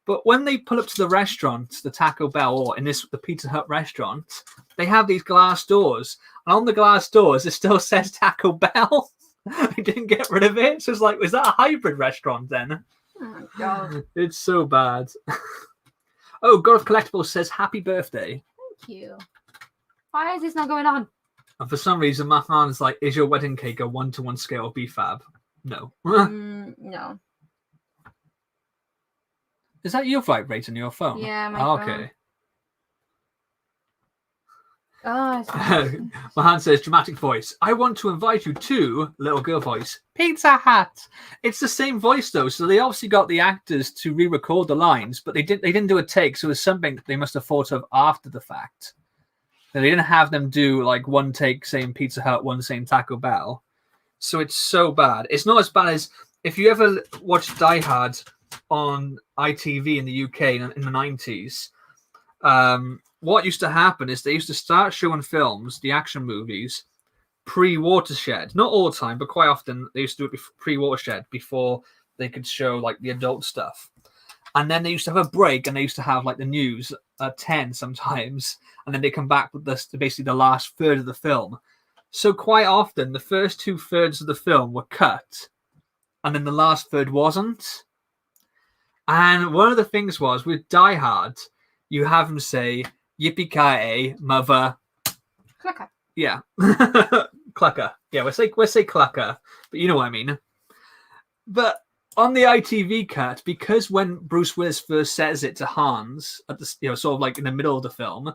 But when they pull up to the restaurant, the Taco Bell, or in this, the Pizza Hut restaurant, they have these glass doors. And on the glass doors, it still says Taco Bell. They didn't get rid of it. So it's like, is that a hybrid restaurant then? Oh, my God. It's so bad. Oh, God of Collectibles says, happy birthday. Thank you. Why is this not going on? And for some reason, Mahan's like, is your wedding cake a 1-to-1 scale BFAB? No. No. Is that your vibrating your phone? Yeah, my phone. Okay. Oh, Mahan says, dramatic voice. I want to invite you to, little girl voice, Pizza Hut. It's the same voice though, so they obviously got the actors to re-record the lines, but they didn't do a take, so it was something they must have thought of after the fact. They didn't have them do like one take saying Pizza Hut, one saying Taco Bell. So it's so bad. It's not as bad as if you ever watched Die Hard on ITV in the UK in the 90s. What used to happen is they used to start showing films, the action movies, pre-Watershed. Not all the time, but quite often they used to do it pre-Watershed before they could show like the adult stuff. And then they used to have a break, and they used to have like the news at 10 sometimes, and then they come back with basically the last third of the film. So quite often the first 2/3 of the film were cut, and then the last third wasn't. And one of the things was with Die Hard, you have them say "Yippee-ki-yay, mother." Clucker. Yeah, clucker. Yeah, we'll say clucker, but you know what I mean. But on the ITV cut, because when Bruce Willis first says it to Hans at the, sort of like in the middle of the film,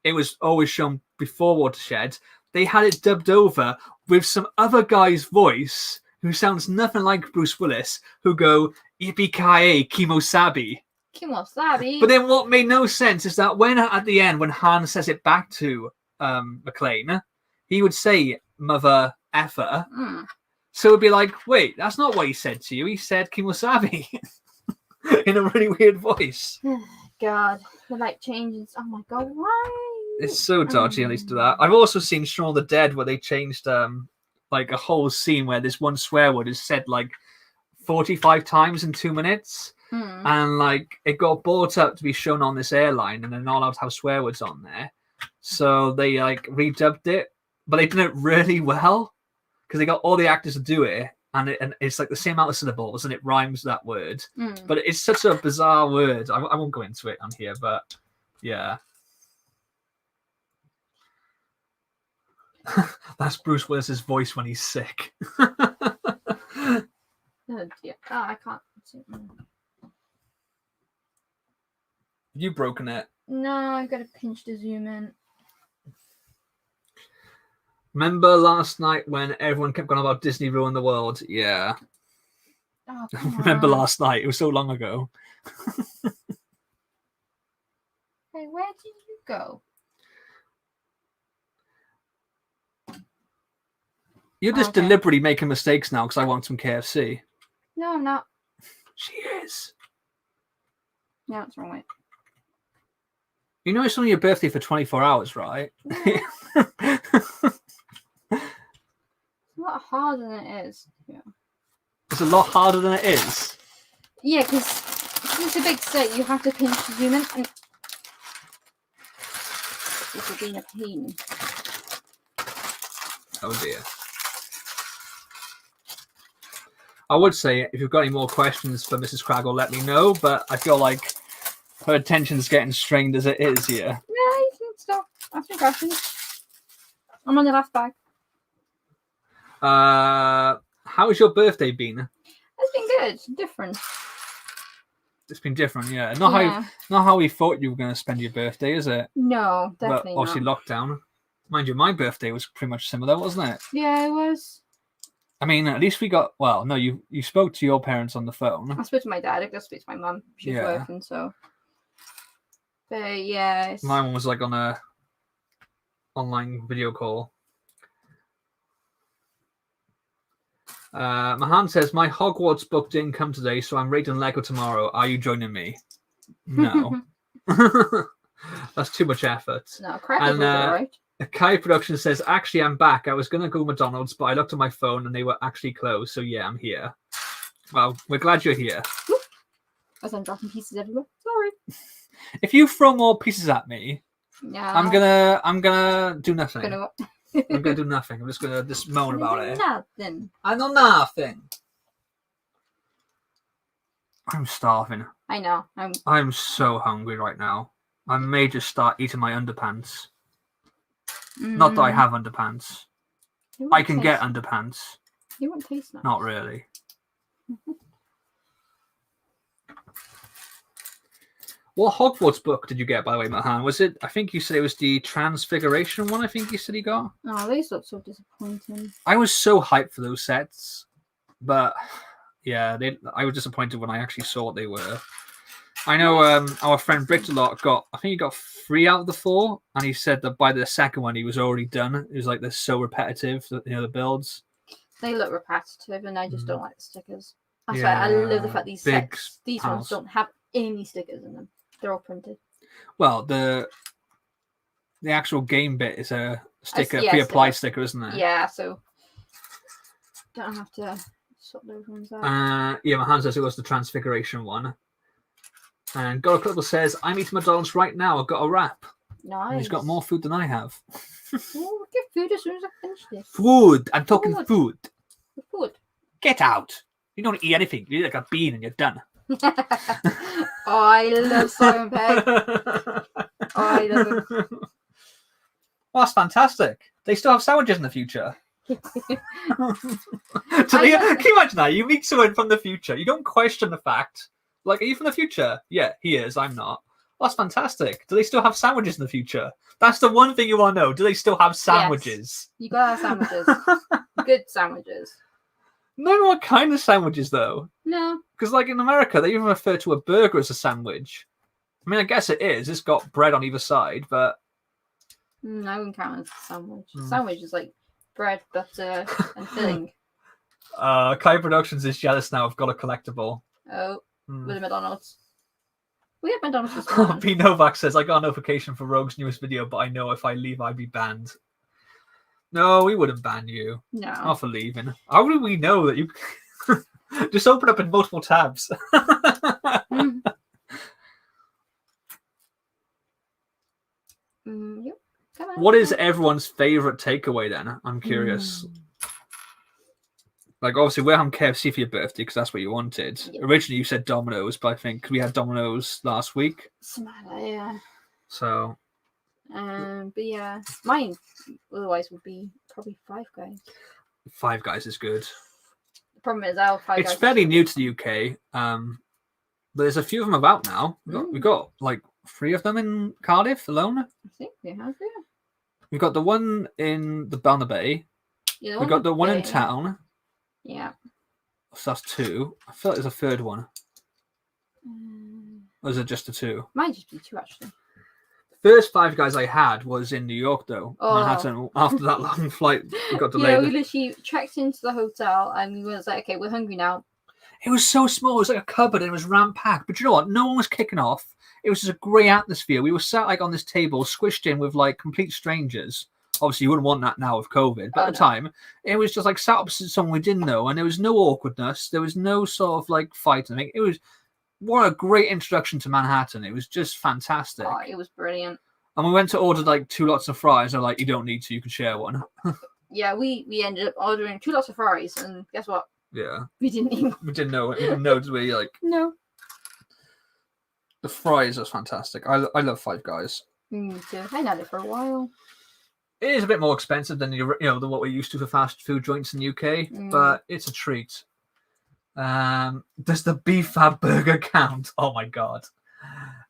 it was always shown before Watershed. They had it dubbed over with some other guy's voice who sounds nothing like Bruce Willis, who go "Yippee-ki-yay, Kimosabi." Kimosabi. But then what made no sense is that when at the end, when Han says it back to McClane, he would say "mother effer." So it'd be like, wait, that's not what he said to you. He said "Kimosabi" in a really weird voice. God, the like changes. Oh my God, why? It's so dodgy, at least to that. I've also seen Shaun of the Dead where they changed like a whole scene where this one swear word is said like 45 times in 2 minutes. And like it got brought up to be shown on this airline, and they're not allowed to have swear words on there. So they like redubbed it, but they did it really well because they got all the actors to do it, and it's like the same amount of syllables, and it rhymes that word. But it's such a bizarre word. I won't go into it on here, but yeah. That's Bruce Willis's voice when he's sick. Oh dear. Oh, I can't. You've broken it. No, I've got to pinch to zoom in. Remember last night when everyone kept going about Disney ruined the world? Yeah. Oh, Remember last night? It was so long ago. Hey, where did you go? You're just deliberately making mistakes now because I want some KFC. No, I'm not. She is. No, it's the wrong way. You know it's only your birthday for 24 hours, right? Yeah. It's a lot harder than it is. Yeah. It's a lot harder than it is. Yeah, because it's a big stick. You have to pinch the zoom in, and it's being a pain. Oh dear. I would say if you've got any more questions for Mrs. Kragle, let me know. But I feel like her attention's getting strained as it is here. Yeah, you can stop asking questions. I'm on the last bag. How's your birthday been? It's been good. Different. It's been different, yeah. Yeah. Not how we thought you were going to spend your birthday, is it? No, But definitely obviously not. lockdown. Mind you, my birthday was pretty much similar, wasn't it? Yeah, it was. I mean, at least we got. Well, no, you spoke to your parents on the phone. I spoke to my dad. I just spoke to my mum. She's Yeah. working, so. But yeah, it's... Mine was like on a online video call. Mahan says, my Hogwarts book didn't come today, so I'm raiding Lego tomorrow. Are you joining me? No. That's too much effort. No, Kragle was alright. Kai Production says, actually, I'm back. I was going to go McDonald's, but I looked at my phone and they were actually closed. So yeah, I'm here. Well, we're glad you're here. As I'm dropping pieces everywhere. Sorry. If you throw more pieces at me, Yeah. I'm gonna do nothing. I'm gonna do nothing. I'm just gonna moan about it. Nothing. I know nothing. I'm starving. I know. I'm so hungry right now. I may just start eating my underpants. Not that I have underpants. I can get underpants. You won't taste nice. Not really. What Hogwarts book did you get, by the way, Mahan? Was it? I think you said it was the Transfiguration one. I think you said you got. Oh, these look so disappointing. I was so hyped for those sets, but yeah, I was disappointed when I actually saw what they were. I know our friend Brictalot got. I think he got 3 out of the 4, and he said that by the second one he was already done. It was like they're so repetitive, the builds. They look repetitive, and I just don't like the stickers. That's why I love the fact these ones don't have any stickers in them. They're all printed. Well, the actual game bit is a sticker, pre-applied sticker, isn't it? Yeah, so don't have to sort those ones out. Yeah, my hand says it was the Transfiguration one. And God Critical says, I'm eating McDonald's right now. I've got a wrap. Nice. And he's got more food than I have. We'll get food as soon as I finish this. Food! I'm talking food. Food. Get out. You don't eat anything. You eat like a bean and you're done. Oh, I love Simon Pegg. Oh, I love him. Well, that's fantastic. They still have sandwiches in the future. Can you imagine that? You meet someone from the future. You don't question the fact. Like, are you from the future? Yeah, he is. I'm not. Well, that's fantastic. Do they still have sandwiches in the future? That's the one thing you want to know. Do they still have sandwiches? Yes. You gotta have sandwiches. Good sandwiches. No, what kind of sandwiches, though? No. Because, like, in America, they even refer to a burger as a sandwich. I mean, I guess it is. It's got bread on either side, but... I wouldn't count it as a sandwich. Sandwich is like bread, butter, and filling. Kai Productions is jealous now. I've got a collectible. Oh, with a McDonald's. We have McDonald's this morning. P. Novak says, I got a notification for Rogue's newest video, but I know if I leave, I'd be banned. No, we wouldn't ban you. No. Not for leaving. How would we know that you... Just open up in multiple tabs. Yep. What is everyone's favourite takeaway then? I'm curious. Like, obviously, we're having KFC for your birthday because that's what you wanted. Yep. Originally, you said Domino's, but I think we had Domino's last week. Yeah. So. But yeah, mine otherwise would be probably Five Guys. Five Guys is good. The problem is our Five Guys. It's fairly new to the UK, but there's a few of them about now. We've got like 3 of them in Cardiff alone. I think we have, yeah. We've got the one in the Bay. Yeah, we've got the one in town. Yeah. So that's 2. I feel like there's a 3rd one. Or is it just the 2? Might just be 2, actually. The first Five Guys I had was in New York, though. Oh. Manhattan. After that long flight, we got delayed. Yeah, we literally checked into the hotel and we was like, okay, we're hungry now. It was so small. It was like a cupboard and it was ram-packed. But you know what? No one was kicking off. It was just a great atmosphere. We were sat like on this table, squished in with like complete strangers. Obviously, you wouldn't want that now with COVID. But at the time, it was just like sat opposite someone we didn't know. And there was no awkwardness. There was no sort of like fighting. It was what a great introduction to Manhattan. It was just fantastic. Oh, it was brilliant. And we went to order like 2 lots of fries. They're like, you don't need to. You can share one. Yeah, we ended up ordering 2 lots of fries. And guess what? Yeah. We didn't eat. We didn't know it. We didn't know, did we? Like, No. the fries was fantastic. I love Five Guys. Me too. I had it for a while. It is a bit more expensive than than what we're used to for fast food joints in the UK, but it's a treat. Does the beef fab burger count? Oh my god.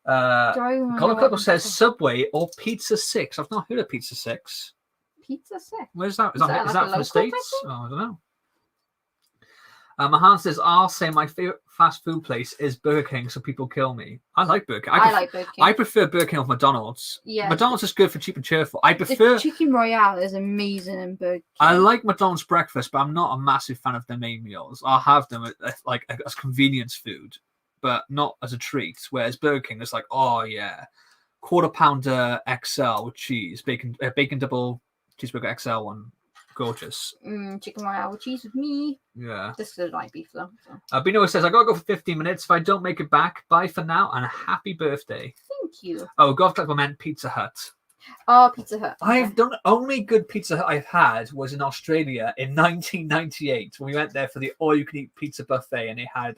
Colin Coco says Subway or Pizza 6. I've not heard of Pizza 6. Pizza 6? Where's that? Is that that from the States? Oh, I don't know. Mahan says, I'll say my favorite fast food place is Burger King, so people kill me. I like Burger King. I like Burger King. I prefer Burger King over McDonald's. Yeah. McDonald's is good for cheap and cheerful. I prefer... The Chicken Royale is amazing in Burger King. I like McDonald's breakfast, but I'm not a massive fan of their main meals. I'll have them as convenience food, but not as a treat. Whereas Burger King is like, oh yeah, quarter pounder XL with cheese, bacon double cheeseburger XL one. Gorgeous. Chicken Royale with cheese with me. Yeah. This is like beef though. So. Bino says, I gotta go for 15 minutes. If I don't make it back, bye for now and a happy birthday. Thank you. Oh, Golf Club meant Pizza Hut. Oh, Pizza Hut. I've done only good Pizza Hut I've had was in Australia in 1998 when we went there for the all-you-can-eat pizza buffet and they had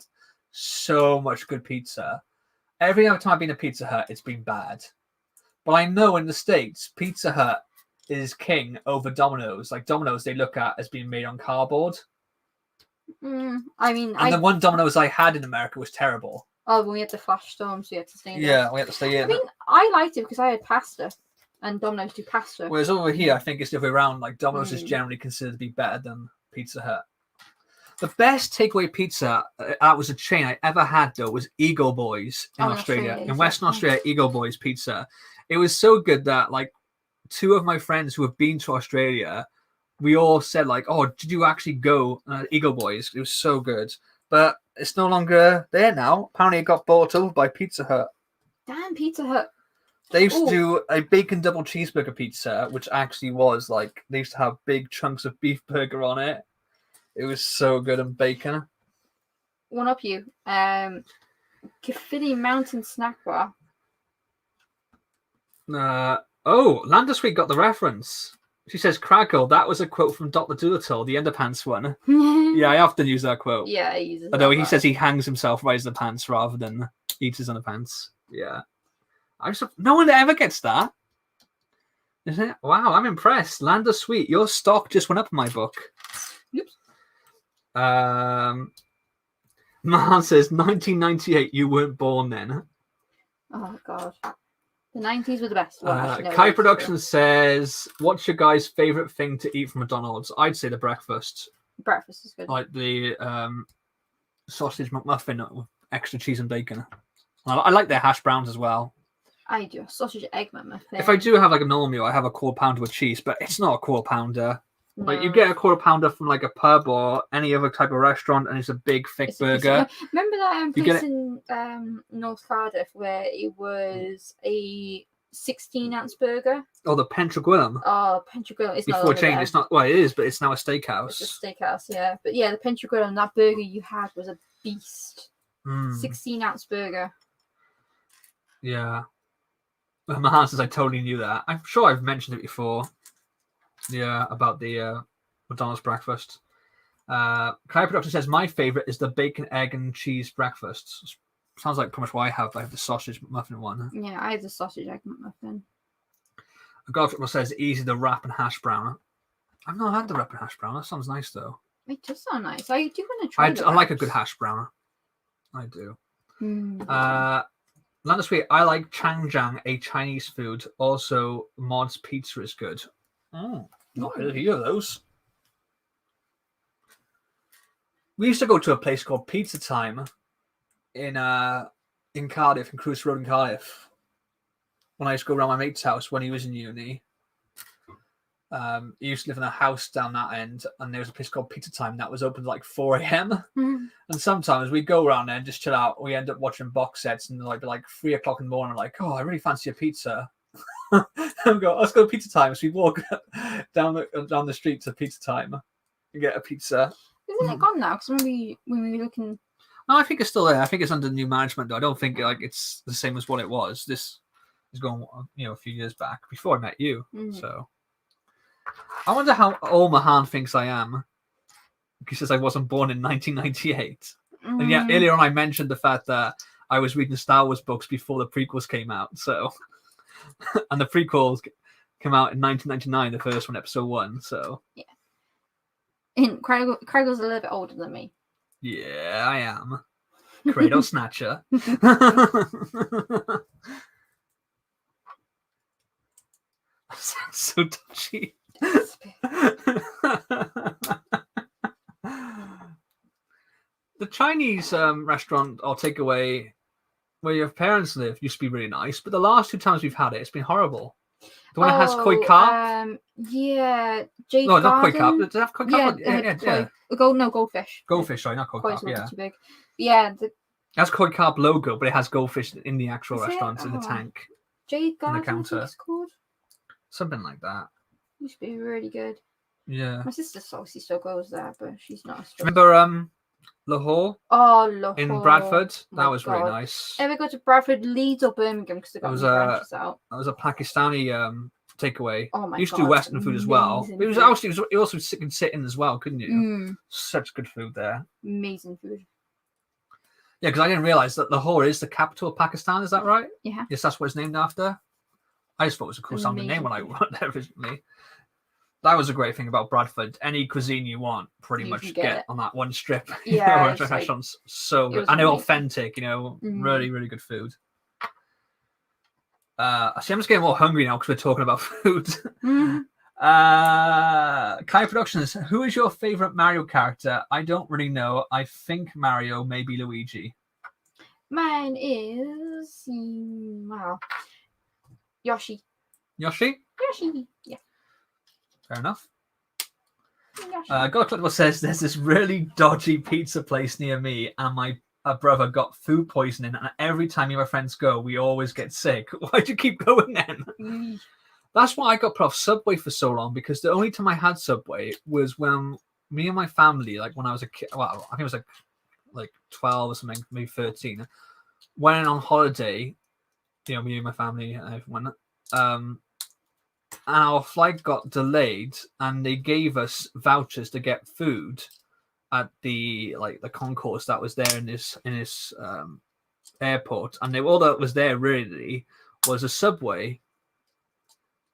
so much good pizza. Every other time I've been to Pizza Hut, it's been bad. But I know in the States, Pizza Hut is king over Domino's. Like Domino's, they look at as being made on cardboard. I mean, the one Domino's I had in America was terrible. Oh, when we had the flash storms, we had to stay in. Yeah, we had to stay in. I mean, I liked it because I had pasta, and Domino's do pasta. Whereas over here, I think it's the other way around. Like Domino's is generally considered to be better than Pizza Hut. The best takeaway pizza that was a chain I ever had though was Eagle Boys in Australia. In Western Australia, Eagle Boys pizza. It was so good that like 2 of my friends who have been to Australia, we all said like, oh, did you actually go Eagle Boys? It was so good. But it's no longer there now. Apparently it got bought over by Pizza Hut. Damn, Pizza Hut. They used to do a bacon double cheeseburger pizza, which actually was like, they used to have big chunks of beef burger on it. It was so good and bacon. One up you. Caffeine Mountain Snack Bar. Oh, Landisweet got the reference. She says, Kragle, that was a quote from Dr. Dolittle, the Underpants one. Yeah, I often use that quote. Yeah, I use it. Although he says he hangs himself, rises the pants, rather than eats his underpants. Yeah. No one ever gets that. Isn't it? Wow, I'm impressed. Landisweet, your stock just went up in my book. Oops. Mahan says, 1998, you weren't born then. Oh, God. The 90s were the best. Well, Kai Productions says, what's your guys' favourite thing to eat from McDonald's? I'd say the breakfast. Breakfast is good. Like the sausage McMuffin with extra cheese and bacon. I like their hash browns as well. I do. Sausage egg McMuffin. If I do have like a normal meal, I have a quarter pounder with cheese, but it's not a quarter pounder. No. Like you get a quarter pounder from like a pub or any other type of restaurant, and it's a big thick burger. Remember that place in North Cardiff where it was a 16-ounce burger? Oh, the Pentraguillum. Oh, Pentraguillum. It's before it changed. It's not. Well, it is, but it's now a steakhouse. It's a steakhouse, yeah. But yeah, the Pentraguillum. That burger you had was a beast. 16-ounce burger. Yeah. Mahan says I totally knew that. I'm sure I've mentioned it before. Yeah, about the McDonald's breakfast. Kai Production says my favorite is the bacon, egg, and cheese breakfast. Sounds like pretty much what I have. I have the sausage muffin one. Yeah, I have the sausage egg muffin. Godfrey says easy the wrap and hash brown. I've not had the wrap and hash brown. That sounds nice though. It does sound nice. I do want to try. I like a good hash brown. I do. Landisweet, I like Changjiang, a Chinese food. Also, Mod's pizza is good. Not heard of either of those. We used to go to a place called Pizza Time in Cardiff, in Cruise Road in Cardiff. When I used to go around my mate's house when he was in uni. He used to live in a house down that end, and there was a place called Pizza Time that was open at like 4 a.m. Mm. And sometimes we go around there and just chill out. We end up watching box sets, and like 3 o'clock in the morning, like, oh, I really fancy a pizza. And go, let's go to Pizza Time. So we walk down the street to Pizza Time and get a pizza. Isn't it gone now? Because when we were looking, No, I think it's still there. I think it's under new management, though. I don't think like it's the same as what it was. This is going, a few years back before I met you. So I wonder how old Mahan thinks I am. He says I wasn't born in 1998. And yet earlier on I mentioned the fact that I was reading Star Wars books before the prequels came out. So, and the prequels came out in 1999, the first one, episode 1. So yeah. And Kragle's a little bit older than me. Yeah, I am. Cradle Snatcher. That sounds so touchy. The Chinese restaurant or takeaway where your parents live used to be really nice, but the last 2 times we've had it, it's been horrible. The one that has koi carp? Yeah. Jade no, Garden. not koi carp. Does it have koi carp? Yeah. Goldfish. Goldfish, sorry, not koi Koi's carp, yeah. not too big. Yeah. It has koi carp logo, but it has goldfish in the actual restaurant, in the tank. Jade Garden, the counter. I think it's called. Something like that. Used to be really good. Yeah. My sister obviously still goes there, but she's not as Remember Lahore? Oh, Lahore. In Bradford? That was God. really nice. Ever go to Bradford, Leeds or Birmingham? Because they got new branches out. That was a Pakistani takeaway. Oh my you used God, to do Western food as well. amazing But it was food. you also can sit in as well, couldn't you? Such good food there. Amazing food. Yeah, because I didn't realise that Lahore is the capital of Pakistan. Is that right? Yeah. Yes, that's what it's named after. I just thought it was a cool sounding name when I went there originally. That was a great thing about Bradford. Any cuisine you want, pretty much get on that one strip. Yeah, restaurants so good, and they're authentic. Really, really good food. See, I'm just getting more hungry now because we're talking about food. Kai Productions, who is your favorite Mario character? I don't really know. I think Mario, maybe Luigi. Mine is Yoshi. Yoshi? Yeah. Fair enough. God Collectible says there's this really dodgy pizza place near me, and my brother got food poisoning, and every time me and my friends go, we always get sick. Why'd you keep going then? That's why I got put off Subway for so long, because the only time I had Subway was when me and my family, like when I was a kid, well, I think it was like 12 or something, maybe 13, went on holiday, me and my family and everyone, and our flight got delayed, and they gave us vouchers to get food at the concourse that was there in this airport, and all that was there really was a Subway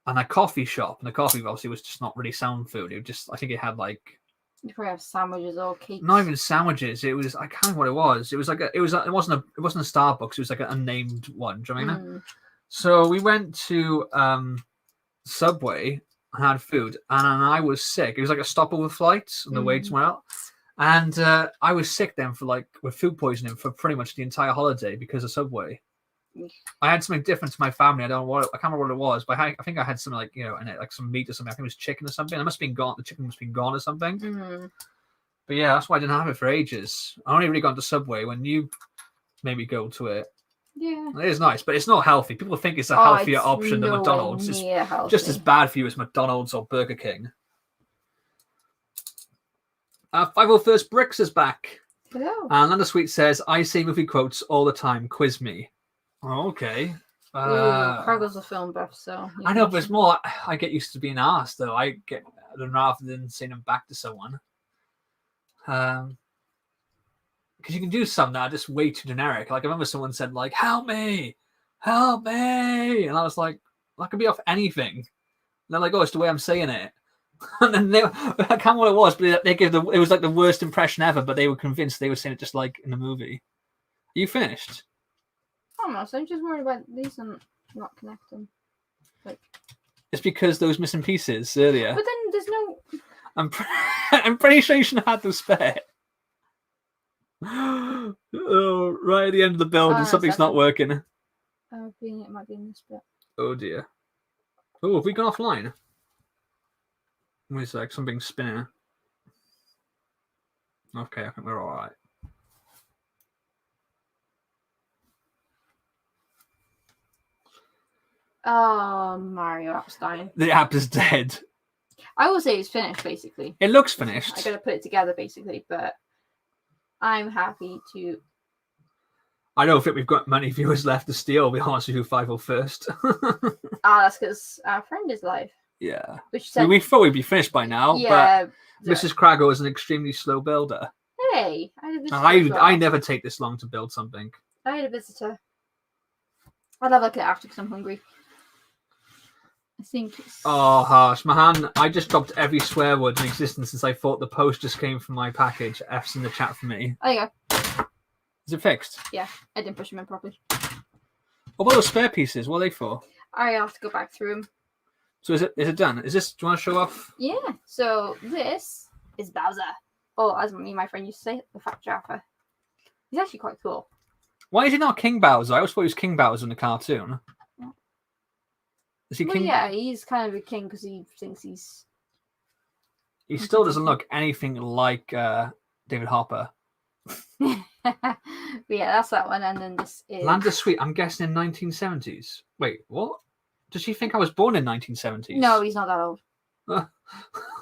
and a coffee shop, and the coffee obviously was just not really sound food. It just, I think it had you probably have sandwiches or cakes. Not even sandwiches. It was, I can't remember what it was. It was it wasn't a Starbucks. It was like an unnamed one. Do you know what I mean? So we went to Subway and had food, and I was sick. It was like a stopover flight on the way to somewhere else, and I was sick then with food poisoning for pretty much the entire holiday because of Subway. I had something different to my family. I can't remember what it was, but I think I had something in it, like some meat or something. I think it was chicken or something. It must have been gone. The chicken must have been gone or something. But yeah, that's why I didn't have it for ages. I only really got to Subway when you made me go to it. Yeah, it is nice, but it's not healthy. People think it's a healthier option than McDonald's. It's just as bad for you as McDonald's or Burger King. 501st Bricks is back. Hello. And Landa Sweet says, I say movie quotes all the time. Quiz me. Oh, okay. Kragle's a film buff, so... I know, but it's more... I get used to being asked, though. I get them rather than saying them back to someone. Because you can do some that are just way too generic. Like, I remember someone said, help me! Help me! And I was like, that could be off anything. And they're like, oh, it's the way I'm saying it. And then I can't remember what it was, but they gave it was like the worst impression ever, but they were convinced they were saying it just like in the movie. Are you finished? Almost. I'm just worried about these and not connecting. It's because those missing pieces earlier. But then there's no... I'm pretty sure you should have had them spare. Oh, right at the end of the build, and something's not working. It might be in this bit. Oh dear. Oh, have we gone offline? There's like something spinning. Okay, I think we're all right. Oh, Mario app's dying. The app is dead. I will say it's finished, basically. It looks finished. I gotta put it together, basically, but I'm happy to. I don't think we've got many viewers left to steal. I'll be honest with you, 501st. That's because our friend is live. Yeah. Which said, we thought we'd be finished by now, yeah, but Mrs Kragle is an extremely slow builder. Hey, I had a visitor. as well. I never take this long to build something. I had a visitor. I'll have a look at it after because I'm hungry. I think it's... Oh, harsh. Mahan, I just dropped every swear word in existence since I thought the post just came from my package. F's in the chat for me. There you go. Is it fixed? Yeah, I didn't push them in properly. What about those spare pieces? What are they for? I have to go back through them. So is it done? Is this? Do you want to show off? Yeah, so this is Bowser. Or as me and my friend used to say, the Fat Jaffa. He's actually quite cool. Why is he not King Bowser? I always thought he was King Bowser in the cartoon. Is he Well, King? yeah, he's kind of a king because he thinks he's... He still doesn't look anything like David Harper. But yeah, that's that one. And then this is... Land of Sweet, I'm guessing in 1970s. Wait, what? Does she think I was born in 1970s? No, he's not that old.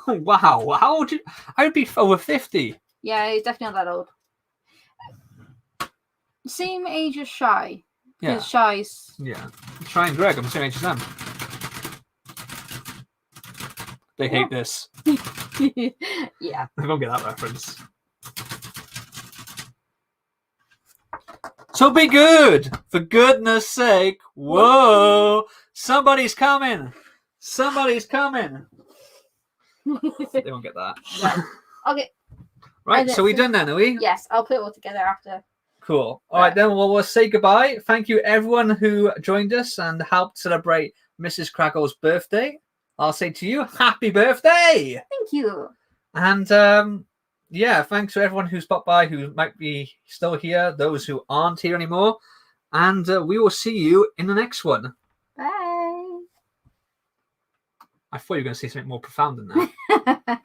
Wow, how old? I would be over 50. Yeah, he's definitely not that old. Same age as Shy. Yeah. Because Shy's... Yeah. Try and Greg, I'm the same age as them. They hate this. Yeah. I don't get that reference. So be good, for goodness sake. Whoa! Somebody's coming. Somebody's coming. They won't get that. Yeah. Okay. Right, so we done then, are we? Yes, I'll put it all together after. Cool. All right, then we'll say goodbye. Thank you, everyone who joined us and helped celebrate Mrs. Kragle's birthday. I'll say to you, happy birthday! Thank you. And yeah, thanks to everyone who's stopped by, who might be still here, those who aren't here anymore. And we will see you in the next one. Bye. I thought you were going to say something more profound than that.